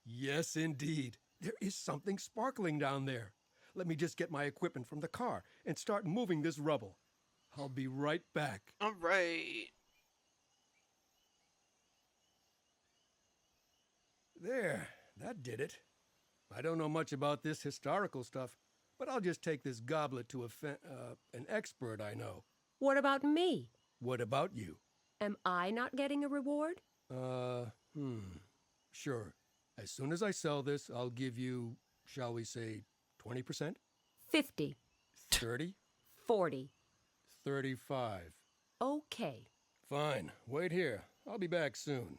Yes, indeed. There is something sparkling down there. Let me just get my equipment from the car and start moving this rubble. I'll be right back. Alright. There, that did it. I don't know much about this historical stuff, but I'll just take this goblet to an expert I know. What about me? What about you? Am I not getting a reward? Sure. As soon as I sell this, I'll give you, shall we say, 20%? 50. 30? 40. 35. Okay. Fine. Wait here. I'll be back soon.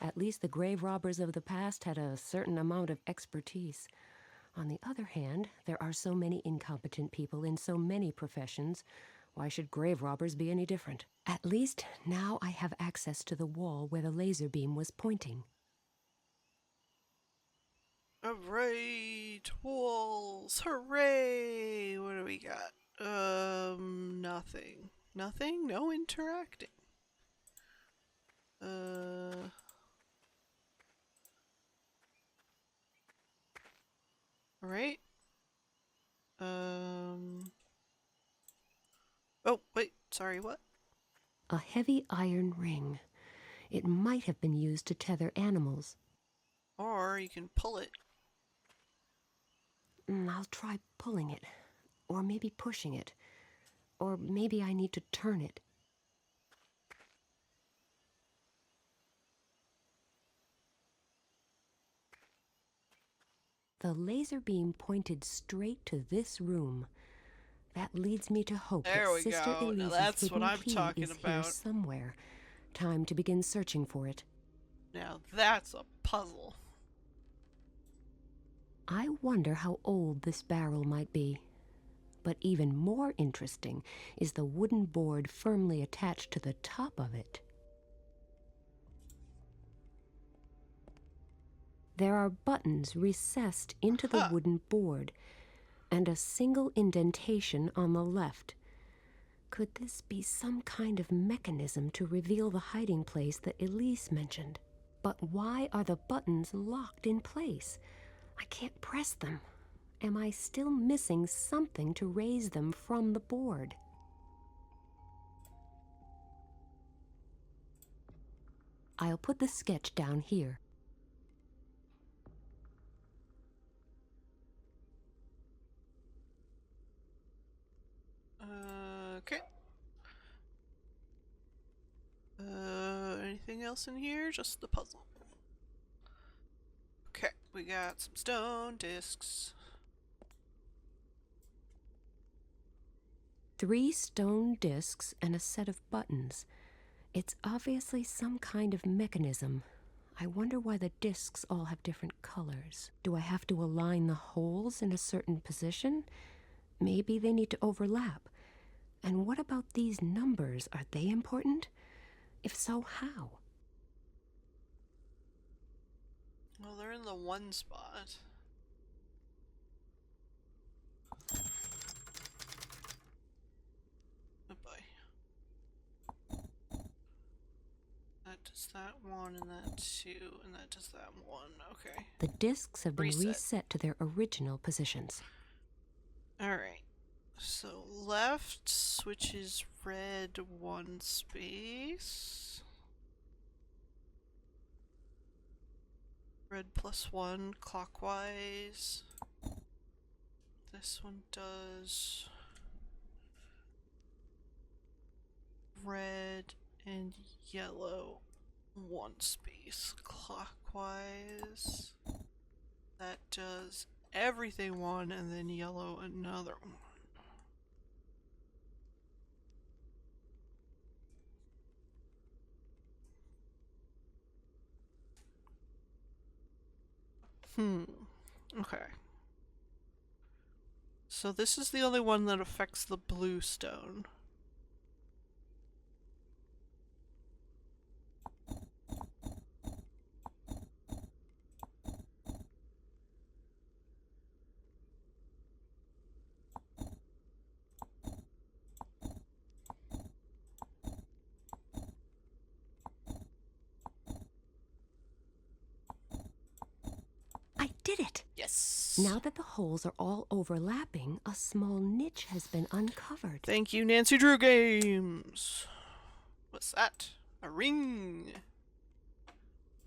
At least the grave robbers of the past had a certain amount of expertise. On the other hand, there are so many incompetent people in so many professions. Why should grave robbers be any different? At least now I have access to the wall where the laser beam was pointing. Alright, walls, hooray! What do we got? Nothing. Nothing? No interacting. Alright. Oh, wait. Sorry, what? A heavy iron ring. It might have been used to tether animals. Or you can pull it. I'll try pulling it. Or maybe pushing it. Or maybe I need to turn it. The laser beam pointed straight to this room. That leads me to hope There that we Sister go. Now Elise's that's hidden what I'm key talking is here about. somewhere. Time to begin searching for it. Now that's a puzzle. I wonder how old this barrel might be. But even more interesting is the wooden board firmly attached to the top of it. There are buttons recessed into the wooden board, and a single indentation on the left. Could this be some kind of mechanism to reveal the hiding place that Elise mentioned? But why are the buttons locked in place? I can't press them. Am I still missing something to raise them from the board? I'll put the sketch down here. Okay. Anything else in here? Just the puzzle. Okay, we got some stone discs. 3 stone discs and a set of buttons. It's obviously some kind of mechanism. I wonder why the discs all have different colors. Do I have to align the holes in a certain position? Maybe they need to overlap. And what about these numbers? Are they important? If so, how? Well, they're in the one spot. Oh boy. That does that one, and that two, and that does that one. Okay. The discs have been Reset. reset to their original positions. Alright. So left switches red 1 space. Red +1 clockwise. This one does red and yellow 1 space clockwise. That does everything 1 and then yellow another 1. Okay. So this is the only one that affects the blue stone. I did it! Yes! Now that the holes are all overlapping, a small niche has been uncovered. Thank you, Nancy Drew Games! What's that? A ring!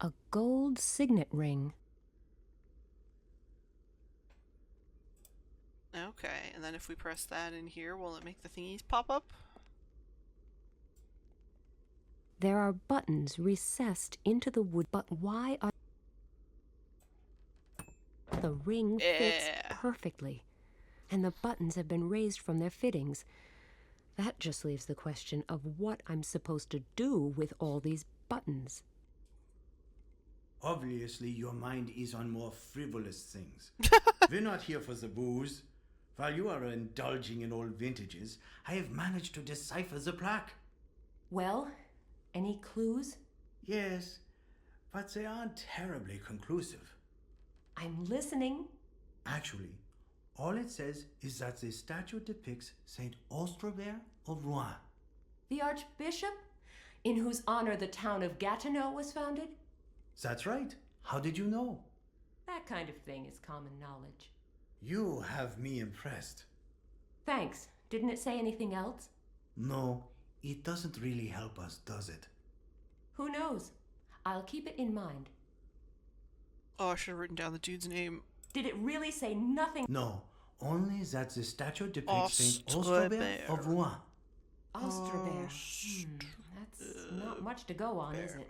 A gold signet ring. Okay, and then if we press that in here, will it make the thingies pop up? There are buttons recessed into the wood, but why are... The ring fits perfectly, and the buttons have been raised from their fittings. That just leaves the question of what I'm supposed to do with all these buttons. Obviously, your mind is on more frivolous things. We're not here for the booze. While you are indulging in old vintages, I have managed to decipher the plaque. Well, any clues? Yes, but they aren't terribly conclusive. I'm listening. Actually, all it says is that the statue depicts Saint Austrebert of Rouen. The Archbishop? in whose honor the town of Gatineau was founded? That's right. How did you know? That kind of thing is common knowledge. You have me impressed. Thanks. Didn't it say anything else? No, it doesn't really help us, does it? Who knows? I'll keep it in mind. Oh, I should have written down the dude's name. Did it really say nothing? No, only that the statue depicts Saint Ostrobert of Rouen. Ostrobert. That's not much to go on, is it?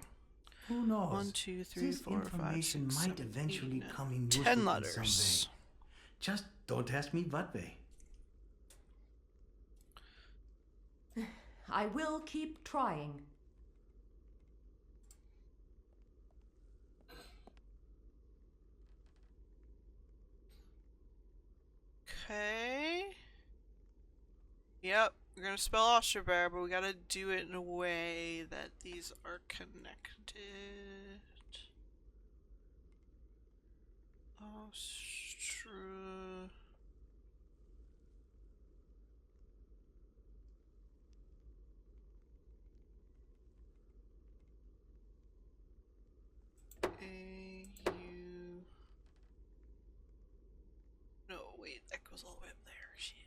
Who knows? 1, 2, 3, this 4, 5, information 6, might 7, eventually 8, 9, come in useful 10 in letters. some way. Just don't ask me what way. I will keep trying. Okay. Yep, we're gonna spell Osterbear, but we gotta do it in a way that these are connected. Ostra. A-U. No, wait, that goes all the way up there. Shit.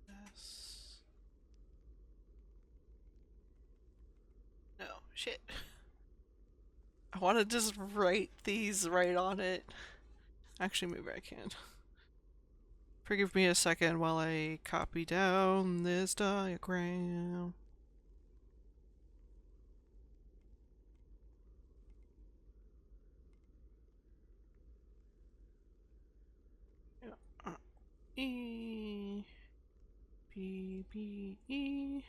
Yes. No, shit. I want to just write these right on it. Actually, maybe I can. Forgive me a second while I copy down this diagram. E B B E.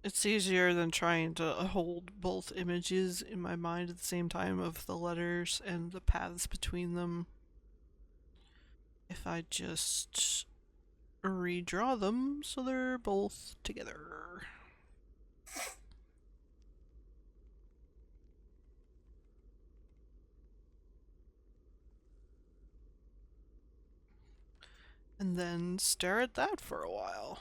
It's easier than trying to hold both images in my mind at the same time of the letters and the paths between them. If I just redraw them so they're both together. And then stare at that for a while.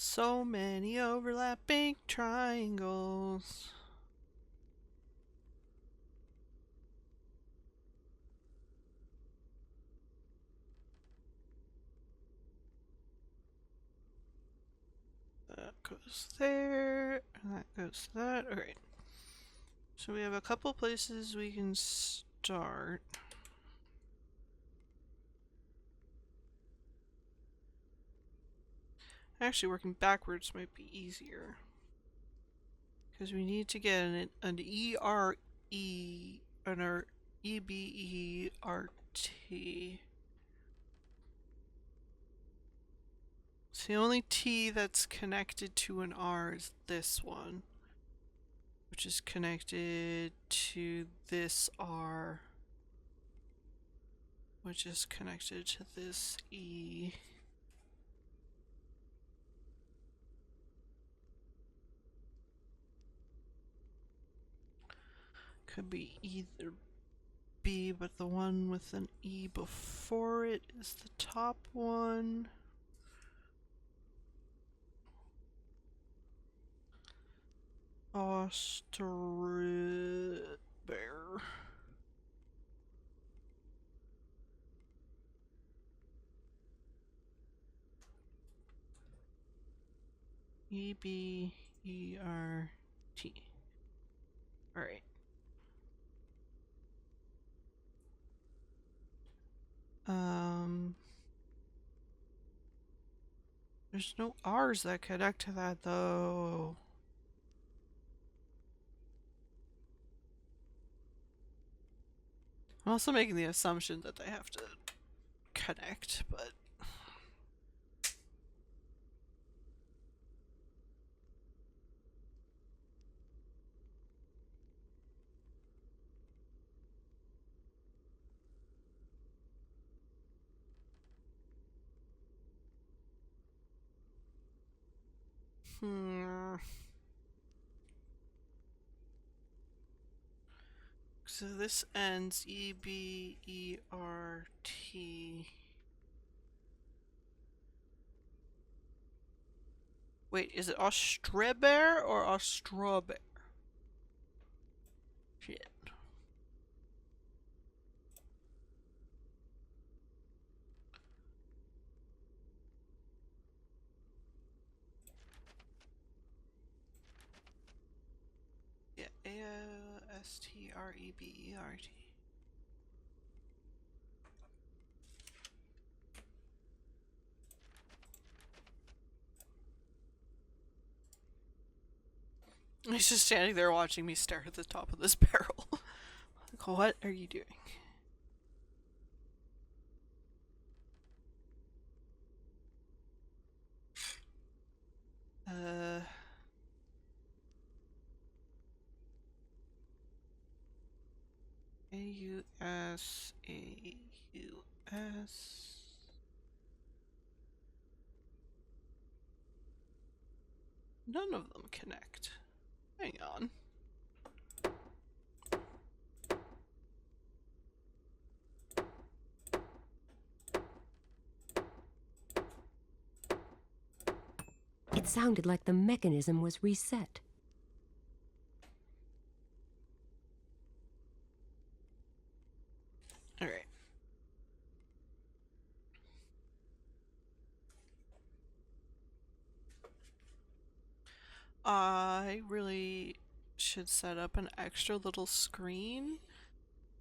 So many overlapping triangles. That goes there, and that goes to that. Alright. So we have a couple places we can start. Actually, working backwards might be easier. Because we need to get an E-R-E and our E-B-E-R-T. So the only T that's connected to an R is this one, which is connected to this R, which is connected to this E. Could be either B, but the one with an E before it is the top one. Ostrich bear. E-B-E-R-T. Alright. There's no R's that connect to that though. I'm also making the assumption that they have to connect, but... So this ends EBERT. Wait, is it Austrebear or Austrobear? Shit. Yeah, AOSTREBERT. He's just standing there watching me stare at the top of this barrel. Like, what are you doing? AUS. None of them connect. Hang on. It sounded like the mechanism was reset. Alright. I really should set up an extra little screen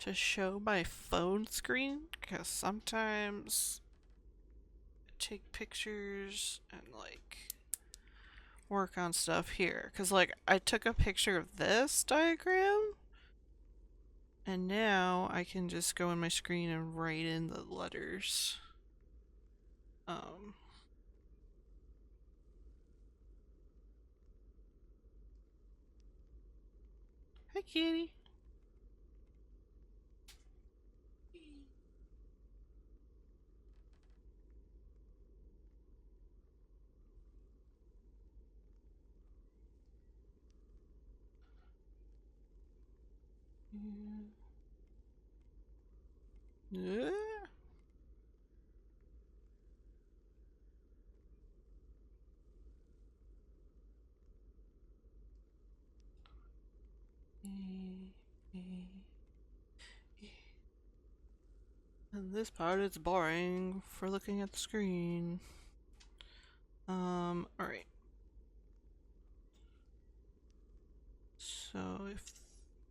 to show my phone screen, because sometimes I take pictures and like work on stuff here. Because like I took a picture of this diagram and now I can just go in my screen and write in the letters. Hi kitty. Yeah. And this part is boring for looking at the screen. Alright. So if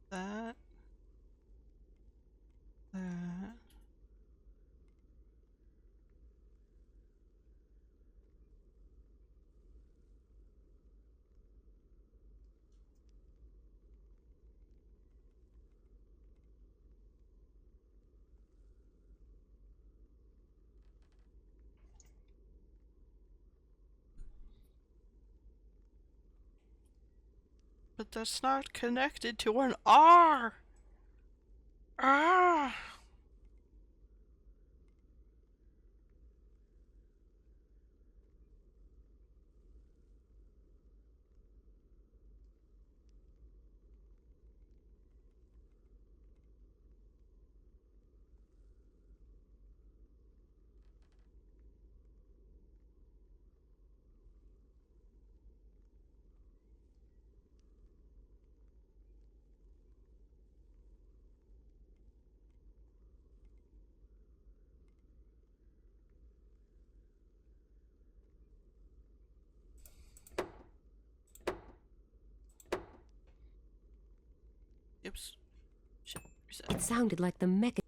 that, but that's not connected to an R! Ah! Oops. Shit. Reset. It sounded like the mechanism.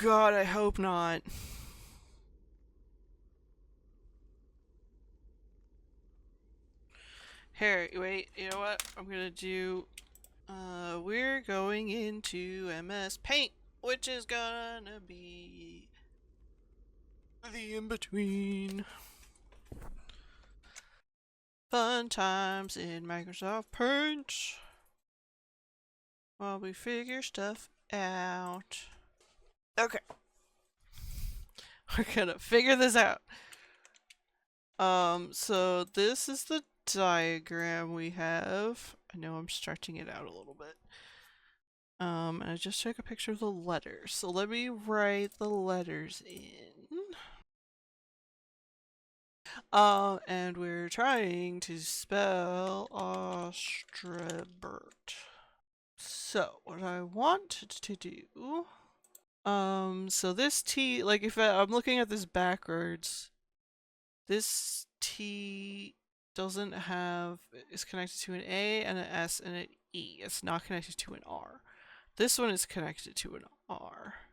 God, I hope not. Here, wait, you know what? I'm gonna do... we're going into MS Paint, which is gonna be... the in-between. Fun times in Microsoft Paint. While we figure stuff out. Okay. We're gonna figure this out. So this is the diagram we have. I know I'm stretching it out a little bit. And I just took a picture of the letters. So let me write the letters in. And we're trying to spell Austrebert. So what I wanted to do, so this T, like if I'm looking at this backwards, this T doesn't have, is connected to an A and an S and an E. It's not connected to an R. This one is connected to an R.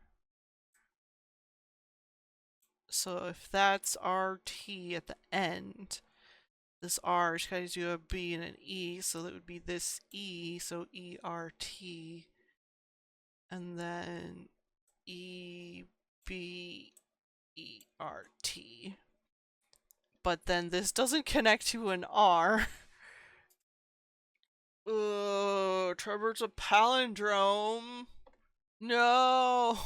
So if that's RT at the end, this R is connected to a B and an E, so that would be this E, so ERT, and then EBERT. But then this doesn't connect to an R. Ugh, Trevor's a palindrome. No!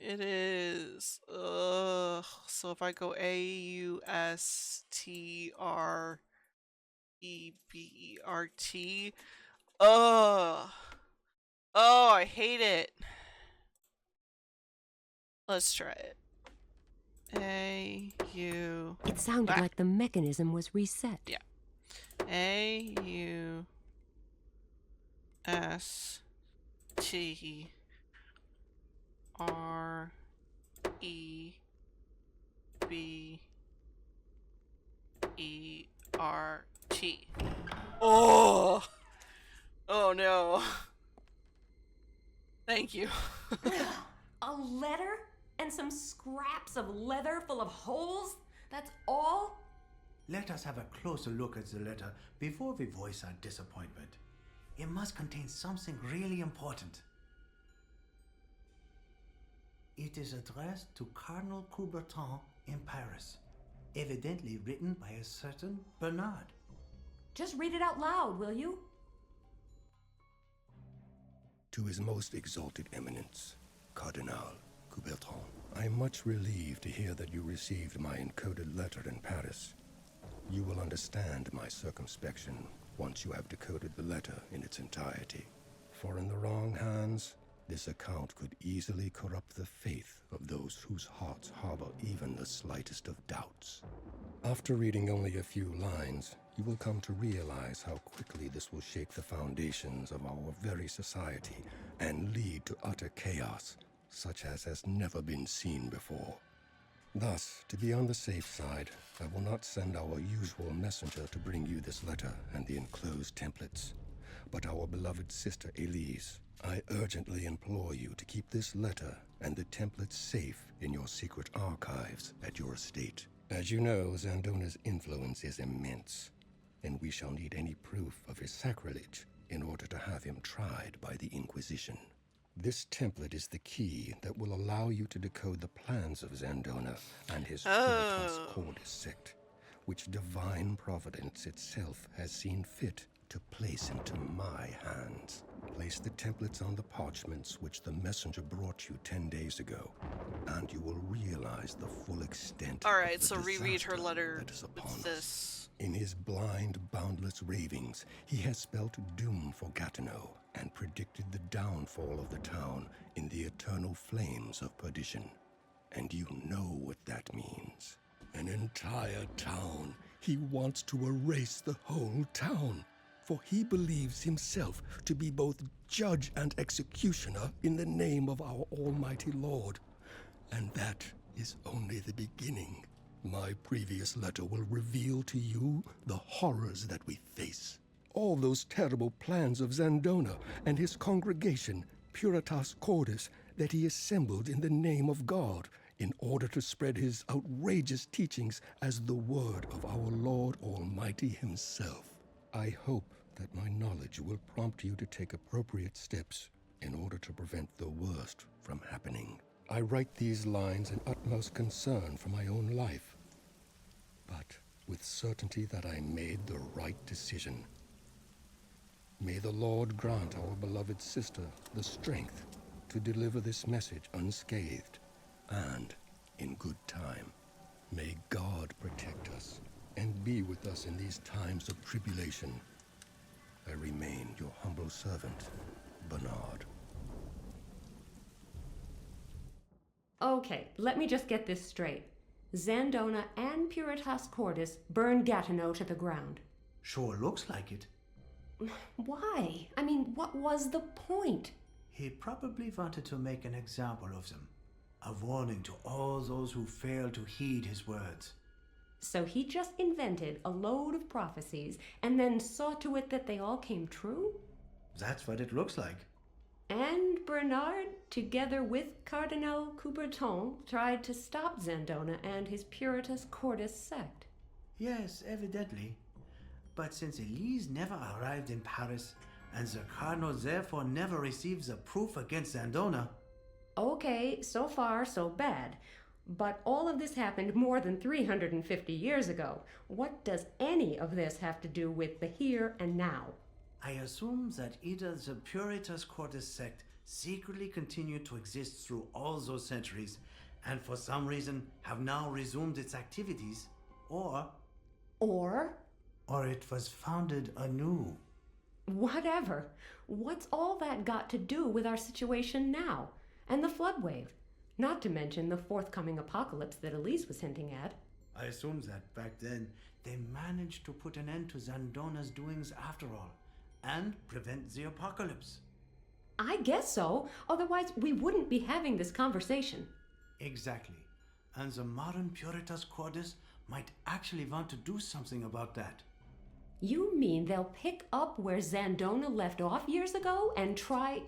It is. Ugh. So if I go AUSTREBERT. Ugh. Oh, I hate it. Let's try it. A-U... It sounded like the mechanism was reset. Yeah. AUSTREBERT. Oh! Oh no. Thank you. A letter? And some scraps of leather full of holes? That's all? Let us have a closer look at the letter before we voice our disappointment. It must contain something really important. It is addressed to Cardinal Coubertin in Paris, evidently written by a certain Bernard. Just read it out loud, will you? To His Most Exalted Eminence, Cardinal Coubertin, I am much relieved to hear that you received my encoded letter in Paris. You will understand my circumspection once you have decoded the letter in its entirety. For in the wrong hands, this account could easily corrupt the faith of those whose hearts harbor even the slightest of doubts. After reading only a few lines, you will come to realize how quickly this will shake the foundations of our very society and lead to utter chaos, such as has never been seen before. Thus, to be on the safe side, I will not send our usual messenger to bring you this letter and the enclosed templates, but our beloved sister Elise. I urgently implore you to keep this letter and the templates safe in your secret archives at your estate. As you know, Zandona's influence is immense, and we shall need any proof of his sacrilege in order to have him tried by the Inquisition. This template is the key that will allow you to decode the plans of Zandona and his Puritas Cordis sect, which divine providence itself has seen fit to place into my hands. Place the templates on the parchments which the messenger brought you 10 days ago, and you will realize the full extent of Alright, the so reread her disaster letter that is upon with us. this. In his blind, boundless ravings, he has spelt doom for Gatineau and predicted the downfall of the town in the eternal flames of perdition. And you know what that means. An entire town. He wants to erase the whole town, for he believes himself to be both judge and executioner in the name of our Almighty Lord. And that is only the beginning. My previous letter will reveal to you the horrors that we face. All those terrible plans of Zandona and his congregation, Puritas Cordis, that he assembled in the name of God in order to spread his outrageous teachings as the word of our Lord Almighty himself. I hope that my knowledge will prompt you to take appropriate steps in order to prevent the worst from happening. I write these lines in utmost concern for my own life, but with certainty that I made the right decision. May the Lord grant our beloved sister the strength to deliver this message unscathed and in good time. May God protect us and be with us in these times of tribulation. I remain your humble servant, Bernard. Okay, let me just get this straight. Zandona and Puritas Cordis burned Gatineau to the ground. Sure looks like it. Why? I mean, what was the point? He probably wanted to make an example of them. A warning to all those who fail to heed his words. So he just invented a load of prophecies and then saw to it that they all came true? That's what it looks like. And Bernard, together with Cardinal Coubertin, tried to stop Zandona and his Puritas Cordis sect. Yes, evidently. But since Elise never arrived in Paris, and the Cardinal therefore never receives a proof against Zandona... Okay, so far so bad. But all of this happened more than 350 years ago. What does any of this have to do with the here and now? I assume that either the Puritas Cordis sect secretly continued to exist through all those centuries, and for some reason have now resumed its activities, or it was founded anew. Whatever. What's all that got to do with our situation now? And the flood wave? Not to mention the forthcoming apocalypse that Elise was hinting at. I assume that back then they managed to put an end to Zandona's doings after all, and prevent the apocalypse. I guess so. Otherwise, we wouldn't be having this conversation. Exactly. And the modern Puritas Cordis might actually want to do something about that. You mean they'll pick up where Zandona left off years ago and try...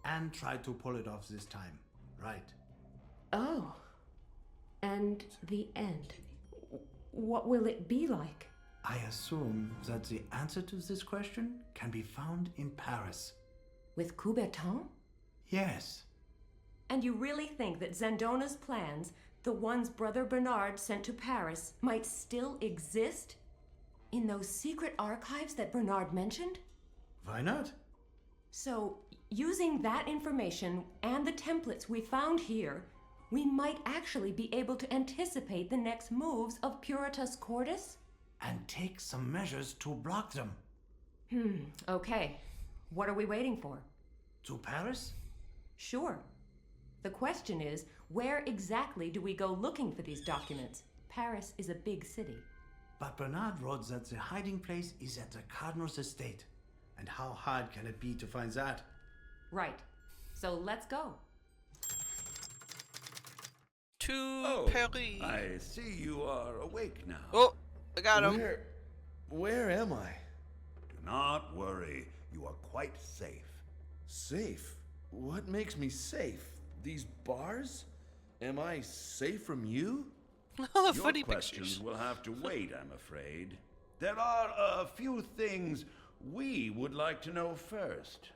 And try to pull it off this time, right? Oh. And the end. What will it be like? I assume that the answer to this question can be found in Paris. With Coubertin? Yes. And you really think that Zandona's plans, the ones Brother Bernard sent to Paris, might still exist? In those secret archives that Bernard mentioned? Why not? So, using that information and the templates we found here, we might actually be able to anticipate the next moves of Puritas Cordis? And take some measures to block them. Okay. What are we waiting for? To Paris? Sure. The question is, where exactly do we go looking for these documents? Paris is a big city. But Bernard wrote that the hiding place is at the Cardinal's estate. And how hard can it be to find that? Right. So let's go. To Paris. I see you are awake now. Oh, I got him. Where am I? Do not worry. You are quite safe. Safe? What makes me safe? These bars? Am I safe from you? All the Your funny questions pictures. will have to wait, I'm afraid. There are a few things we would like to know first.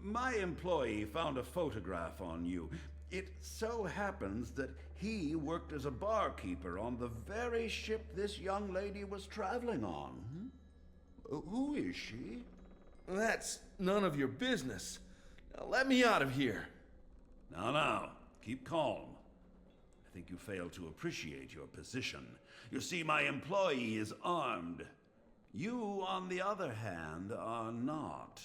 My employee found a photograph on you. It so happens that he worked as a barkeeper on the very ship this young lady was traveling on. Who is she? That's none of your business. Now let me out of here. Now, keep calm. I think you fail to appreciate your position. You see, my employee is armed. You, on the other hand, are not.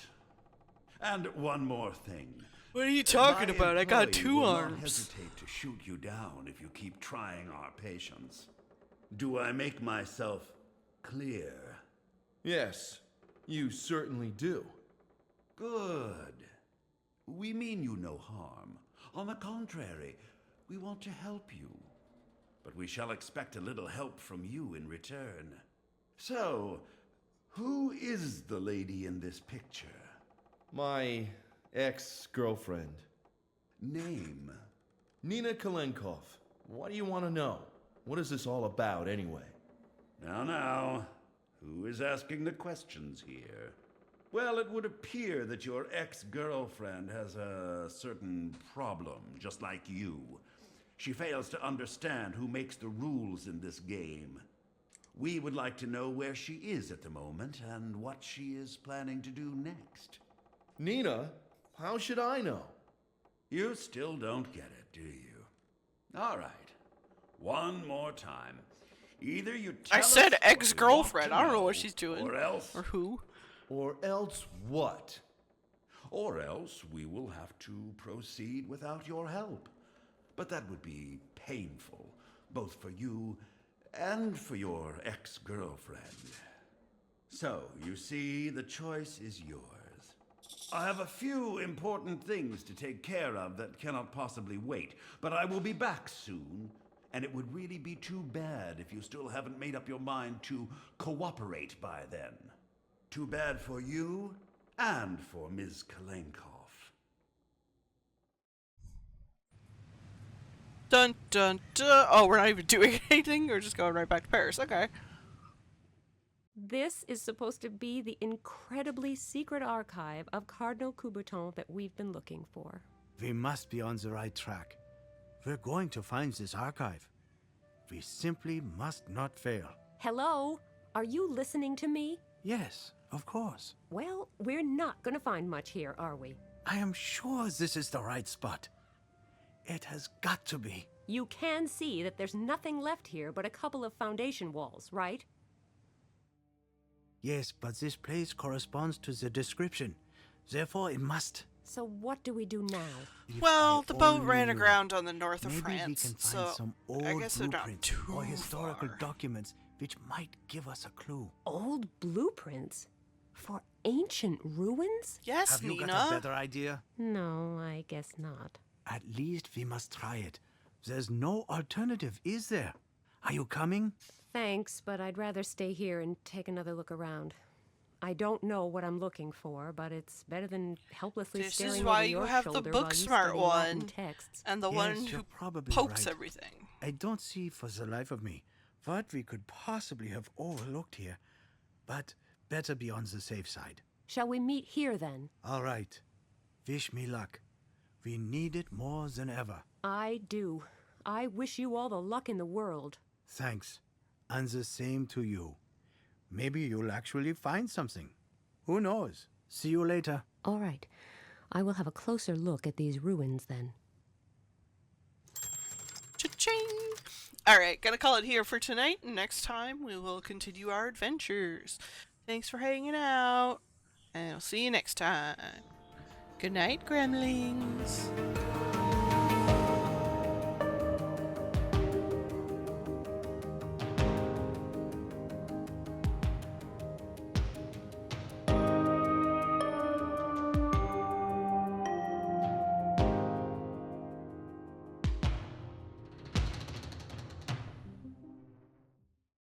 And one more thing. What are you talking My about? I got employee two will not arms. hesitate to shoot you down if you keep trying our patience. Do I make myself clear? Yes, you certainly do. Good. We mean you no harm. On the contrary, we want to help you. But we shall expect a little help from you in return. So, who is the lady in this picture? My ex-girlfriend. Name? Nina Kalenkov. What do you want to know? What is this all about, anyway? Now, who is asking the questions here? Well, it would appear that your ex-girlfriend has a certain problem, just like you. She fails to understand who makes the rules in this game. We would like to know where she is at the moment and what she is planning to do next. Nina? How should I know? You still don't get it, do you? All right. One more time. Either you tell I said us what you ex-girlfriend. want to I don't know what know, she's doing. or else... Or who. Or else what? Or else we will have to proceed without your help. But that would be painful, both for you and for your ex-girlfriend. So, you see, the choice is yours. I have a few important things to take care of that cannot possibly wait, but I will be back soon, and it would really be too bad if you still haven't made up your mind to cooperate by then. Too bad for you and for Ms. Kalenkov. Dun dun dun. Oh, we're not even doing anything? We're just going right back to Paris. Okay. This is supposed to be the incredibly secret archive of Cardinal Coubertin that we've been looking for. We must be on the right track. We're going to find this archive. We simply must not fail. Hello? Are you listening to me? Yes, of course. Well, we're not going to find much here, are we? I am sure this is the right spot. It has got to be. You can see that there's nothing left here but a couple of foundation walls, right? Yes, but this place corresponds to the description. Therefore, it must. So what do we do now? Well, If the I boat only ran knew. aground on the north of Maybe France, we can find so some I old guess they're not blueprints too or historical far. documents which might give us a clue. Old blueprints? For ancient ruins? Yes, Have you Nina. got a better idea? No, I guess not. At least we must try it. There's no alternative, is there? Are you coming? Thanks, but I'd rather stay here and take another look around. I don't know what I'm looking for, but it's better than helplessly This staring is over why you your have the shoulder while book you smart study Latin one, texts. and the Yes, one you're who probably pokes right. everything. I don't see for the life of me what we could possibly have overlooked here, but better be on the safe side. Shall we meet here then? All right. Wish me luck. We need it more than ever. I do. I wish you all the luck in the world. Thanks. And the same to you. Maybe you'll actually find something. Who knows? See you later. All right. I will have a closer look at these ruins then. Cha-ching! Alright, gonna call it here for tonight. Next time we will continue our adventures. Thanks for hanging out, and I'll see you next time. Good night, Gremlins.